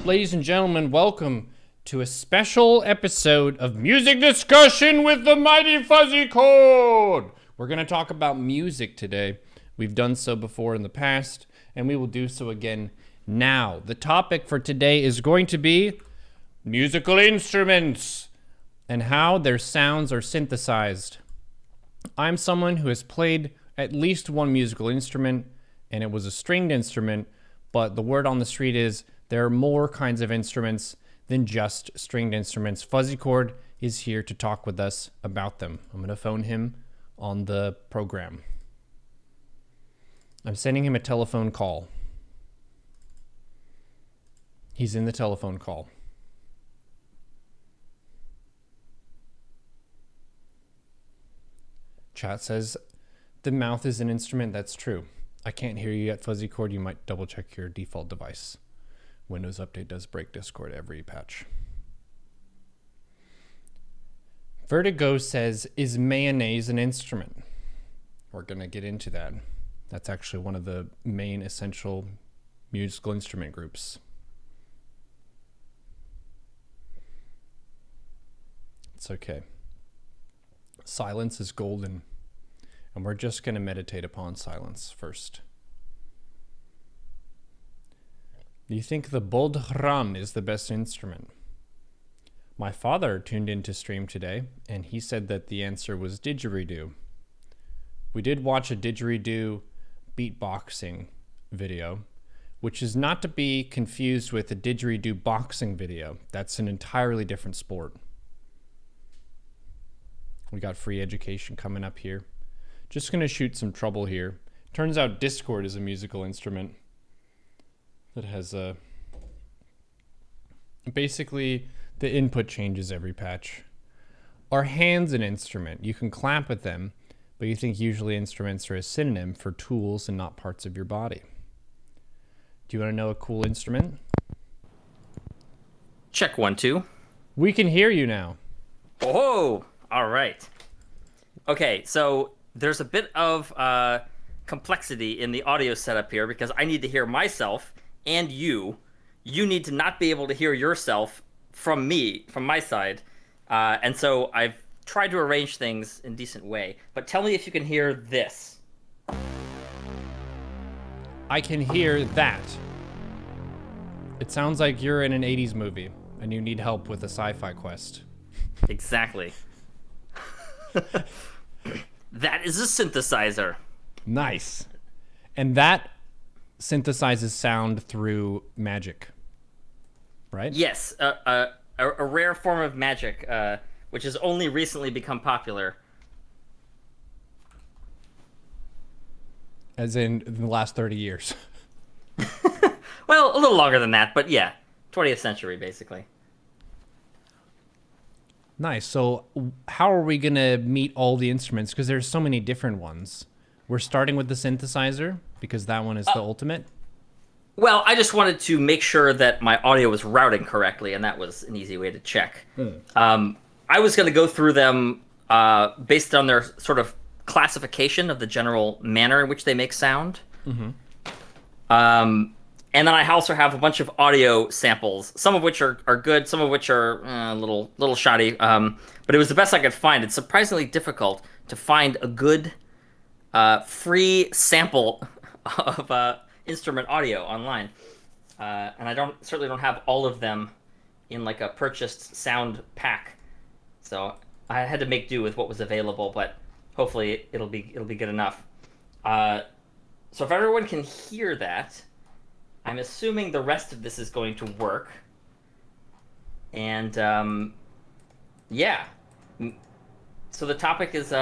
ladies and gentlemen, welcome to a special episode of Music Discussion with the mighty FuzzyChord. We're going to talk about music today. We've done so before in the past, and we will do so again now. The topic for today is going to be musical instruments and how their sounds are synthesized. I'm someone who has played at least one musical instrument, and it was a stringed instrument, but the word on the street is there are more kinds of instruments than just stringed instruments. FuzzyChord is here to talk with us about them. I'm going to phone him on the program. I'm sending him a telephone call. He's in the telephone call. Chat says the mouth is an instrument. That's true. I can't hear you yet, FuzzyChord. You might double check your default device. Windows Update does break Discord every patch. Vertigo says, is mayonnaise an instrument? We're going to get into that. That's actually one of the main essential musical instrument groups. It's okay. Silence is golden, and we're just going to meditate upon silence first. Do you think the bodhran is the best instrument? My father tuned into stream today, and he said that the answer was didgeridoo. We did watch a didgeridoo beatboxing video, which is not to be confused with a didgeridoo boxing video. That's an entirely different sport. We got free education coming up here. Just going to shoot some trouble here. Turns out Discord is a musical instrument that has basically the input changes every patch. Are hands an instrument? You can clap with them, but you think usually instruments are a synonym for tools and not parts of your body. Do you want to know a cool instrument? Check 1 2. We can hear you now. Oh, all right. Okay, so there's a bit of complexity in the audio setup here because I need to hear myself and you need to not be able to hear yourself from me, from my side. And so I've tried to arrange things in a decent way. But tell me if you can hear this. I can hear that. It sounds like you're in an 80s movie and you need help with a sci-fi quest. Exactly. That is a synthesizer. Nice. And that synthesizes sound through magic, right? Yes, a rare form of magic, which has only recently become popular. As in the last 30 years. Well, a little longer than that, but yeah, 20th century, basically. Nice. So how are we going to meet all the instruments? Because there's so many different ones. We're starting with the synthesizer because that one is the ultimate. Well, I just wanted to make sure that my audio was routing correctly, and that was an easy way to check. I was going to go through them based on their sort of classification of the general manner in which they make sound. Mm-hmm. And then I also have a bunch of audio samples, some of which are good, some of which are a little shoddy. But it was the best I could find. It's surprisingly difficult to find a good free sample of instrument audio online. And I certainly don't have all of them in like a purchased sound pack. So I had to make do with what was available, but hopefully it'll be good enough. So if everyone can hear that, I'm assuming the rest of this is going to work. And yeah. So the topic is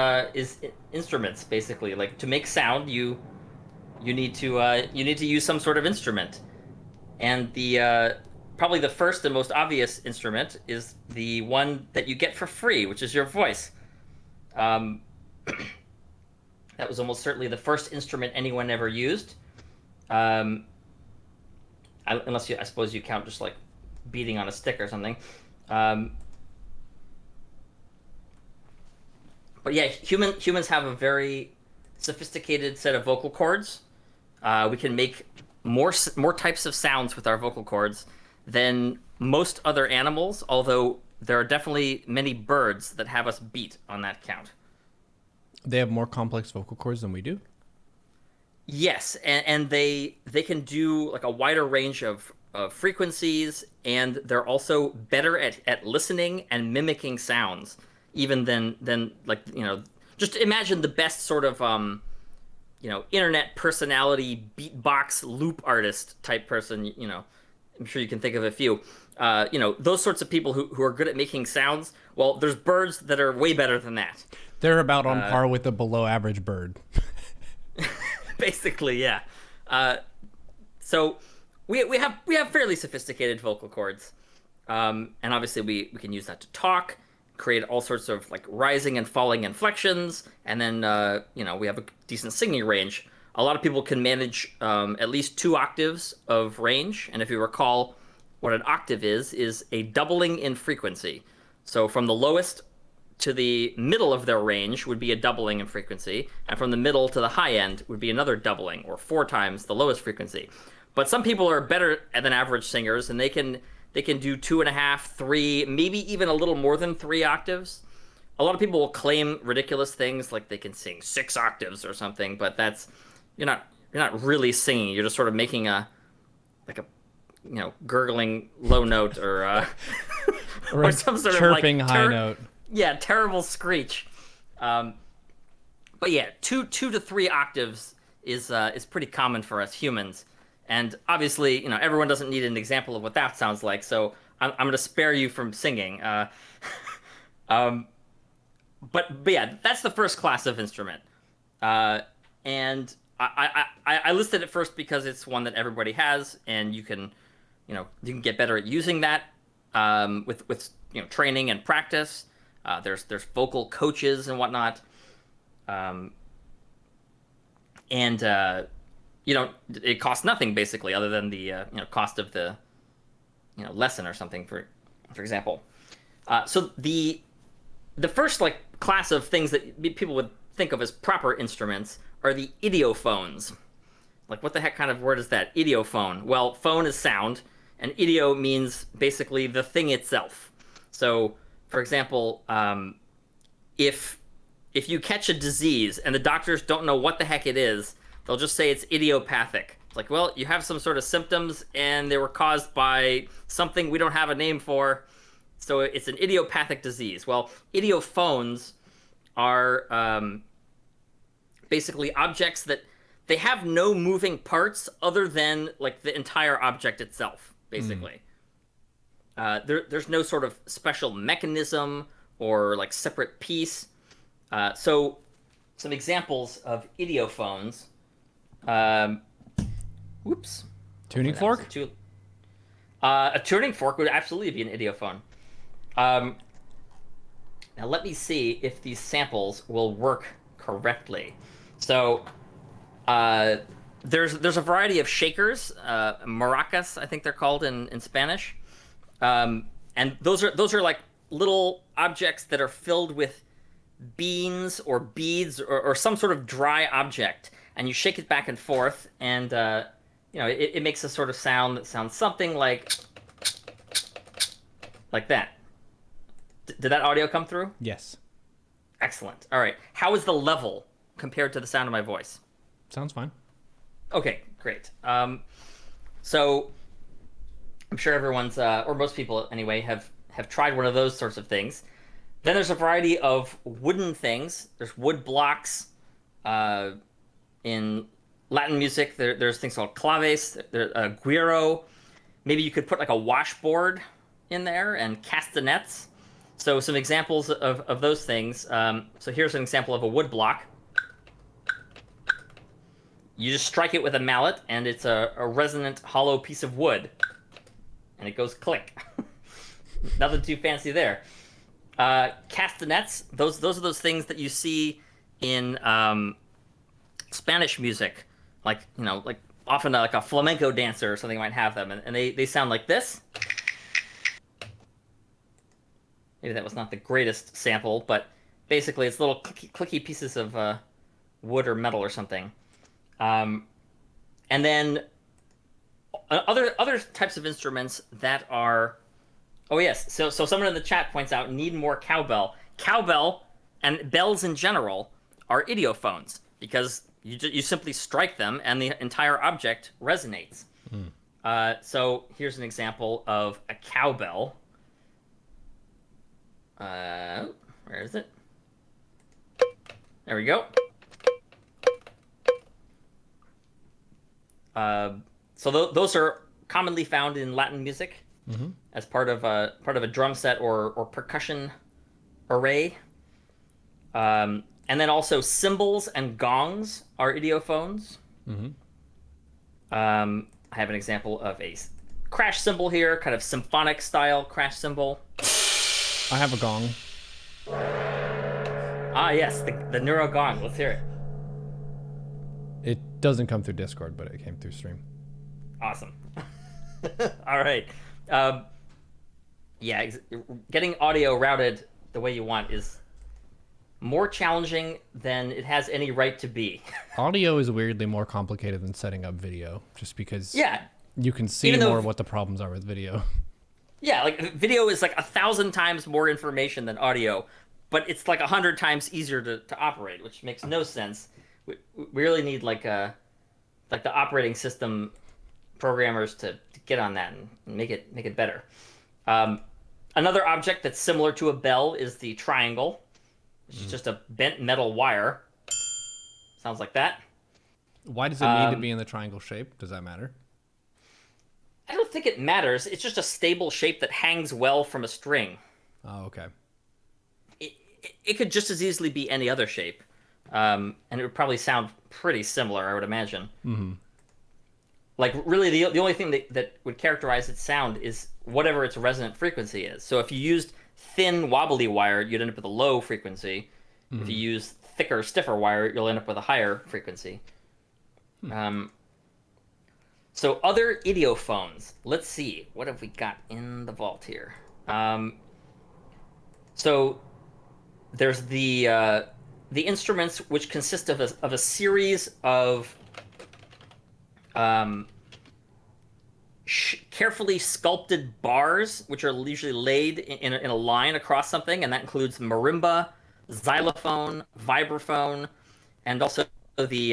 instruments, basically. Like to make sound, you need to use some sort of instrument. And the probably the first and most obvious instrument is the one that you get for free, which is your voice. That was almost certainly the first instrument anyone ever used. Unless I suppose you count just like beating on a stick or something. But yeah, humans have a very sophisticated set of vocal cords. We can make more types of sounds with our vocal cords than most other animals, although there are definitely many birds that have us beat on that count. They have more complex vocal cords than we do. Yes, and they can do like a wider range of frequencies, and they're also better at listening and mimicking sounds, even than like, just imagine the best sort of internet personality beatbox loop artist type person. I'm sure you can think of a few. Those sorts of people who are good at making sounds. Well, there's birds that are way better than that. They're about on par with a below average bird. Basically, yeah. So we have fairly sophisticated vocal cords, and obviously we can use that to talk, create all sorts of like rising and falling inflections, and then we have a decent singing range. A lot of people can manage at least 2 octaves of range, and if you recall, what an octave is a doubling in frequency. So from the lowest to the middle of their range would be a doubling in frequency, and from the middle to the high end would be another doubling, or 4 times the lowest frequency. But some people are better than average singers, and they can do 2.5, 3, maybe even a little more than 3 octaves. A lot of people will claim ridiculous things like they can sing 6 octaves or something, but that's you're not really singing. You're just sort of making a gurgling low note or or some sort chirping of like high note. Yeah, terrible screech. But yeah, 2 to 3 octaves is pretty common for us humans. And obviously, everyone doesn't need an example of what that sounds like, so I'm going to spare you from singing. But yeah, that's the first class of instrument. And I listed it first because it's one that everybody has, and you can get better at using that with training and practice. There's vocal coaches and whatnot, and it costs nothing basically, other than the cost of the lesson or something, for example. So the first like class of things that people would think of as proper instruments are the idiophones. Like, what the heck kind of word is that? Idiophone. Well, phone is sound, and idio means basically the thing itself. So, for example, if you catch a disease and the doctors don't know what the heck it is, they'll just say it's idiopathic. It's like, well, you have some sort of symptoms and they were caused by something we don't have a name for, so it's an idiopathic disease. Well, idiophones are basically objects that they have no moving parts other than like the entire object itself, basically. There's no sort of special mechanism or like separate piece. So some examples of idiophones. Whoops. Tuning fork? A tuning fork would absolutely be an idiophone. Now let me see if these samples will work correctly. So there's a variety of shakers, maracas, I think they're called in Spanish. And those are like little objects that are filled with beans or beads or some sort of dry object, and you shake it back and forth, and it makes a sort of sound that sounds something like that. Did that audio come through? Yes. Excellent. All right. How is the level compared to the sound of my voice? Sounds fine. Okay, great. So I'm sure everyone's, or most people anyway, have tried one of those sorts of things. Then there's a variety of wooden things. There's wood blocks. In Latin music, there's things called claves, guiro. Maybe you could put like a washboard in there, and castanets. So some examples of those things. So here's an example of a wood block. You just strike it with a mallet, and it's a resonant, hollow piece of wood. And it goes click. Nothing too fancy there. Castanets, those are those things that you see in Spanish music. Like often like a flamenco dancer or something might have them, and they sound like this. Maybe that was not the greatest sample, but basically it's little clicky pieces of wood or metal or something. And then Other types of instruments that are. Oh yes, so someone in the chat points out need more cowbell. Cowbell and bells in general are idiophones because you simply strike them and the entire object resonates. So here's an example of a cowbell. Where is it? There we go. Those are commonly found in Latin music as part of a drum set or percussion array. And then also cymbals and gongs are idiophones. I have an example of a crash cymbal here, kind of symphonic style crash cymbal. I have a gong. Ah, yes, the Neuro gong. Let's hear it. It doesn't come through Discord, but it came through stream. Awesome. All right. Yeah, getting audio routed the way you want is more challenging than it has any right to be. Audio is weirdly more complicated than setting up video, just because you can see Even more what the problems are with video. Yeah, like video is like 1,000 times more information than audio, but it's like 100 times easier to operate, which makes no sense. We really need like the operating system programmers to get on that and make it better. Another object that's similar to a bell is the triangle, which is just a bent metal wire. Sounds like that. Why does it need to be in the triangle shape? Does that matter? I don't think it matters. It's just a stable shape that hangs well from a string. Oh, okay. It could just as easily be any other shape. And it would probably sound pretty similar, I would imagine. Like, really, the only thing that would characterize its sound is whatever its resonant frequency is. So if you used thin, wobbly wire, you'd end up with a low frequency. If you use thicker, stiffer wire, you'll end up with a higher frequency. So other idiophones. Let's see. What have we got in the vault here? So there's the instruments which consist of a series of carefully sculpted bars, which are usually laid in a line across something, and that includes marimba, xylophone, vibraphone, and also the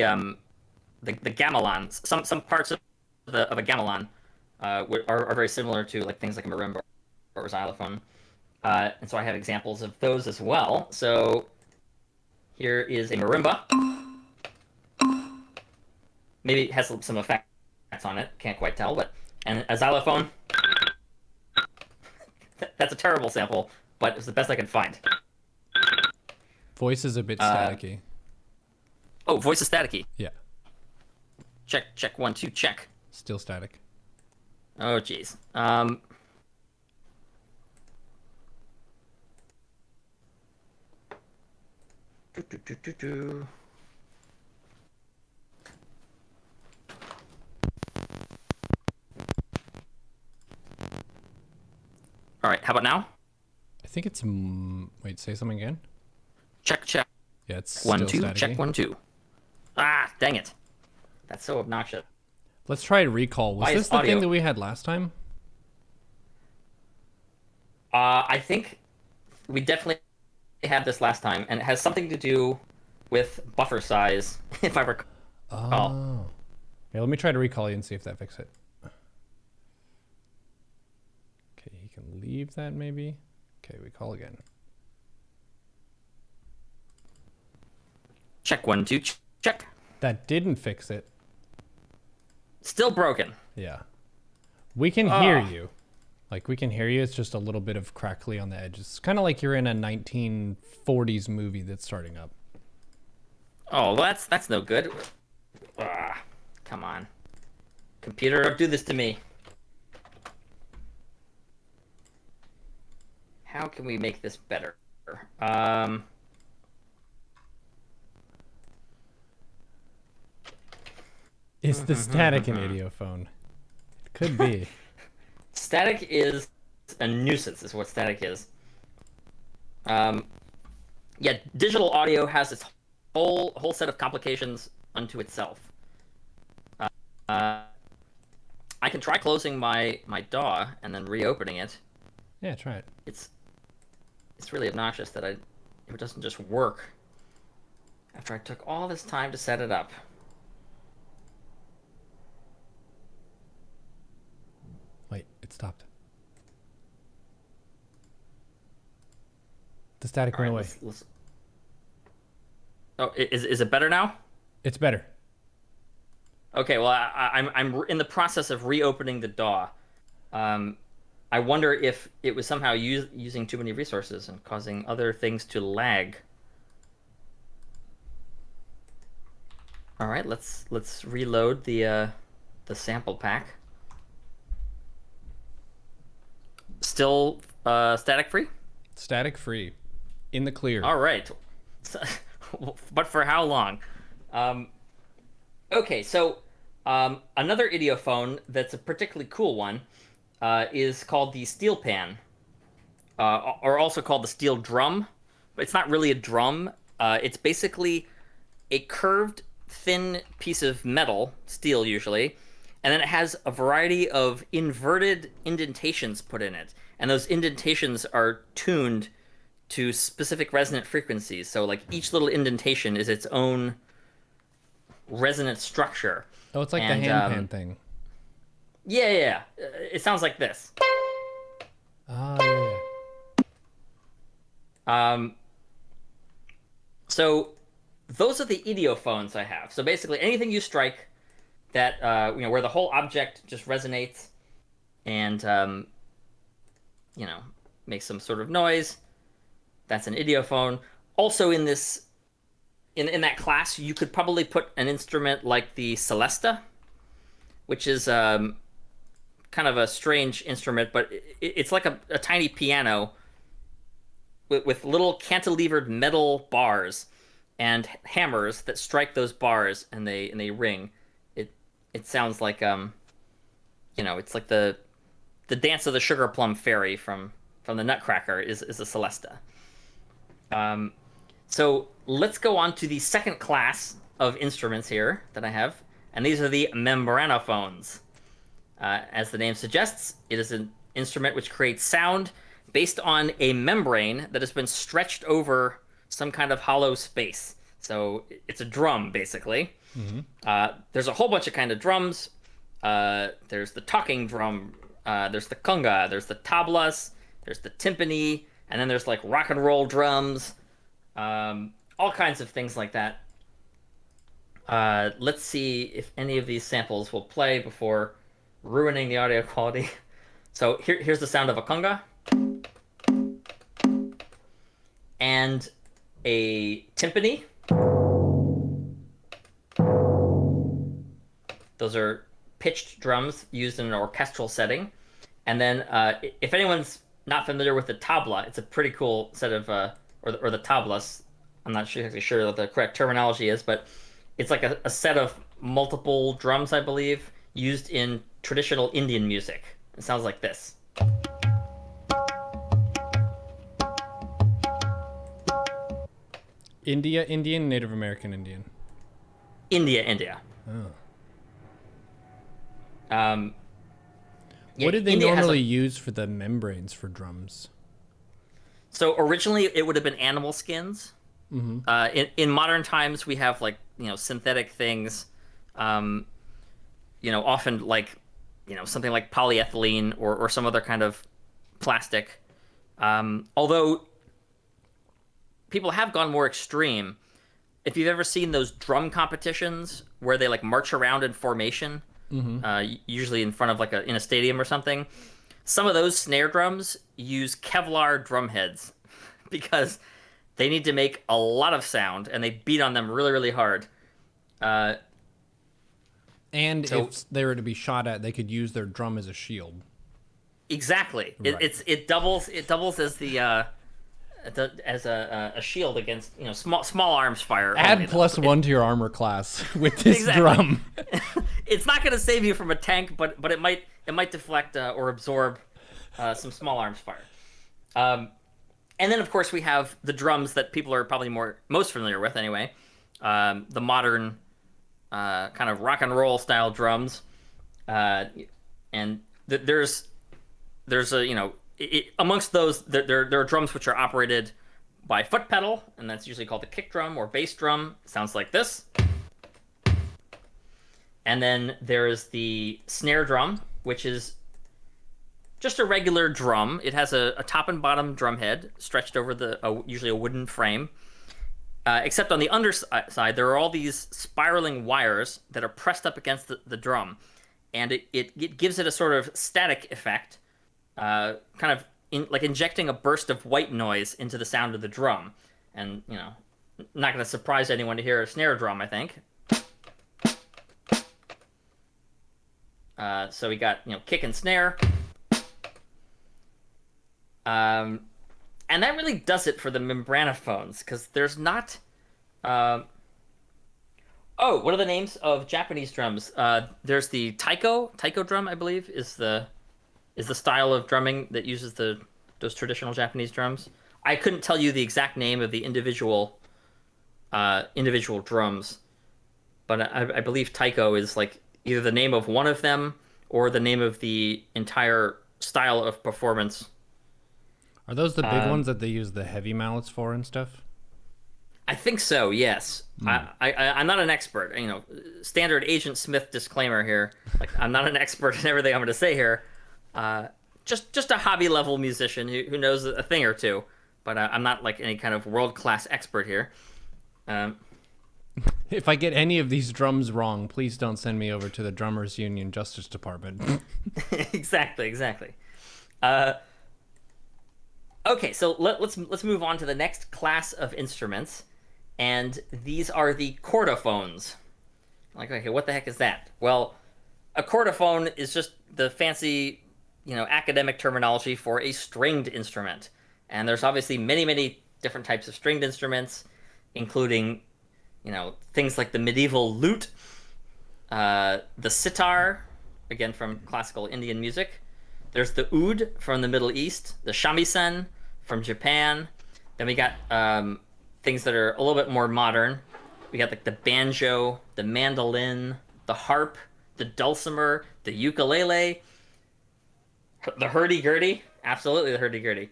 gamelons. Some parts of a gamelan are very similar to like things like a marimba or xylophone, and so I have examples of those as well. So here is a marimba. Maybe it has some effects on it. Can't quite tell, and a xylophone. That's a terrible sample, but it's the best I can find. Voice is a bit staticky. Oh, voice is staticky. Yeah. Check 1 2 check. Still static. Oh jeez. All right, how about now? I think it's wait, say something again. Check. Yeah, it's 1 still 2 staticky. check 1 2. Ah, dang it. That's so obnoxious. Let's try recall. Was Why this is the audio- thing that we had last time? I think we definitely had this last time, and it has something to do with buffer size, if I recall. Oh. Yeah, let me try to recall you and see if that fixes it. Okay, he can leave that maybe. Okay, we call again. Check 1 2 check. That didn't fix it. Still broken. Yeah. We can hear you. Like, we can hear you. It's just a little bit of crackly on the edges. It's kind of like you're in a 1940s movie that's starting up. Oh, well, that's no good. Come on. Computer, don't do this to me. How can we make this better? Is the static an idiophone? It could be. Static is a nuisance, is what static is. Yeah, digital audio has its whole set of complications unto itself. I can try closing my DAW and then reopening it. Yeah, try it. It's really obnoxious that it doesn't just work after I took all this time to set it up. Wait, it stopped. The static went away. Oh, is it better now? It's better. Okay, well, I'm in the process of reopening the DAW. I wonder if it was somehow using too many resources and causing other things to lag. All right, let's reload the sample pack. Still static free? Static free. In the clear. All right. But for how long? Okay, so another idiophone that's a particularly cool one is called the steel pan, or also called the steel drum. But it's not really a drum. It's basically a curved, thin piece of metal, steel usually, and then it has a variety of inverted indentations put in it. And those indentations are tuned to specific resonant frequencies. So like each little indentation is its own resonant structure. Oh, it's like the hand pan thing. Yeah. It sounds like this. Oh, yeah. So those are the idiophones I have. So basically anything you strike that, where the whole object just resonates and, makes some sort of noise, that's an idiophone. Also in this, in that class, you could probably put an instrument like the celesta, which is kind of a strange instrument, but it's like a tiny piano with little cantilevered metal bars and hammers that strike those bars and they ring. It sounds like it's like the dance of the sugar plum fairy from the Nutcracker is a celesta. So let's go on to the second class of instruments here that I have, and these are the membranophones. As the name suggests, it is an instrument which creates sound based on a membrane that has been stretched over some kind of hollow space. So it's a drum, basically. Mm-hmm. There's a whole bunch of kind of drums. There's the talking drum. There's the conga. There's the tablas. There's the timpani. And then there's like rock and roll drums. All kinds of things like that. Let's see if any of these samples will play before ruining the audio quality. So here's the sound of a conga. And a timpani. Those are pitched drums used in an orchestral setting. And then if anyone's not familiar with the tabla, it's a pretty cool set of, or the tablas. I'm not exactly sure what the correct terminology is, but it's like a set of multiple drums, I believe, used in traditional Indian music. It sounds like this. Indian, Native American Indian. India. Oh. Yeah, what did they India normally use for the membranes for drums? So originally it would have been animal skins. Mm-hmm. In modern times we have synthetic things, often like something like polyethylene or some other kind of plastic. Although people have gone more extreme. If you've ever seen those drum competitions where they like march around in formation, mm-hmm. Usually in front of in a stadium or something, some of those snare drums use Kevlar drum heads because they need to make a lot of sound and they beat on them really, really hard. And if they were to be shot at, they could use their drum as a shield. Exactly. Right. It doubles as the as a shield against small arms fire. Add +1 to your armor class with this exactly. drum. It's not going to save you from a tank, but it might deflect or absorb some small arms fire. And then of course we have the drums that people are probably most familiar with anyway. The modern kind of rock and roll style drums. and there's a amongst those there are drums which are operated by foot pedal, and that's usually called the kick drum or bass drum. Sounds like this. And then there's the snare drum, which is just a regular drum. It has a top and bottom drum head stretched over usually a wooden frame. Except on the underside, there are all these spiraling wires that are pressed up against the drum, and it gives it a sort of static effect, kind of like injecting a burst of white noise into the sound of the drum. And not going to surprise anyone to hear a snare drum, I think. So we got kick and snare. And that really does it for the membranophones, because there's not... what are the names of Japanese drums? There's the taiko. Taiko drum, I believe, is the style of drumming that uses those traditional Japanese drums. I couldn't tell you the exact name of the individual drums, but I believe taiko is like either the name of one of them or the name of the entire style of performance. Are those the big ones that they use the heavy mallets for and stuff? I think so, yes. I'm not an expert. Standard Agent Smith disclaimer here. Like, I'm not an expert in everything I'm going to say here. Just a hobby level musician who knows a thing or two. But I'm not like any kind of world class expert here. If I get any of these drums wrong, please don't send me over to the Drummers Union Justice Department. Exactly. Okay, so let's move on to the next class of instruments, and these are the chordophones. Like, okay, what the heck is that? Well, a chordophone is just the fancy, academic terminology for a stringed instrument. And there's obviously many different types of stringed instruments, including, things like the medieval lute, the sitar, again from classical Indian music. There's the oud from the Middle East, the shamisen from Japan. Then we got things that are a little bit more modern. We got like the banjo, the mandolin, the harp, the dulcimer, the ukulele, the hurdy-gurdy. Absolutely the hurdy-gurdy.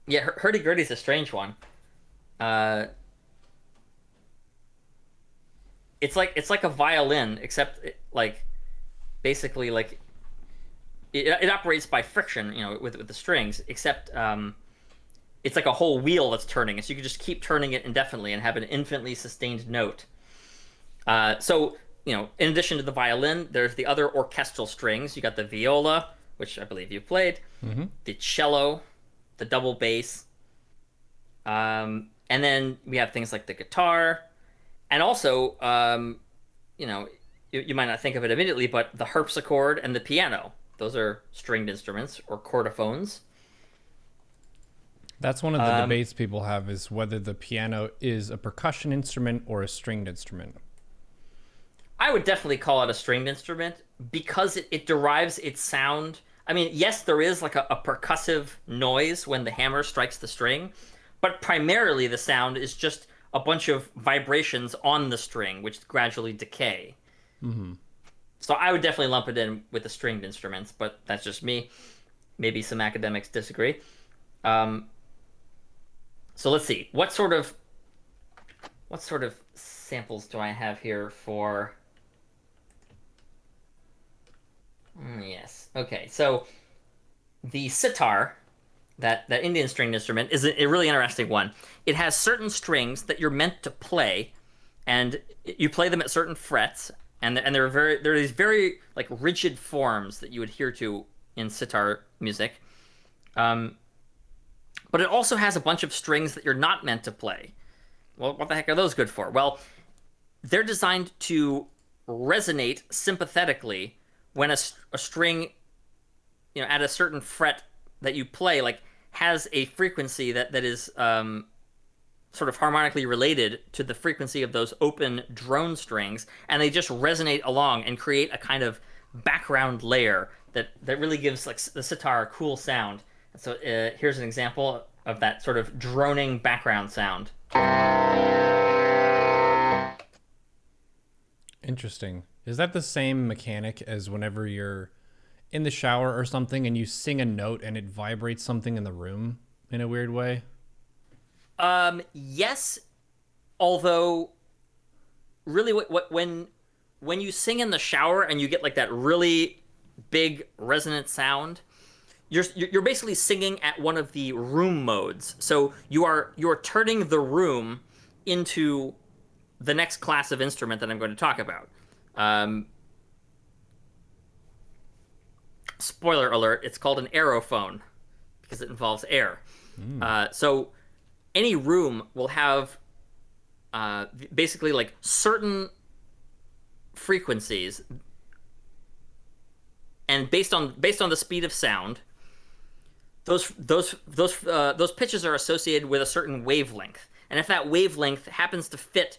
Hurdy-gurdy's a strange one. It's like a violin, except basically like it operates by friction, with the strings, except it's like a whole wheel that's turning, so you can just keep turning it indefinitely and have an infinitely sustained note. So in addition to the violin, there's the other orchestral strings. You got the viola, which I believe you've played, the cello, the double bass, and then we have things like the guitar, and also you might not think of it immediately, but the harpsichord and the piano. Those are stringed instruments, or chordophones. That's one of the debates people have, is whether the piano is a percussion instrument or a stringed instrument. I would definitely call it a stringed instrument because it derives its sound. I mean, yes, there is like a percussive noise when the hammer strikes the string, but primarily the sound is just a bunch of vibrations on the string, which gradually decay. Mm-hmm. So I would definitely lump it in with the stringed instruments, but that's just me. Maybe some academics disagree. So let's see. What sort of samples do I have here for? Yes. Okay. So the sitar, that Indian stringed instrument, is a really interesting one. It has certain strings that you're meant to play, and you play them at certain frets, and there are these very like rigid forms that you adhere to in sitar music. But it also has a bunch of strings that you're not meant to play. Well, what the heck are those good for? Well, they're designed to resonate sympathetically when a string, at a certain fret that you play, like, has a frequency that is sort of harmonically related to the frequency of those open drone strings, and they just resonate along and create a kind of background layer that really gives like the sitar a cool sound. So here's an example of that sort of droning background sound. Interesting. Is that the same mechanic as whenever you're in the shower or something and you sing a note and it vibrates something in the room in a weird way? Yes, although really when you sing in the shower and you get like that really big resonant sound, you're basically singing at one of the room modes. So you're turning the room into the next class of instrument that I'm going to talk about. Um, Spoiler alert, it's called an aerophone because it involves air. So any room will have basically like certain frequencies, and based on the speed of sound, those pitches are associated with a certain wavelength. And if that wavelength happens to fit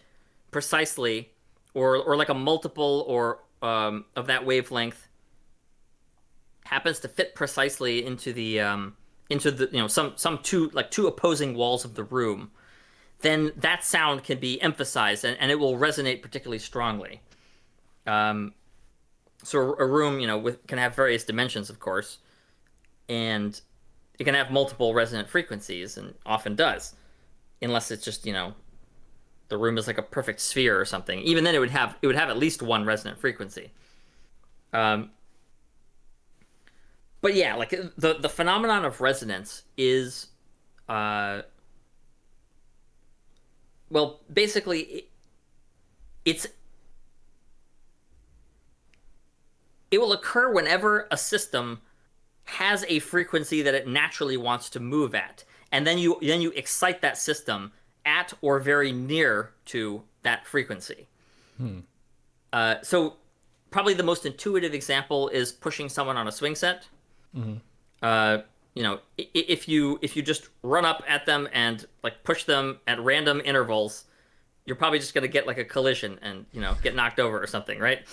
precisely, or like a multiple or of that wavelength happens to fit precisely into the some two opposing walls of the room, then that sound can be emphasized, and it will resonate particularly strongly. So a room, can have various dimensions, of course, and it can have multiple resonant frequencies, and often does, unless it's just the room is like a perfect sphere or something. Even then, it would have at least one resonant frequency. Um, but yeah, like the phenomenon of resonance is, well, basically, it's it will occur whenever a system has a frequency that it naturally wants to move at, and then you excite that system at or very near to that frequency. So probably the most intuitive example is pushing someone on a swing set. If you just run up at them and like push them at random intervals, you're probably just going to get like a collision and get knocked over or something, right?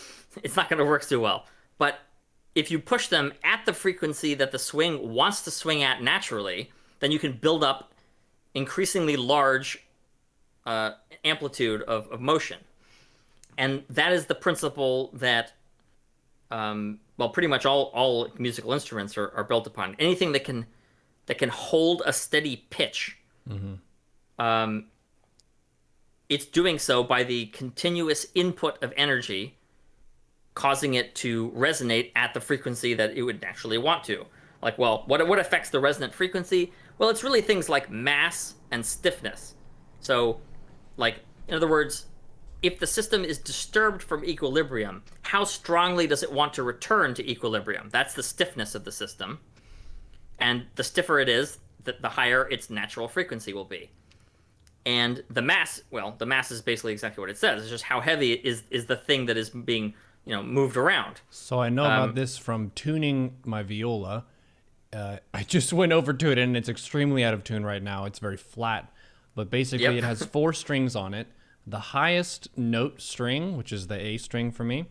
It's not going to work too well. But if you push them at the frequency that the swing wants to swing at naturally, then you can build up increasingly large amplitude of motion. And that is the principle that, well, pretty much all musical instruments are built upon. Anything that can hold a steady pitch, it's doing so by the continuous input of energy, causing it to resonate at the frequency that it would naturally want to. Like, well, what affects the resonant frequency? Well, it's really things like mass and stiffness. So, like, in other words, if the system is disturbed from equilibrium, how strongly does it want to return to equilibrium? That's the stiffness of the system. And the stiffer it is, the higher its natural frequency will be. And the mass, well, the mass is basically exactly what it says. It's just how heavy is the thing that is being moved around. So I know about this from tuning my viola. I just went over to it and it's extremely out of tune right now. It's very flat, but basically It has 4 strings on it. The highest note string, which is the A string for me,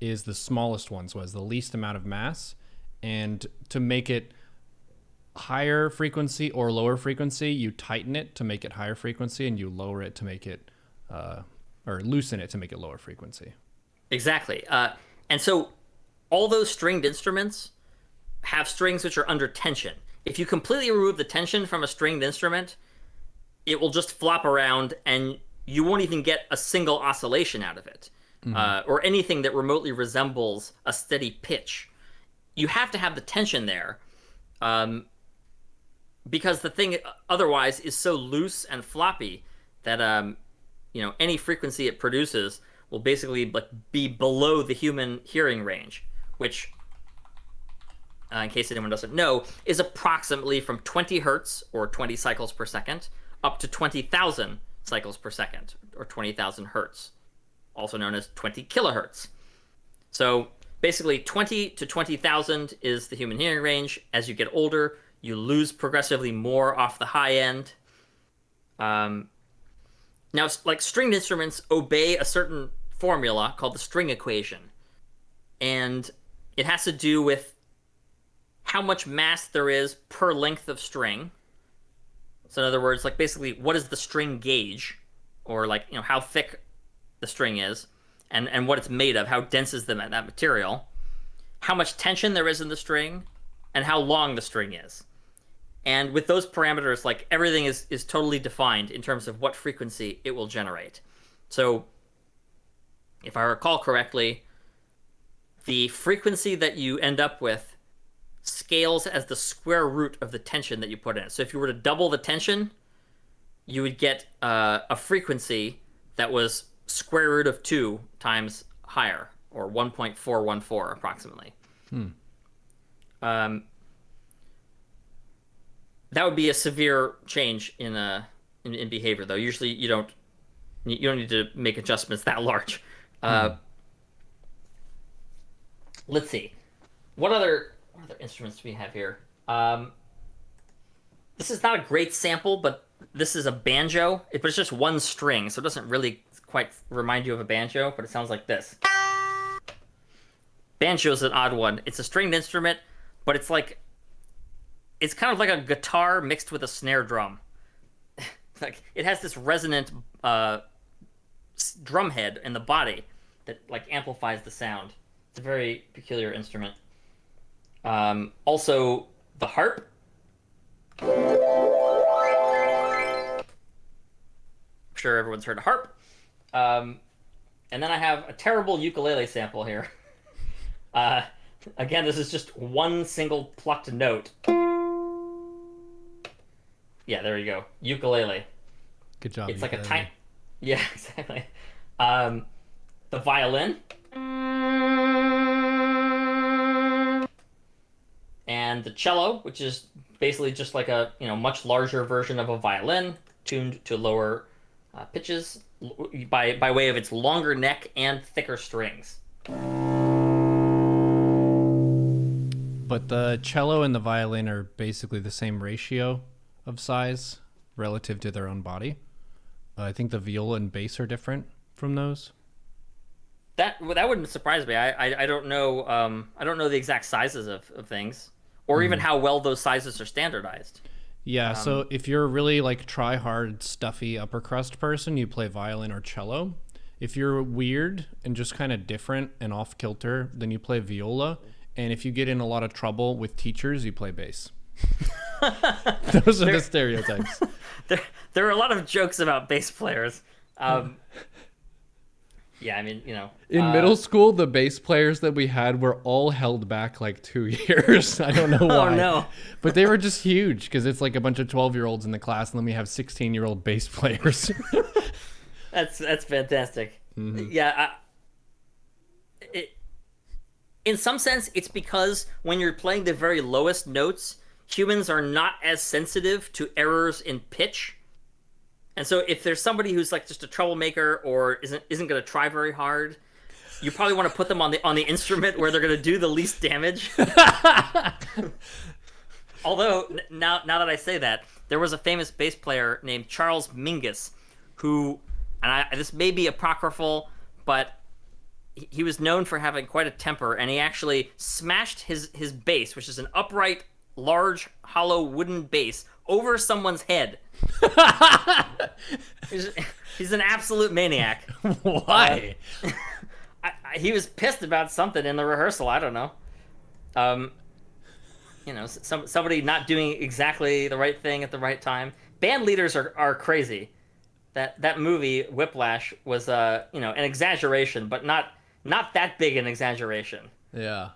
is the smallest one, so it has the least amount of mass. And to make it higher frequency or lower frequency, you tighten it to make it higher frequency, and you lower it to make it, or loosen it to make it lower frequency. Exactly. And so all those stringed instruments have strings which are under tension. If you completely remove the tension from a stringed instrument, it will just flop around and you won't even get a single oscillation out of it, or anything that remotely resembles a steady pitch. You have to have the tension there, because the thing otherwise is so loose and floppy that any frequency it produces will basically like be below the human hearing range, which, in case anyone doesn't know, is approximately from 20 hertz or 20 cycles per second up to 20,000 cycles per second, or 20,000 hertz, also known as 20 kilohertz. So basically 20 to 20,000 is the human hearing range. As you get older, you lose progressively more off the high end. Now, like, stringed instruments obey a certain formula called the string equation. And it has to do with how much mass there is per length of string. So in other words, like, basically, what is the string gauge? Or like, how thick the string is. and what it's made of, how dense is that material, how much tension there is in the string, and how long the string is. And with those parameters, like everything is totally defined in terms of what frequency it will generate. So if I recall correctly, the frequency that you end up with scales as the square root of the tension that you put in it. So if you were to double the tension, you would get a frequency that was square root of 2 times higher, or 1.414 approximately. That would be a severe change in behavior, though. Usually, you don't need to make adjustments that large. Let's see, what other instruments do we have here? This is not a great sample, but this is a banjo. But it's just one string, so it doesn't really quite remind you of a banjo, but it sounds like this. Banjo's an odd one. It's a stringed instrument, but it's kind of like a guitar mixed with a snare drum. Like it has this resonant drum head in the body that like amplifies the sound. It's a very peculiar instrument. Also, the harp. I'm sure everyone's heard of harp. And then I have a terrible ukulele sample here. Again, this is just one single plucked note. Yeah, there you go. Ukulele. Good job. It's ukulele. Like a tiny... Yeah, exactly. The violin. And the cello, which is basically just like a much larger version of a violin, tuned to lower pitches by way of its longer neck and thicker strings. But the cello and the violin are basically the same ratio of size relative to their own body. I think the viola and bass are different from those. That wouldn't surprise me. I don't know. I don't know the exact sizes of things, or even how well those sizes are standardized. Yeah. So if you're a really like try hard, stuffy upper crust person, you play violin or cello. If you're weird and just kind of different and off kilter, then you play viola. And if you get in a lot of trouble with teachers, you play bass. Those are the stereotypes. There are a lot of jokes about bass players. Yeah, I mean, In middle school, the bass players that we had were all held back like 2 years. I don't know why. Oh, no. But they were just huge because it's like a bunch of 12-year-olds in the class, and then we have 16-year-old bass players. That's fantastic. Mm-hmm. Yeah. In some sense, it's because when you're playing the very lowest notes, humans are not as sensitive to errors in pitch. And so if there's somebody who's like just a troublemaker or isn't going to try very hard, you probably want to put them on the instrument where they're going to do the least damage. Although now that I say that, there was a famous bass player named Charles Mingus who, this may be apocryphal, but he was known for having quite a temper, and he actually smashed his bass, which is an upright, large, hollow wooden bass, over someone's head. He's an absolute maniac. Why? He was pissed about something in the rehearsal. I don't know. Somebody not doing exactly the right thing at the right time. Band leaders are crazy. That movie Whiplash was an exaggeration, but not that big an exaggeration. Yeah.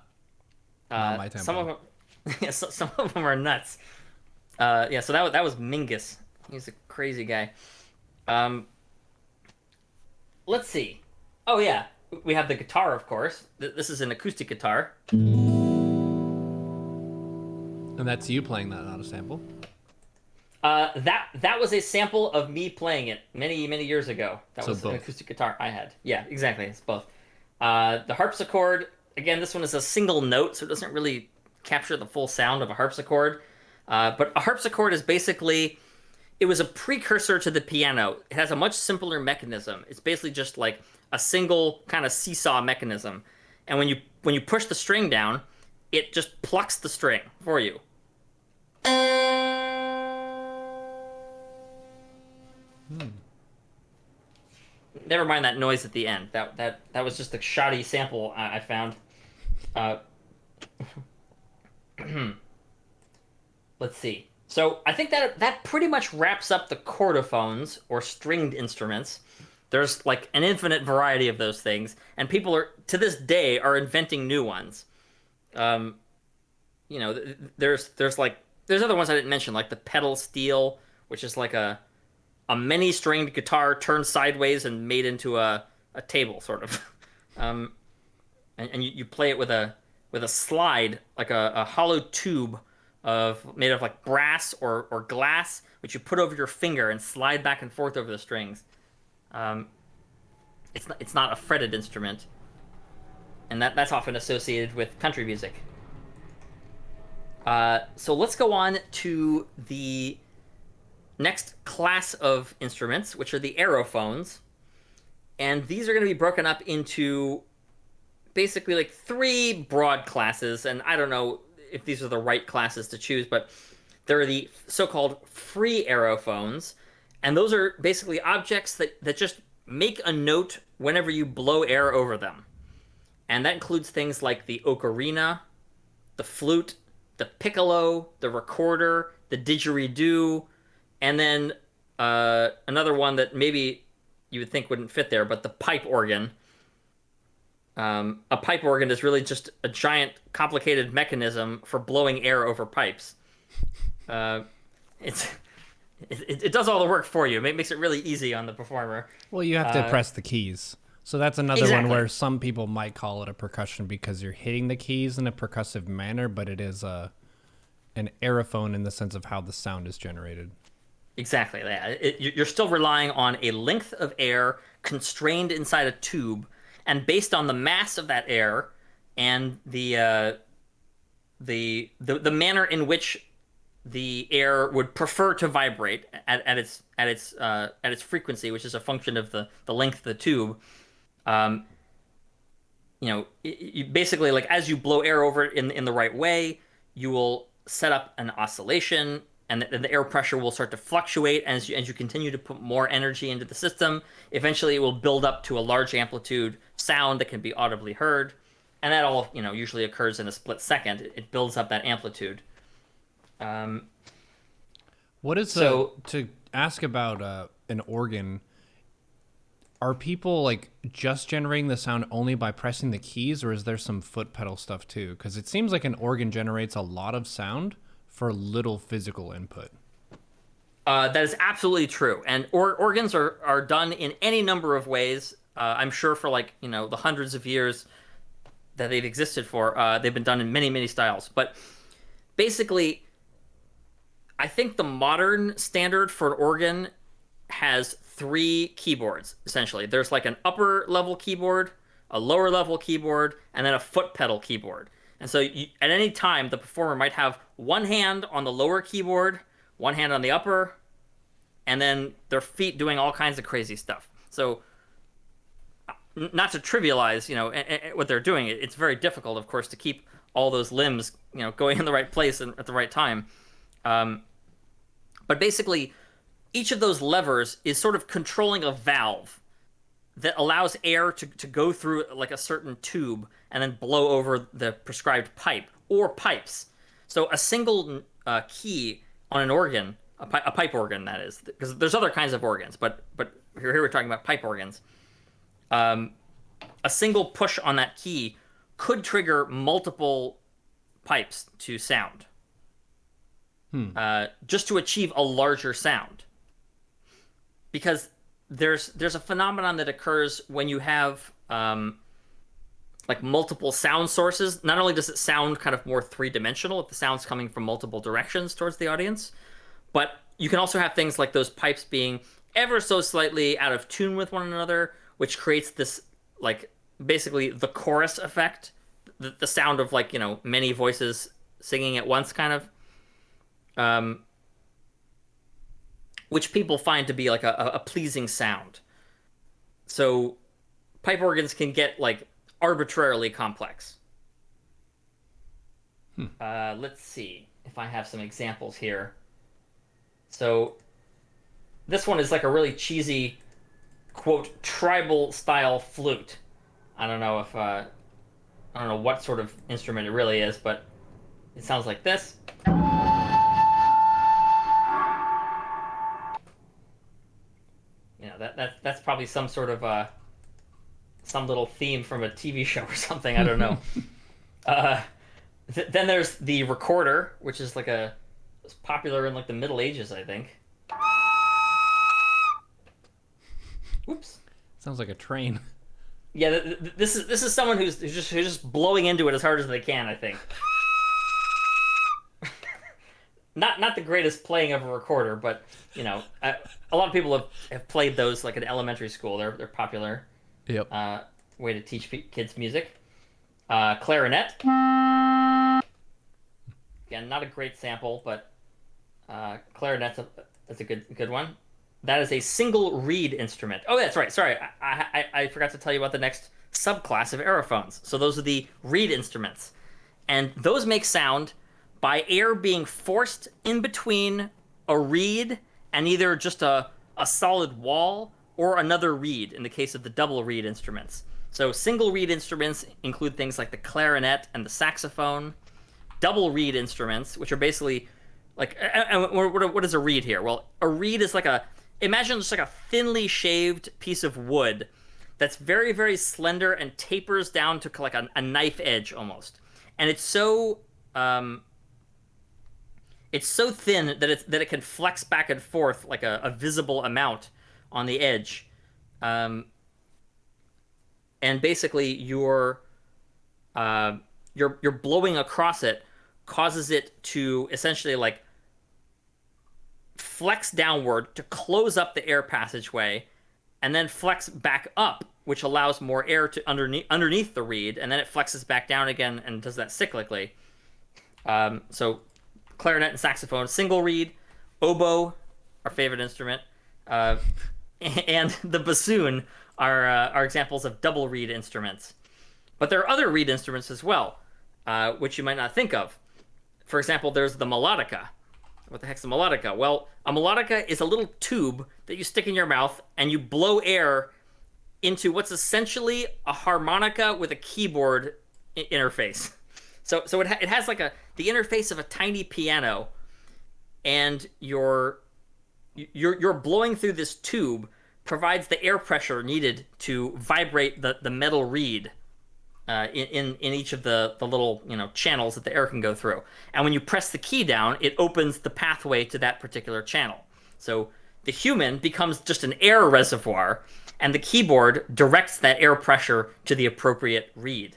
Not my tempo. Some of them, some of them are nuts. So that was Mingus. He's a crazy guy. Let's see. Oh yeah, we have the guitar, of course. This is an acoustic guitar. And that's you playing that, not a sample. That was a sample of me playing it many years ago. That was an acoustic guitar I had. Yeah, exactly. It's both. The harpsichord. Again, this one is a single note, so it doesn't really capture the full sound of a harpsichord. But a harpsichord is basically, it was a precursor to the piano. It has a much simpler mechanism. It's basically just like a single kind of seesaw mechanism. And when you push the string down, it just plucks the string for you. Never mind that noise at the end. That was just a shoddy sample I found. Uh, let's see. So I think that pretty much wraps up the chordophones or stringed instruments. There's like an infinite variety of those things, and people are to this day are inventing new ones. Um, there's other ones I didn't mention, like the pedal steel, which is like a many stringed guitar turned sideways and made into a table sort of. Um, and you play it with a slide, like a hollow tube made of like brass or glass, which you put over your finger and slide back and forth over the strings. Um, it's not a fretted instrument, and that's often associated with country music. So let's go on to the next class of instruments, which are the aerophones. And these are going to be broken up into basically like three broad classes. And I don't know if these are the right classes to choose, but there are the so-called free aerophones. And those are basically objects that just make a note whenever you blow air over them. And that includes things like the ocarina, the flute, the piccolo, the recorder, the didgeridoo, and then another one that maybe you would think wouldn't fit there, but the pipe organ. A pipe organ is really just a giant, complicated mechanism for blowing air over pipes. Uh, it does all the work for you. It makes it really easy on the performer. Well, you have to press the keys. So that's another one where some people might call it a percussion because you're hitting the keys in a percussive manner, but it is an aerophone in the sense of how the sound is generated. Exactly. Yeah. You're still relying on a length of air constrained inside a tube, and based on the mass of that air and the manner in which the air would prefer to vibrate at its frequency, which is a function of the length of the tube. You basically, like, as you blow air over it in the right way, you will set up an oscillation, and the air pressure will start to fluctuate as you continue to put more energy into the system. Eventually, it will build up to a large amplitude sound that can be audibly heard, and that all usually occurs in a split second. It builds up that amplitude. What is to ask about an organ? Are people like just generating the sound only by pressing the keys, or is there some foot pedal stuff too? Because it seems like an organ generates a lot of sound for little physical input. That is absolutely true, and organs are done in any number of ways. I'm sure for the hundreds of years that they've existed for, they've been done in many styles. But basically, I think the modern standard for an organ has three keyboards, essentially. There's like an upper level keyboard, a lower level keyboard, and then a foot pedal keyboard. And so at any time, the performer might have one hand on the lower keyboard, one hand on the upper, and then their feet doing all kinds of crazy stuff. So not to trivialize, what they're doing, it's very difficult, of course, to keep all those limbs, going in the right place and at the right time. But basically, each of those levers is sort of controlling a valve that allows air to go through like a certain tube and then blow over the prescribed pipe or pipes. So a single key on an organ, a pipe organ, that is, because there's other kinds of organs, but here we're talking about pipe organs. A single push on that key could trigger multiple pipes to sound, just to achieve a larger sound. Because there's a phenomenon that occurs when you have like multiple sound sources. Not only does it sound kind of more three-dimensional if the sound's coming from multiple directions towards the audience, but you can also have things like those pipes being ever so slightly out of tune with one another, which creates this, like, basically the chorus effect, the sound of, like, many voices singing at once, kind of. Which people find to be like a pleasing sound. So pipe organs can get like arbitrarily complex. Let's see if I have some examples here. So this one is like a really cheesy quote tribal style flute. I don't know if I don't know what sort of instrument it really is, but it sounds like this. You know, that's probably some sort of some little theme from a TV show or something. I don't know. Then there's the recorder, which is like was popular in like the Middle Ages, I think. Oops. Sounds like a train. Yeah, this is someone who's just blowing into it as hard as they can, I think. Not the greatest playing of a recorder, but you know, a lot of people have played those like in elementary school. They're popular. Yep. Way to teach kids music. Clarinet. Again, not a great sample, but clarinet's that's a good one. That is a single reed instrument. Oh, that's right. Sorry, I forgot to tell you about the next subclass of aerophones. So those are the reed instruments, and those make sound by air being forced in between a reed and either just a solid wall or another reed in the case of the double reed instruments. So single reed instruments include things like the clarinet and the saxophone. Double reed instruments, which are basically like, what is a reed here? Well, a reed is like imagine just like a thinly shaved piece of wood that's very, very slender and tapers down to like a knife edge almost. And it's so thin that it can flex back and forth like a visible amount on the edge. And basically you're blowing across it causes it to essentially like flex downward to close up the air passageway and then flex back up, which allows more air to underneath the reed, and then it flexes back down again and does that cyclically. So clarinet and saxophone, single reed. Oboe, our favorite instrument, and the bassoon are examples of double reed instruments. But there are other reed instruments as well, which you might not think of. For example, there's the melodica. What the heck's a melodica? Well, a melodica is a little tube that you stick in your mouth and you blow air into what's essentially a harmonica with a keyboard interface. So it has like the interface of a tiny piano, and you're blowing through this tube provides the air pressure needed to vibrate the metal reed in each of the little channels that the air can go through. And when you press the key down, it opens the pathway to that particular channel. So the human becomes just an air reservoir, and the keyboard directs that air pressure to the appropriate reed.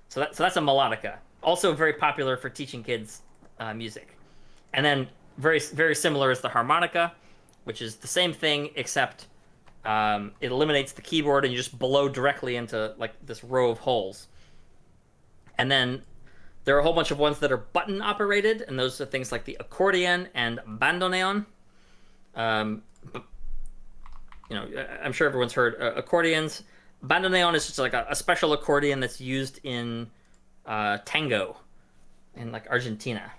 So that's a melodica. Also very popular for teaching kids music. And then very, very similar is the harmonica, which is the same thing, except it eliminates the keyboard and you just blow directly into like this row of holes. And then there are a whole bunch of ones that are button operated, and those are things like the accordion and bandoneon. I'm sure everyone's heard accordions. Bandoneon is just like a special accordion that's used in tango in like Argentina.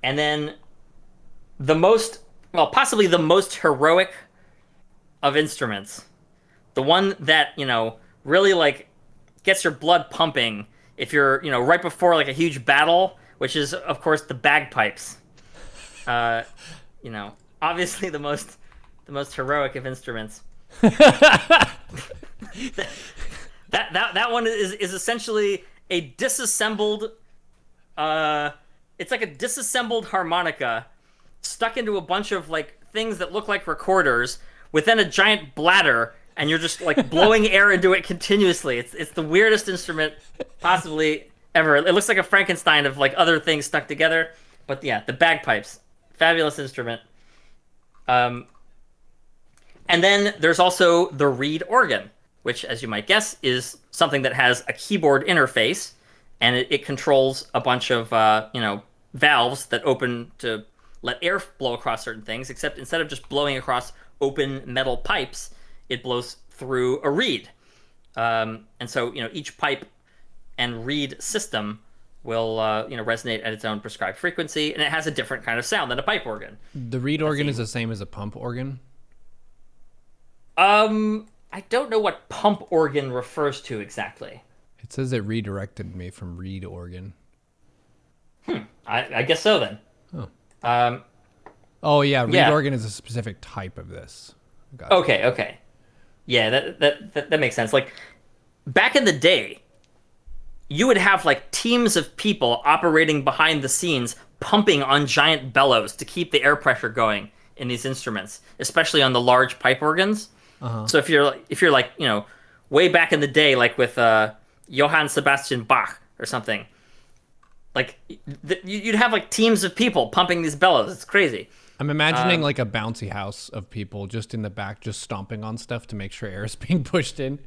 And then possibly the most heroic of instruments, the one that really like gets your blood pumping if you're right before like a huge battle, which is of course the bagpipes. Obviously the most heroic of instruments. that one is essentially a disassembled it's like a disassembled harmonica stuck into a bunch of like things that look like recorders within a giant bladder, and you're just like blowing air into it continuously. It's the weirdest instrument possibly ever. It looks like a Frankenstein of like other things stuck together. But yeah, the bagpipes, fabulous instrument. And then there's also the reed organ, which, as you might guess, is something that has a keyboard interface, and it controls a bunch of valves that open to let air blow across certain things. Except instead of just blowing across open metal pipes, it blows through a reed. And so each pipe and reed system will resonate at its own prescribed frequency, and it has a different kind of sound than a pipe organ. The reed organ is the same as a pump organ? I don't know what pump organ refers to exactly. It says it redirected me from reed organ. I guess so then. Oh. Um, Oh yeah, reed Yeah. organ is a specific type of this. Gotcha. okay. Yeah, that makes sense. Like back in the day, you would have like teams of people operating behind the scenes, pumping on giant bellows to keep the air pressure going in these instruments, especially on the large pipe organs. So if you're like, way back in the day, like with Johann Sebastian Bach or something, like you'd have like teams of people pumping these bellows. It's crazy. I'm imagining like a bouncy house of people just in the back, just stomping on stuff to make sure air is being pushed in.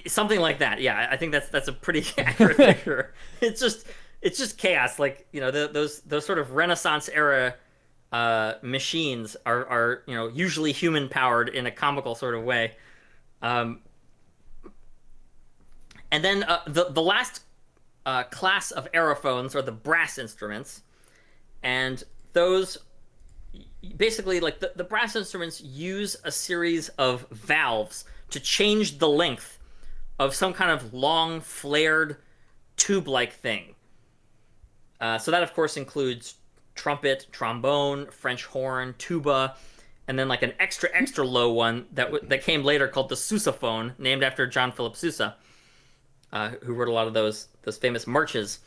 Something like that. Yeah, I think that's a pretty accurate picture. It's just chaos. Like those sort of Renaissance era machines are usually human powered in a comical sort of way. And then the last class of aerophones are the brass instruments, and those basically like the brass instruments use a series of valves to change the length of some kind of long flared tube-like thing. So that of course includes trumpet, trombone, French horn, tuba, and then like an extra low one that came later called the sousaphone, named after John Philip Sousa, who wrote a lot of those famous marches.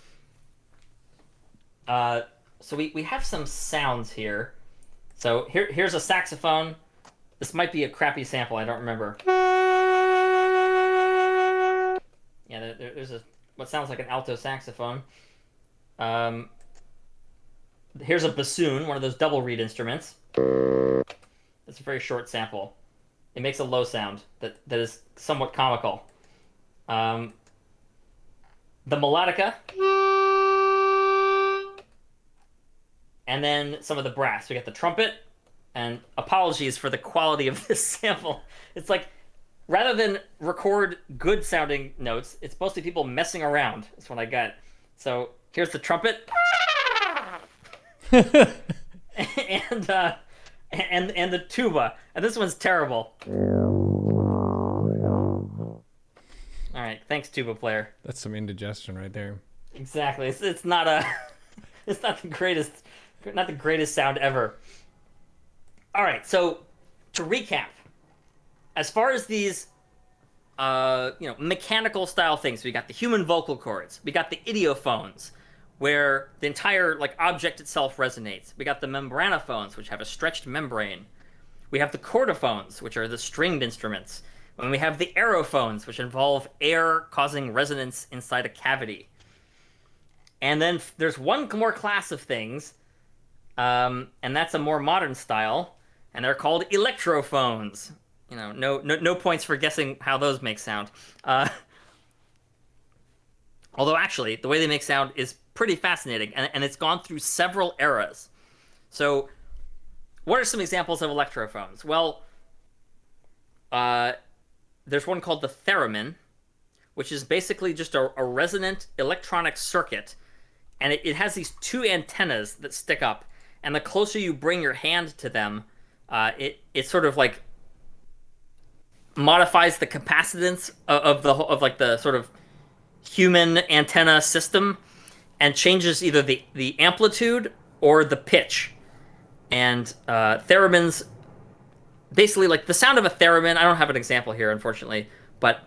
So we have some sounds here. So here's a saxophone. This might be a crappy sample. I don't remember. Yeah, there's what sounds like an alto saxophone. Here's a bassoon, one of those double reed instruments. It's a very short sample. It makes a low sound that is somewhat comical. The melodica. And then some of the brass. We got the trumpet. And apologies for the quality of this sample. It's like, rather than record good sounding notes, it's mostly people messing around. That's what I got. So here's the trumpet. and the tuba. And this one's terrible. All right, thanks, tuba player. That's some indigestion right there. Exactly. It's not it's not the greatest sound ever. All right, so to recap, as far as these mechanical style things, we got the human vocal cords, we got the idiophones, where the entire like object itself resonates. We got the membranophones, which have a stretched membrane. We have the chordophones, which are the stringed instruments. And we have the aerophones, which involve air causing resonance inside a cavity. And then there's one more class of things, and that's a more modern style, and they're called electrophones. No points for guessing how those make sound. Although actually, the way they make sound is pretty fascinating, and it's gone through several eras. So, what are some examples of electrophones? Well, there's one called the theremin, which is basically just a resonant electronic circuit, and it has these two antennas that stick up, and the closer you bring your hand to them, it sort of like modifies the capacitance of the sort of human antenna system, and changes either the amplitude or the pitch. And theremins, basically, like the sound of a theremin, I don't have an example here, unfortunately, but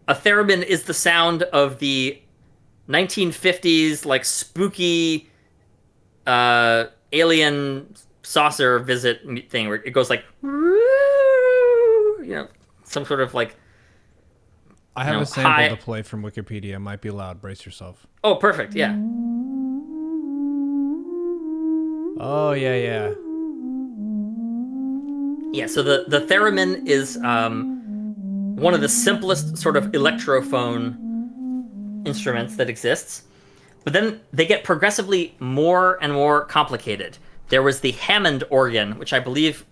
a theremin is the sound of the 1950s, like, spooky alien saucer visit thing, where it goes like, some sort of like, I have a sample high... to play from Wikipedia. It might be loud. Brace yourself. Oh, perfect. Yeah. Oh, yeah. Yeah, so the theremin is one of the simplest sort of electrophone instruments that exists. But then they get progressively more and more complicated. There was the Hammond organ, which I believe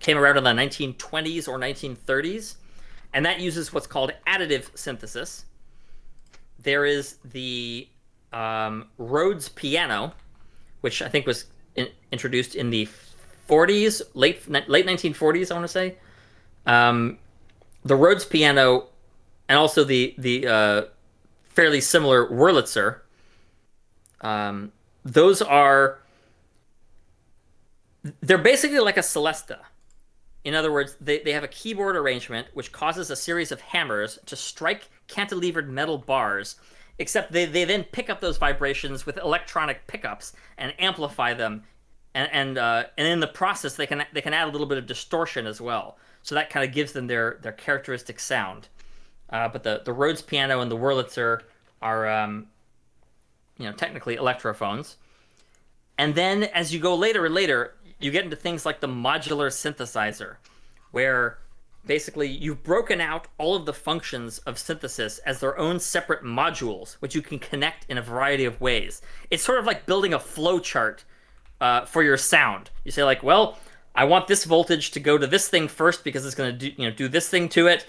came around in the 1920s or 1930s, and that uses what's called additive synthesis. There is the Rhodes piano, which I think was introduced in the 40s, late 1940s, I want to say. Um, the Rhodes piano and also the fairly similar Wurlitzer. Those are they're basically like a celesta. In other words, they have a keyboard arrangement which causes a series of hammers to strike cantilevered metal bars, except they then pick up those vibrations with electronic pickups and amplify them, and in the process they can add a little bit of distortion as well. So that kind of gives them their characteristic sound. But the Rhodes piano and the Wurlitzer are technically electrophones. And then as you go later and later, you get into things like the modular synthesizer, where basically you've broken out all of the functions of synthesis as their own separate modules, which you can connect in a variety of ways. It's sort of like building a flow chart for your sound. You say like, well, I want this voltage to go to this thing first because it's going to do this thing to it,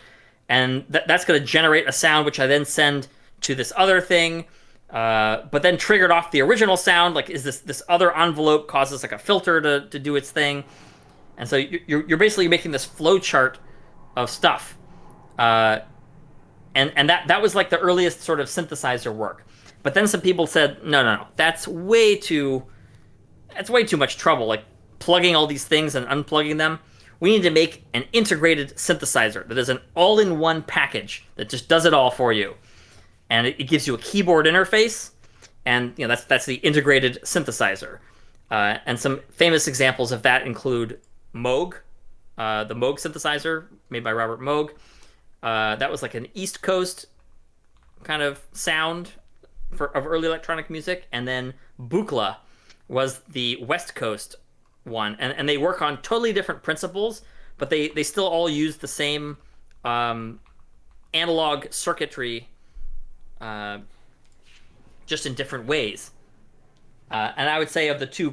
and that's going to generate a sound which I then send to this other thing. But then triggered off the original sound, like is this other envelope causes like a filter to do its thing, and so you're basically making this flow chart of stuff, and that was like the earliest sort of synthesizer work. But then some people said, no, that's way too much trouble, like plugging all these things and unplugging them. We need to make an integrated synthesizer that is an all-in-one package that just does it all for you. And it gives you a keyboard interface, and that's the integrated synthesizer. And some famous examples of that include Moog, the Moog synthesizer made by Robert Moog. That was like an East Coast kind of sound of early electronic music, and then Buchla was the West Coast one, and they work on totally different principles, but they still all use the same analog circuitry. Just in different ways. And I would say of the two,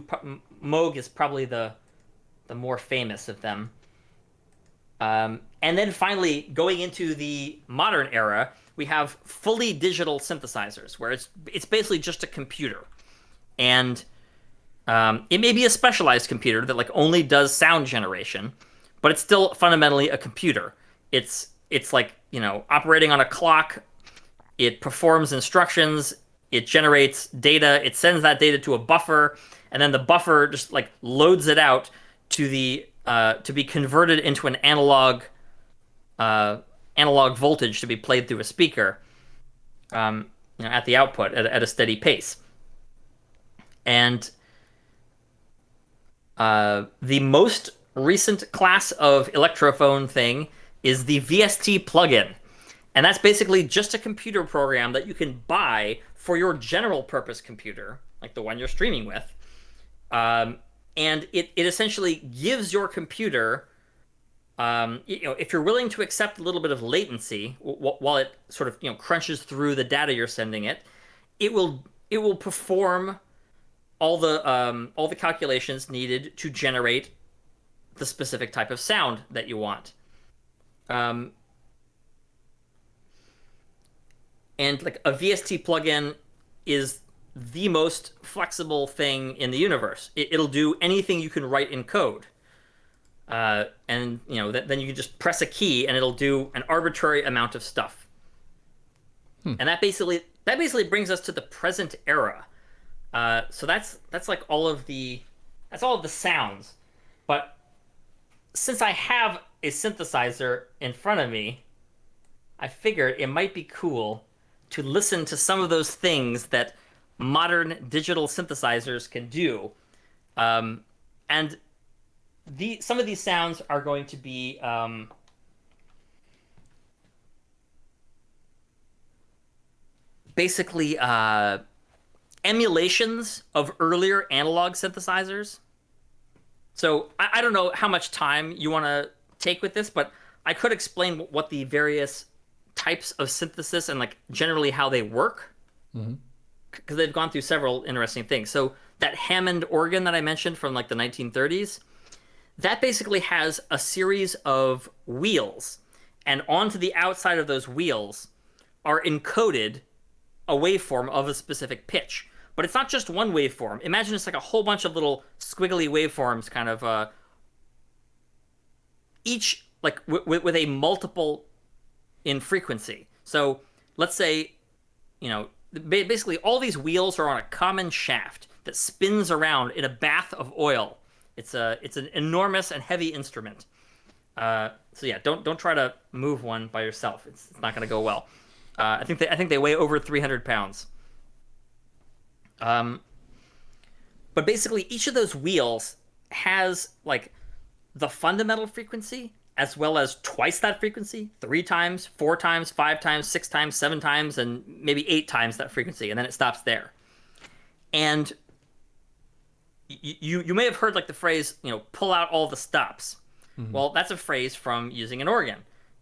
Moog is probably the more famous of them. And then finally, going into the modern era, we have fully digital synthesizers, where it's basically just a computer. And it may be a specialized computer that like only does sound generation, but it's still fundamentally a computer. It's like, operating on a clock. It performs instructions, it generates data, it sends that data to a buffer, and then the buffer just like loads it out to be converted into an analog voltage to be played through a speaker at the output at a steady pace. And the most recent class of electrophone thing is the VST plugin. And that's basically just a computer program that you can buy for your general purpose computer, like the one you're streaming with. And it essentially gives your computer, if you're willing to accept a little bit of latency while it sort of crunches through the data you're sending it, it will perform all the calculations needed to generate the specific type of sound that you want. And like a VST plugin is the most flexible thing in the universe. It'll do anything you can write in code. And then you can just press a key and it'll do an arbitrary amount of stuff. And that basically brings us to the present era. So that's like all of the sounds. But since I have a synthesizer in front of me, I figured it might be cool to listen to some of those things that modern digital synthesizers can do. And some of these sounds are going to be basically emulations of earlier analog synthesizers. So I don't know how much time you want to take with this, but I could explain what the various types of synthesis and like generally how they work, because they've gone through several interesting things. So that Hammond organ that I mentioned from like the 1930s, that basically has a series of wheels, and onto the outside of those wheels are encoded a waveform of a specific pitch. But it's not just one waveform. Imagine it's like a whole bunch of little squiggly waveforms, kind of each like with a multiple in frequency. So let's say, basically all these wheels are on a common shaft that spins around in a bath of oil. It's an enormous and heavy instrument. So yeah, don't try to move one by yourself. It's not going to go well. I think they weigh over 300 pounds. But basically each of those wheels has like the fundamental frequency as well as twice that frequency, 3 times, 4 times, 5 times, 6 times, 7 times, and maybe 8 times that frequency, and then it stops there. And you may have heard like the phrase, pull out all the stops. Mm-hmm. Well, that's a phrase from using an organ.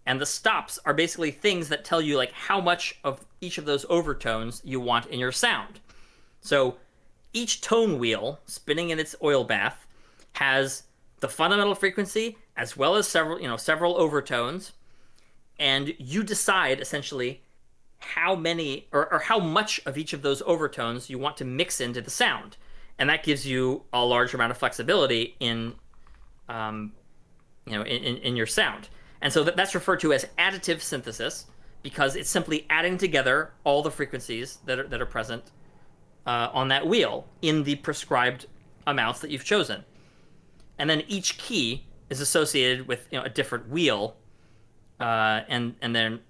And the stops are basically things that tell you like how much of each of those overtones you want in your sound. So each tone wheel spinning in its oil bath has the fundamental frequency as well as several overtones, and you decide essentially how many or how much of each of those overtones you want to mix into the sound, and that gives you a large amount of flexibility in your sound. And so that's referred to as additive synthesis because it's simply adding together all the frequencies that are present on that wheel in the prescribed amounts that you've chosen. And then each key is associated with a different wheel, and then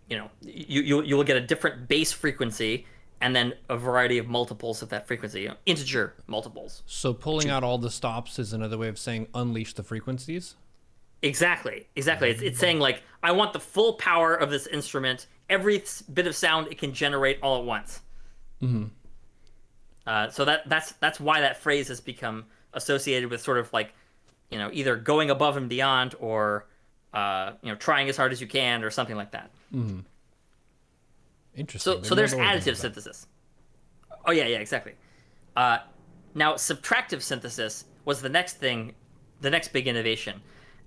you'll get a different base frequency and then a variety of multiples of that frequency, integer multiples. So pulling out all the stops is another way of saying unleash the frequencies? Exactly. It's saying like, I want the full power of this instrument, every bit of sound it can generate all at once. Mm-hmm. So that's why that phrase has become associated with sort of like, either going above and beyond or, trying as hard as you can or something like that. Mm-hmm. Interesting. So there's additive synthesis. Oh yeah, exactly. Now subtractive synthesis was the next big innovation.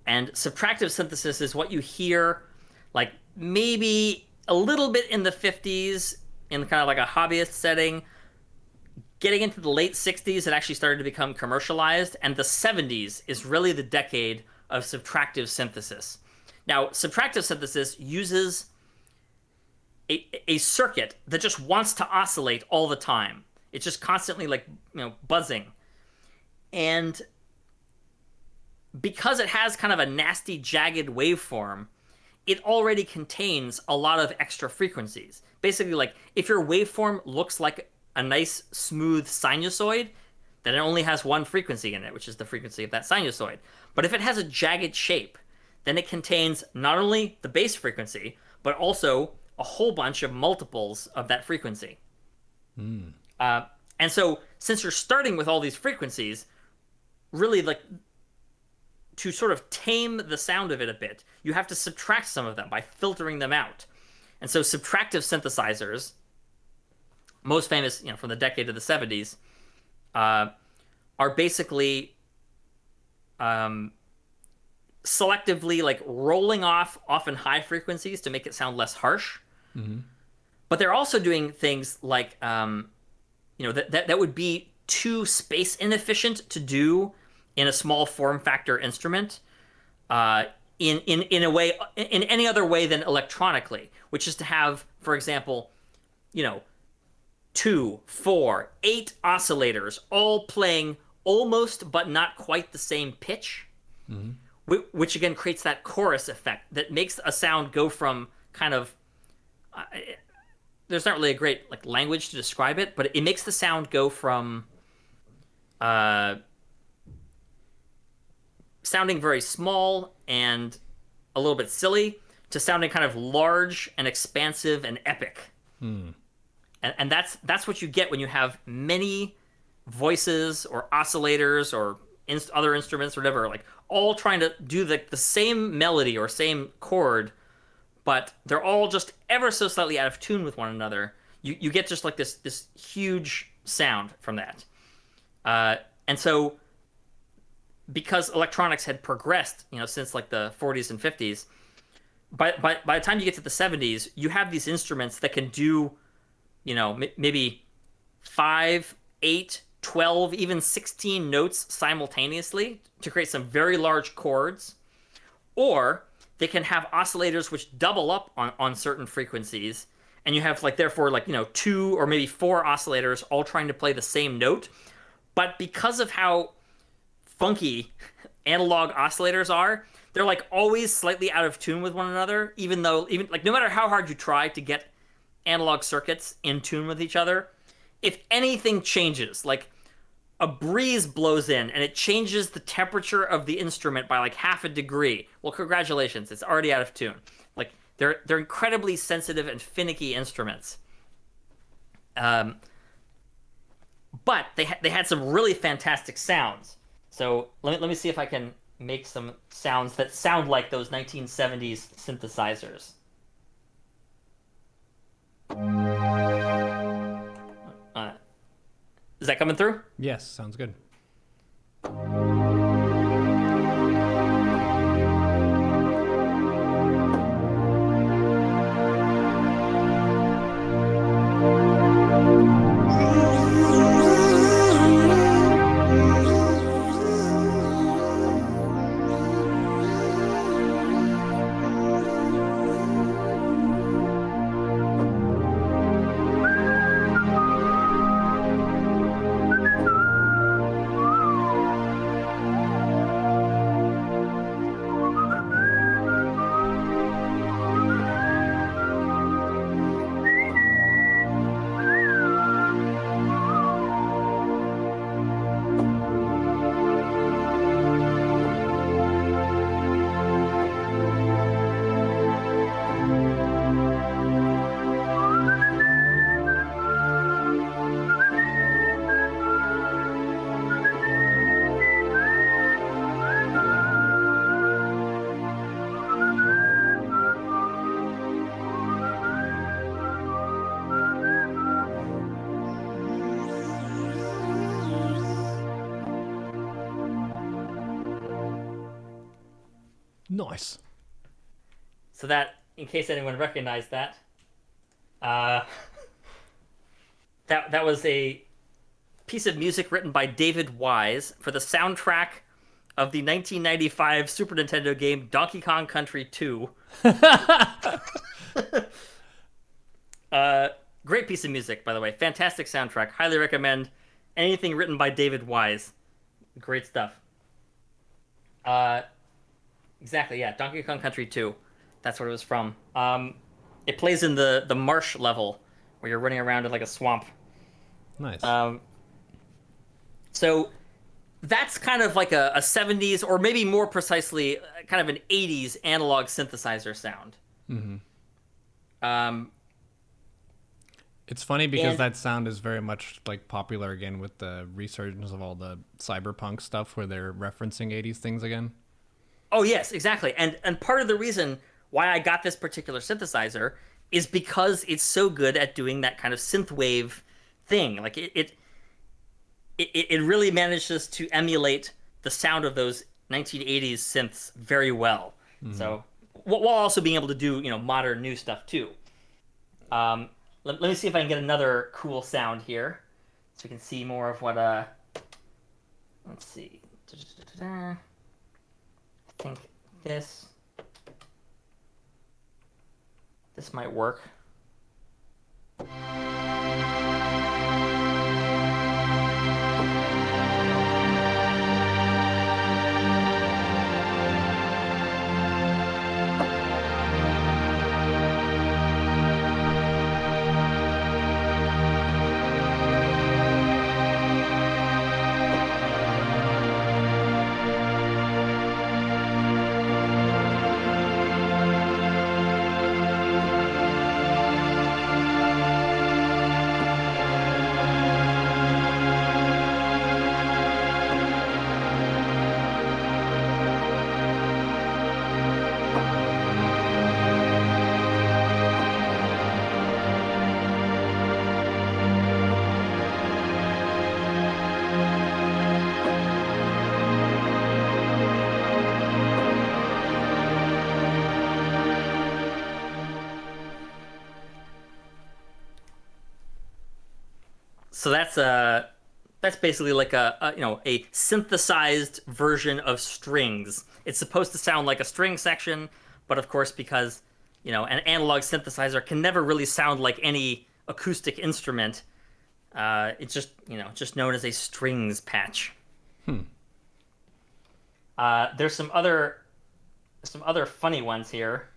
And subtractive synthesis is what you hear like maybe a little bit in the 50s in kind of like a hobbyist setting. Getting into the late 60s, it actually started to become commercialized, and the 70s is really the decade of subtractive synthesis. Now, subtractive synthesis uses a circuit that just wants to oscillate all the time. It's just constantly like, buzzing. And because it has kind of a nasty, jagged waveform, it already contains a lot of extra frequencies. Basically, like, if your waveform looks like a nice, smooth sinusoid, then it only has one frequency in it, which is the frequency of that sinusoid. But if it has a jagged shape, then it contains not only the base frequency, but also a whole bunch of multiples of that frequency. Mm. And so, since you're starting with all these frequencies, really, like, to sort of tame the sound of it a bit, you have to subtract some of them by filtering them out. And so subtractive synthesizers, most famous, from the decade of the 70s, are basically selectively like rolling off often high frequencies to make it sound less harsh. Mm-hmm. But they're also doing things like, that would be too space inefficient to do in a small form factor instrument, in a way, in any other way than electronically, which is to have, for example, 2, 4, 8 oscillators all playing almost but not quite the same pitch, mm-hmm. which again creates that chorus effect that makes a sound go from kind of there's not really a great like language to describe it, but it makes the sound go from sounding very small and a little bit silly to sounding kind of large and expansive and epic. Mm. And that's what you get when you have many voices or oscillators or other instruments or whatever, like all trying to do the same melody or same chord, but they're all just ever so slightly out of tune with one another. You get just like this huge sound from that. And so because electronics had progressed, since like the 40s and 50s, by the time you get to the 70s, you have these instruments that can do maybe 5, 8, 12, even 16 notes simultaneously to create some very large chords, or they can have oscillators which double up on certain frequencies, and you have like therefore like two or maybe four oscillators all trying to play the same note. But because of how funky analog oscillators are, they're like always slightly out of tune with one another, even like no matter how hard you try to get analog circuits in tune with each other, if anything changes, like a breeze blows in and it changes the temperature of the instrument by like half a degree, well, congratulations, it's already out of tune. Like they're incredibly sensitive and finicky instruments. But they had some really fantastic sounds. So let me see if I can make some sounds that sound like those 1970s synthesizers. Is that coming through? Yes, sounds good. Nice. So that, in case anyone recognized that, that was a piece of music written by David Wise for the soundtrack of the 1995 Super Nintendo game Donkey Kong Country 2. Great piece of music, by the way. Fantastic soundtrack. Highly recommend anything written by David Wise. Great stuff. Exactly, yeah. Donkey Kong Country 2. That's what it was from. It plays in the marsh level where you're running around in like a swamp. Nice. So that's kind of like a 70s, or maybe more precisely, kind of an 80s analog synthesizer sound. Mm-hmm. It's funny because that sound is very much like popular again with the resurgence of all the cyberpunk stuff where they're referencing 80s things again. Oh, yes, exactly. And part of the reason why I got this particular synthesizer is because it's so good at doing that kind of synthwave thing. Like it really manages to emulate the sound of those 1980s synths very well. Mm-hmm. So while also being able to do modern new stuff too. Let me see if I can get another cool sound here, so we can see more of what. Let's see. I think this might work. So that's That's basically like a synthesized version of strings. It's supposed to sound like a string section, but of course, because an analog synthesizer can never really sound like any acoustic instrument, it's just known as a strings patch. There's some other funny ones here.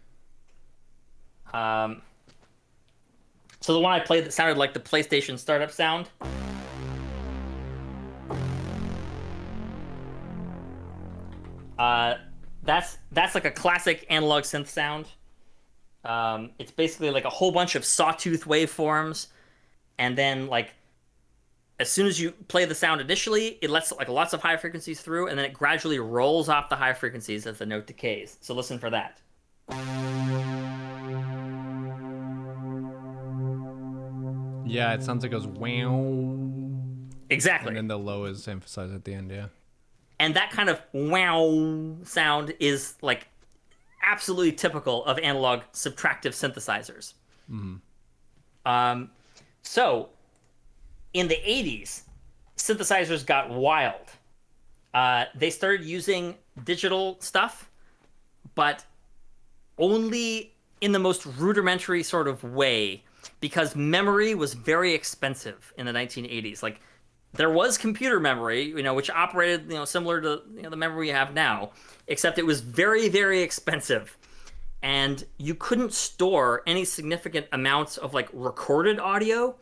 So the one I played that sounded like the PlayStation startup sound. That's like a classic analog synth sound. It's basically like a whole bunch of sawtooth waveforms, and then like as soon as you play the sound initially, it lets like lots of high frequencies through, and then it gradually rolls off the high frequencies as the note decays. So listen for that. Yeah, it sounds like it goes wow. Exactly. And then the low is emphasized at the end, yeah. And that kind of wow sound is like absolutely typical of analog subtractive synthesizers. So in the 80s, synthesizers got wild. They started using digital stuff, but only in the most rudimentary sort of way, because memory was very expensive in the 1980s. Like, there was computer memory, which operated, similar to the memory we have now, except it was very, very expensive. And you couldn't store any significant amounts of like recorded audio.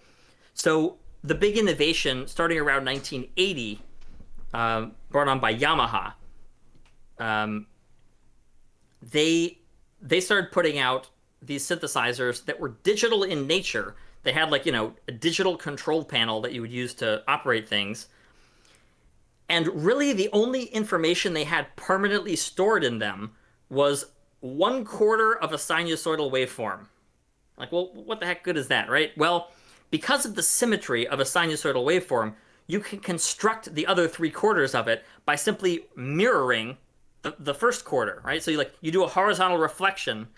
So the big innovation starting around 1980, brought on by Yamaha, they started putting out these synthesizers that were digital in nature. They had like, a digital control panel that you would use to operate things. And really the only information they had permanently stored in them was 1/4 of a sinusoidal waveform. Like, well, what the heck good is that, right? Well, because of the symmetry of a sinusoidal waveform, you can construct the other 3/4 of it by simply mirroring the first quarter, right? So you do a horizontal reflection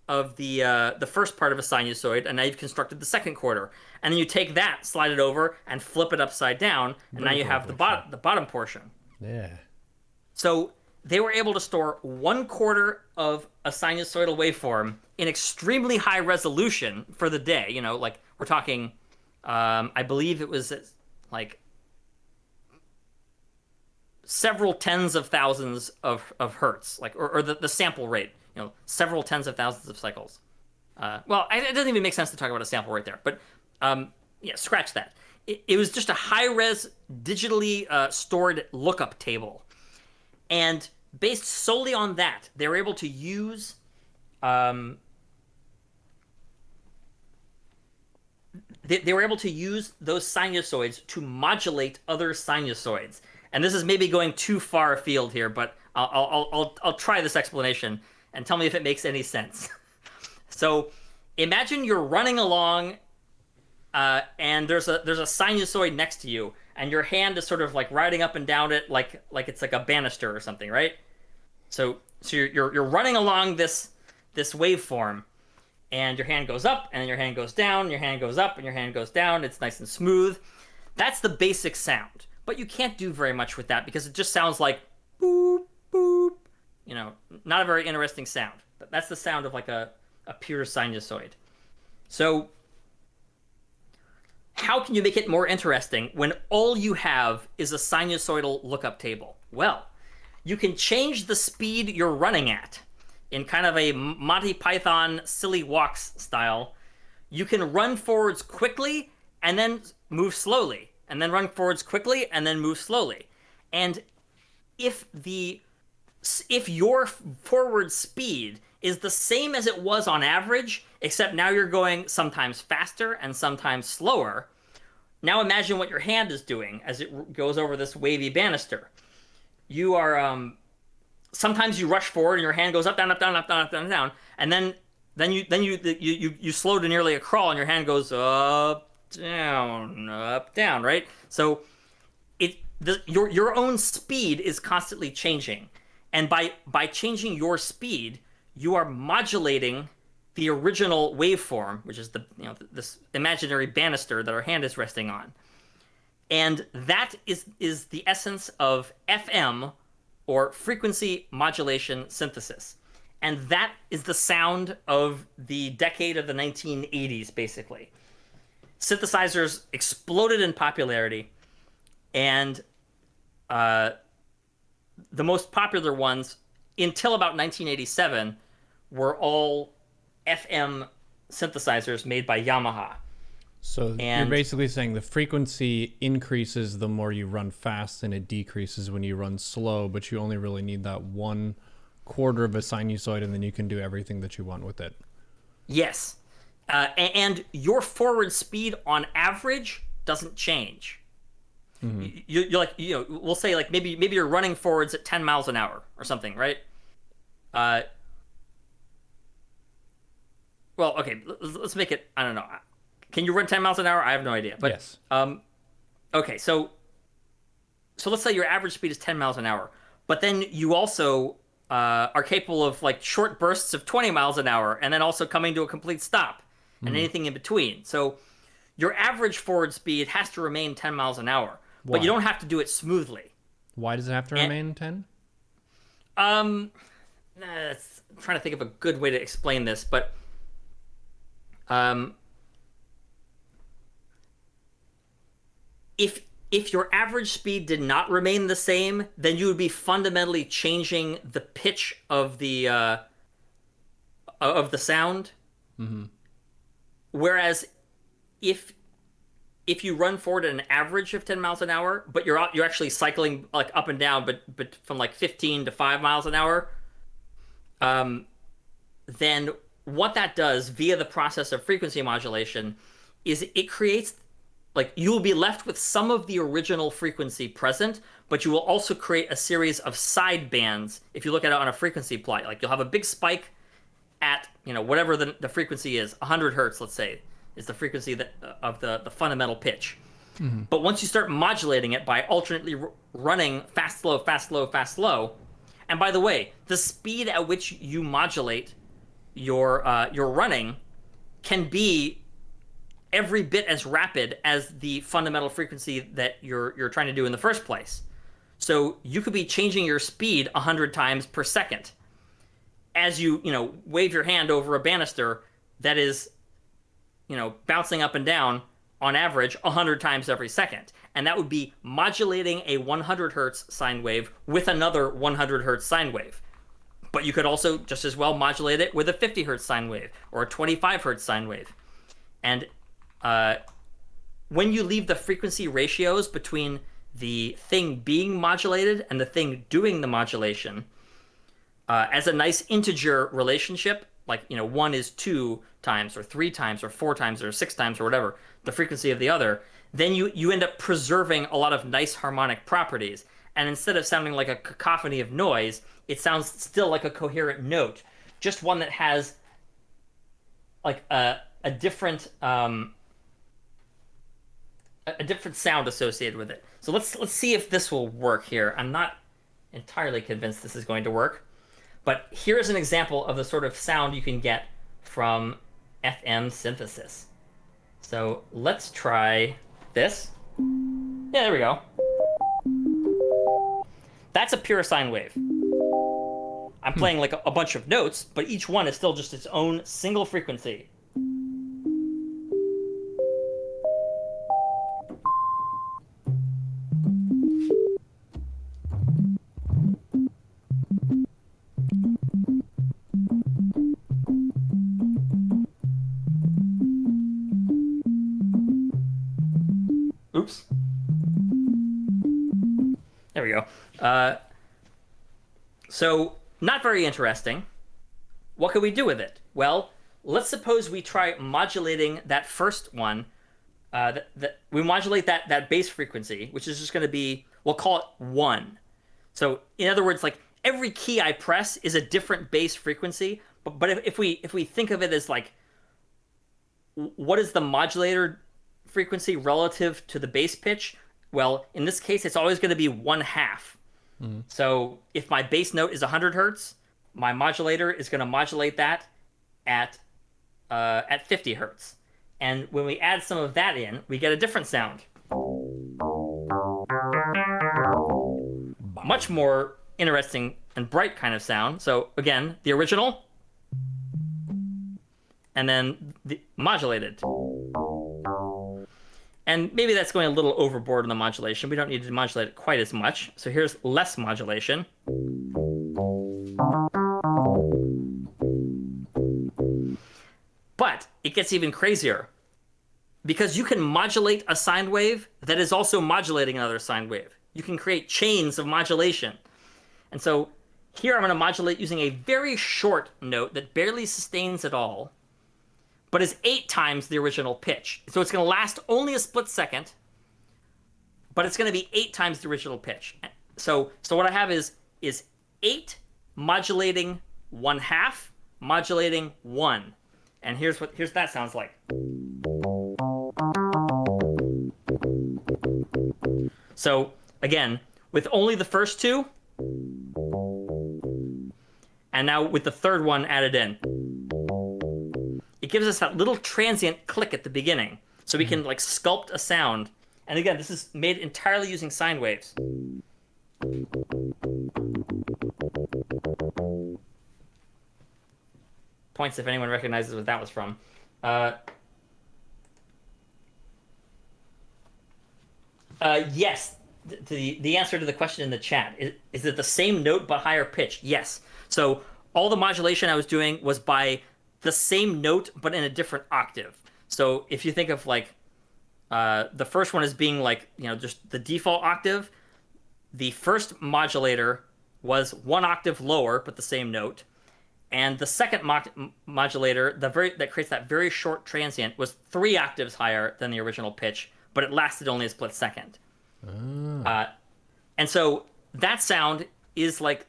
of the first part of a sinusoid, and now you've constructed the second quarter, and then you take that, slide it over, and flip it upside down, and now you have the bottom portion. Yeah. So they were able to store 1/4 of a sinusoidal waveform in extremely high resolution for the day. Like we're talking, I believe it was like several tens of thousands of hertz, like or the sample rate. Several tens of thousands of cycles. It doesn't even make sense to talk about a sample rate there, but scratch that. It was just a high-res, digitally stored lookup table. And based solely on that, they were able to use they were able to use those sinusoids to modulate other sinusoids. And this is maybe going too far afield here, but I'll try this explanation and tell me if it makes any sense. So imagine you're running along and there's a sinusoid next to you, and your hand is sort of like riding up and down it like it's like a banister or something, right? So you're running along this waveform, and your hand goes up, and then your hand goes down, your hand goes up, and your hand goes down. It's nice and smooth. That's the basic sound. But you can't do very much with that because it just sounds like boop, boop. Not a very interesting sound. But that's the sound of like a pure sinusoid. So how can you make it more interesting when all you have is a sinusoidal lookup table? Well, you can change the speed you're running at in kind of a Monty Python silly walks style. You can run forwards quickly and then move slowly, and then run forwards quickly and then move slowly. And if your forward speed is the same as it was on average, except now you're going sometimes faster and sometimes slower, now imagine what your hand is doing as it goes over this wavy banister. You are sometimes you rush forward and your hand goes up, down, up, down, up, down, up, down, down, and then you slow to nearly a crawl and your hand goes up, down, right? So your own speed is constantly changing, and by changing your speed, you are modulating the original waveform, which is this imaginary banister that our hand is resting on. And that is the essence of FM, or frequency modulation synthesis. And that is the sound of the decade of the 1980s, basically. Synthesizers exploded in popularity, and the most popular ones until about 1987 were all FM synthesizers made by Yamaha. So you're basically saying the frequency increases the more you run fast, and it decreases when you run slow, but you only really need that 1/4 of a sinusoid, and then you can do everything that you want with it. Yes. And your forward speed on average doesn't change. Mm-hmm. You're like, we'll say like maybe you're running forwards at 10 miles an hour or something, right? Well, okay, let's make it, I don't know. Can you run 10 miles an hour? I have no idea. But, yes. Okay, so let's say your average speed is 10 miles an hour, but then you also are capable of like short bursts of 20 miles an hour, and then also coming to a complete stop, and anything in between. So your average forward speed has to remain 10 miles an hour, but you don't have to do it smoothly. Why does it have to remain 10? I'm trying to think of a good way to explain this, but if your average speed did not remain the same, then you would be fundamentally changing the pitch of the sound. Mm-hmm. Whereas if you run forward at an average of 10 miles an hour, but you're actually cycling like up and down, but from like 15 to 5 miles an hour, then what that does via the process of frequency modulation is it creates, like, you will be left with some of the original frequency present, but you will also create a series of side bands. If you look at it on a frequency plot, like you'll have a big spike at, whatever the frequency is, 100 hertz, let's say, is the frequency of the fundamental pitch. Mm-hmm. But once you start modulating it by alternately running fast, slow, fast, slow, fast, slow, and by the way, the speed at which you modulate your running can be every bit as rapid as the fundamental frequency that you're trying to do in the first place. So you could be changing your speed 100 times per second as you wave your hand over a banister that is bouncing up and down on average 100 times every second. And that would be modulating a 100 hertz sine wave with another 100 hertz sine wave. But you could also just as well modulate it with a 50 hertz sine wave or a 25 hertz sine wave. And when you leave the frequency ratios between the thing being modulated and the thing doing the modulation as a nice integer relationship, like 1 is 2 times or 3 times or 4 times or 6 times or whatever the frequency of the other, then you end up preserving a lot of nice harmonic properties. And instead of sounding like a cacophony of noise, it sounds still like a coherent note, just one that has like a different sound associated with it. So let's see if this will work here. I'm not entirely convinced this is going to work, but here's an example of the sort of sound you can get from FM synthesis. So let's try this. Yeah, there we go. That's a pure sine wave. I'm playing like a bunch of notes, but each one is still just its own single frequency. Oops. There we go. So, not very interesting. What can we do with it? Well, let's suppose we try modulating that first one. We modulate that bass frequency, which is just going to be, we'll call it 1. So, in other words, like every key I press is a different bass frequency. But if we think of it as like, what is the modulator frequency relative to the bass pitch? Well, in this case, it's always going to be 1/2. Mm-hmm. So if my bass note is 100 hertz, my modulator is going to modulate that at 50 hertz. And when we add some of that in, we get a different sound. much more interesting and bright kind of sound. So again, the original, and then the modulated. And maybe that's going a little overboard in the modulation. We don't need to modulate it quite as much. So here's less modulation. But it gets even crazier, because you can modulate a sine wave that is also modulating another sine wave. You can create chains of modulation. And so here I'm going to modulate using a very short note that barely sustains at all, but is 8 times the original pitch. So it's going to last only a split second, but it's going to be 8 times the original pitch. So what I have is 8 modulating 1/2, modulating 1. And here's that sounds like. So again, with only the first 2, and now with the third one added in, it gives us that little transient click at the beginning, so we can like sculpt a sound. And again, this is made entirely using sine waves. Points if anyone recognizes what that was from. Yes, the answer to the question in the chat is it the same note but higher pitch? Yes. So all the modulation I was doing was by the same note but in a different octave. So if you think of like the first one as being like, you know, just the default octave, the first modulator was 1 octave lower but the same note, and the second modulator, that creates that very short transient, was 3 octaves higher than the original pitch, but it lasted only a split second. And so that sound is like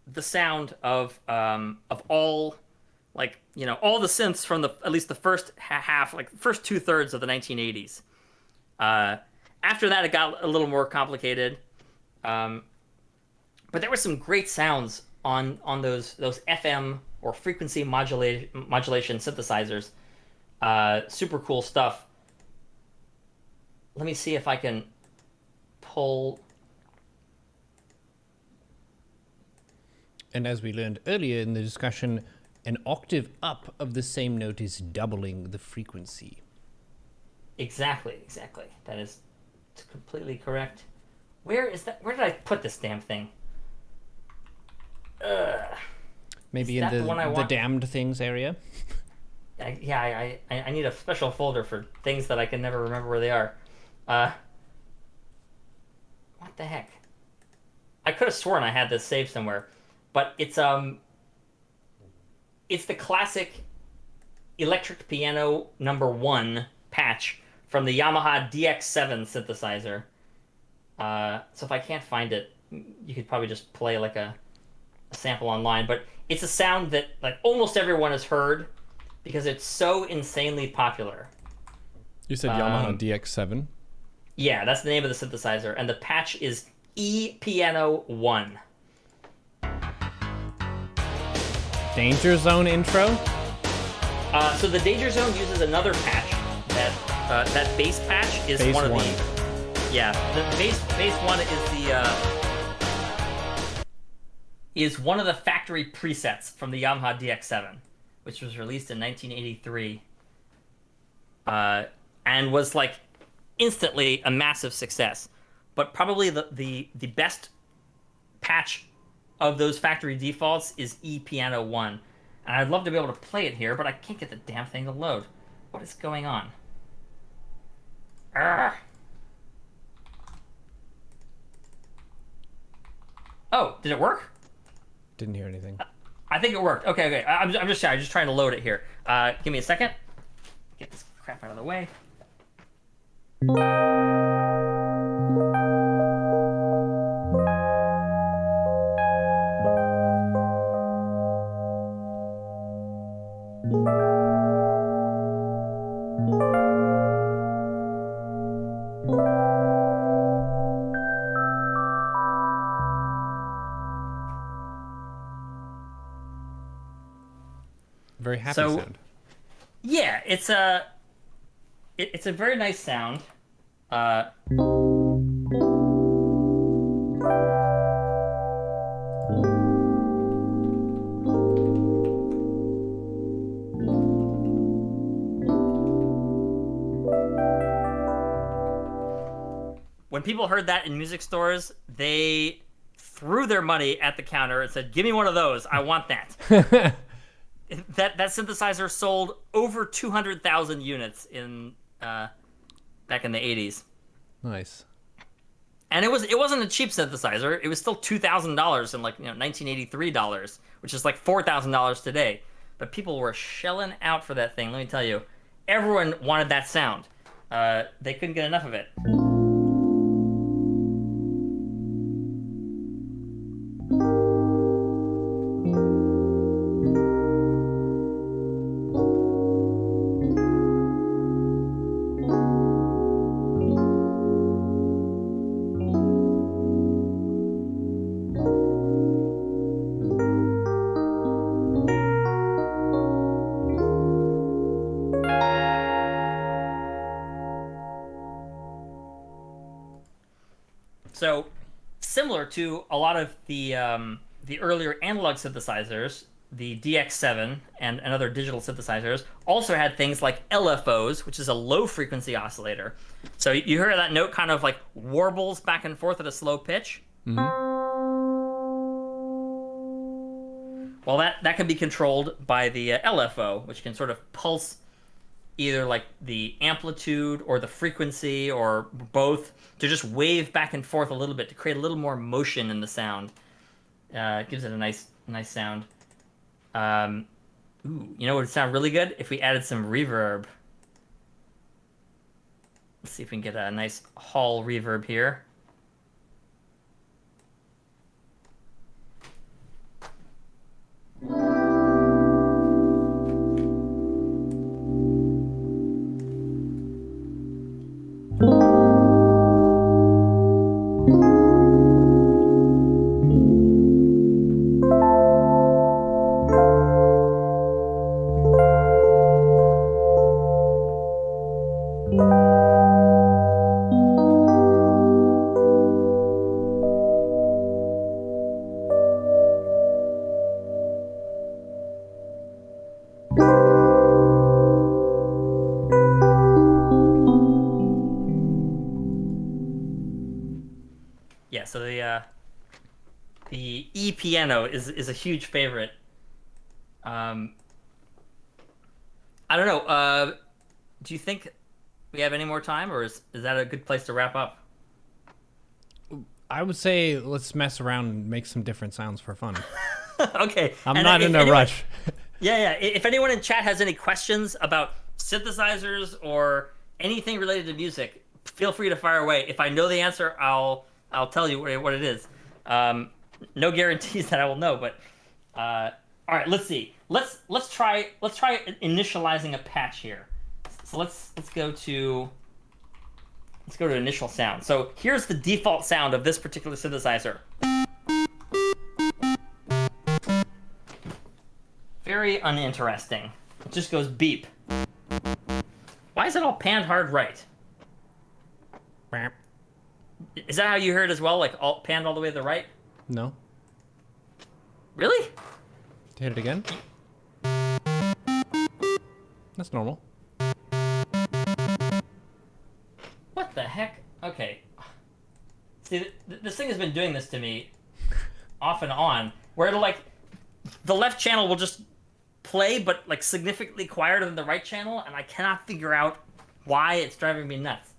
the sound of all, like, you know, all the synths from at least the first half, like first 2/3 of the 1980s. After that, it got a little more complicated. But there were some great sounds on those FM or frequency modulation synthesizers. Super cool stuff. Let me see if I can pull. And as we learned earlier in the discussion, an octave up of the same note is doubling the frequency. Exactly. That is completely correct. Where is that? Where did I put this damn thing? Maybe in the damned things area? I need a special folder for things that I can never remember where they are. What the heck? I could have sworn I had this saved somewhere, but it's the classic electric piano #1 patch from the Yamaha DX7 synthesizer. So if I can't find it, you could probably just play like a sample online, but it's a sound that like almost everyone has heard because it's so insanely popular. You said Yamaha DX7? Yeah, that's the name of the synthesizer, and the patch is E Piano 1. Danger Zone intro? So the Danger Zone uses another patch. That bass patch is bass one of one. the. Yeah, the bass one is one of the factory presets from the Yamaha DX7, which was released in 1983, and was like instantly a massive success. But probably the best patch of those factory defaults is E Piano 1. And I'd love to be able to play it here, but I can't get the damn thing to load. What is going on? Arrgh. Oh, did it work? Didn't hear anything. I think it worked. Okay. I'm just trying to load it here. Give me a second. Get this crap out of the way. Very happy sound. Yeah, it's a very nice sound. when people heard that in music stores, they threw their money at the counter and said, "Give me one of those. I want that." That synthesizer sold over 200,000 units in back in the 80s. Nice. And it wasn't a cheap synthesizer. It was still $2,000 in like 1983 dollars, which is like $4,000 today. But people were shelling out for that thing. Let me tell you, everyone wanted that sound. They couldn't get enough of it. So, similar to a lot of the earlier analog synthesizers, the DX7 and other digital synthesizers also had things like LFOs, which is a low frequency oscillator. So you hear that note kind of like warbles back and forth at a slow pitch. Well, that can be controlled by the LFO, which can sort of pulse either like the amplitude or the frequency or both to just wave back and forth a little bit to create a little more motion in the sound. It gives it a nice sound. Ooh, you know what would sound really good? If we added some reverb. Let's see if we can get a nice hall reverb here. Yeah, so the E piano is a huge favorite. I don't know. Do you think we have any more time, or is that a good place to wrap up? I would say let's mess around and make some different sounds for fun. Okay. I'm not in a rush. Yeah. If anyone in chat has any questions about synthesizers or anything related to music, feel free to fire away. If I know the answer, I'll tell you what it is. No guarantees that I will know, but all right. Let's see. Let's try initializing a patch here. So let's go to initial sound. So here's the default sound of this particular synthesizer. Very uninteresting. It just goes beep. Why is it all panned hard right? Is that how you heard it as well? Like all panned all the way to the right? No. Really? Hit it again. That's normal. What the heck? Okay. See, this thing has been doing this to me off and on, where it'll like, the left channel will just play, but like significantly quieter than the right channel, and I cannot figure out why it's driving me nuts.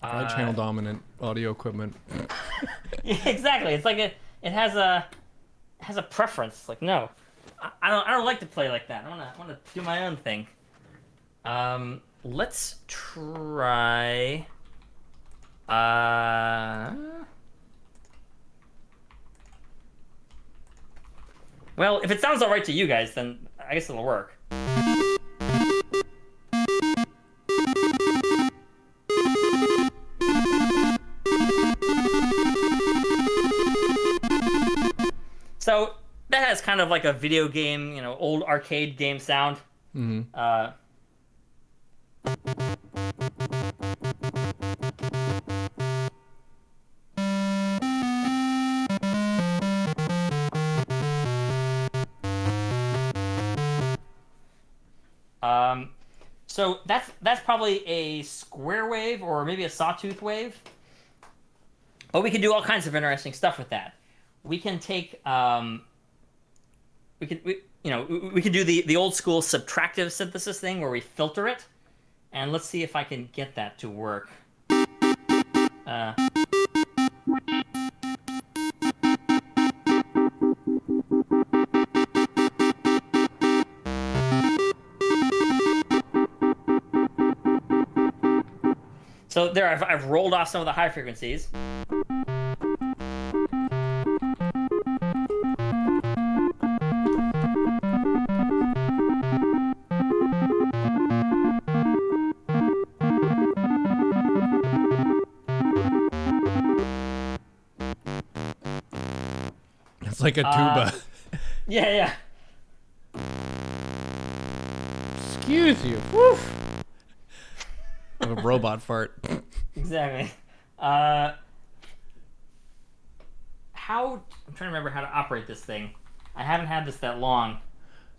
Right channel dominant audio equipment. Yeah, exactly. It's like it has a preference. Like, no, I don't like to play like that. I wanna do my own thing. Let's try. Well, if it sounds all right to you guys, then I guess it'll work. So that has kind of like a video game, old arcade game sound. Mm-hmm. So that's probably a square wave or maybe a sawtooth wave. But we can do all kinds of interesting stuff with that. We can take we can do the old school subtractive synthesis thing where we filter it, and let's see if I can get that to work. Uh, so there, I've rolled off some of the high frequencies. It's like a tuba. Yeah. Excuse you. Woof. A robot fart. Exactly. I'm trying to remember how to operate this thing. I haven't had this that long.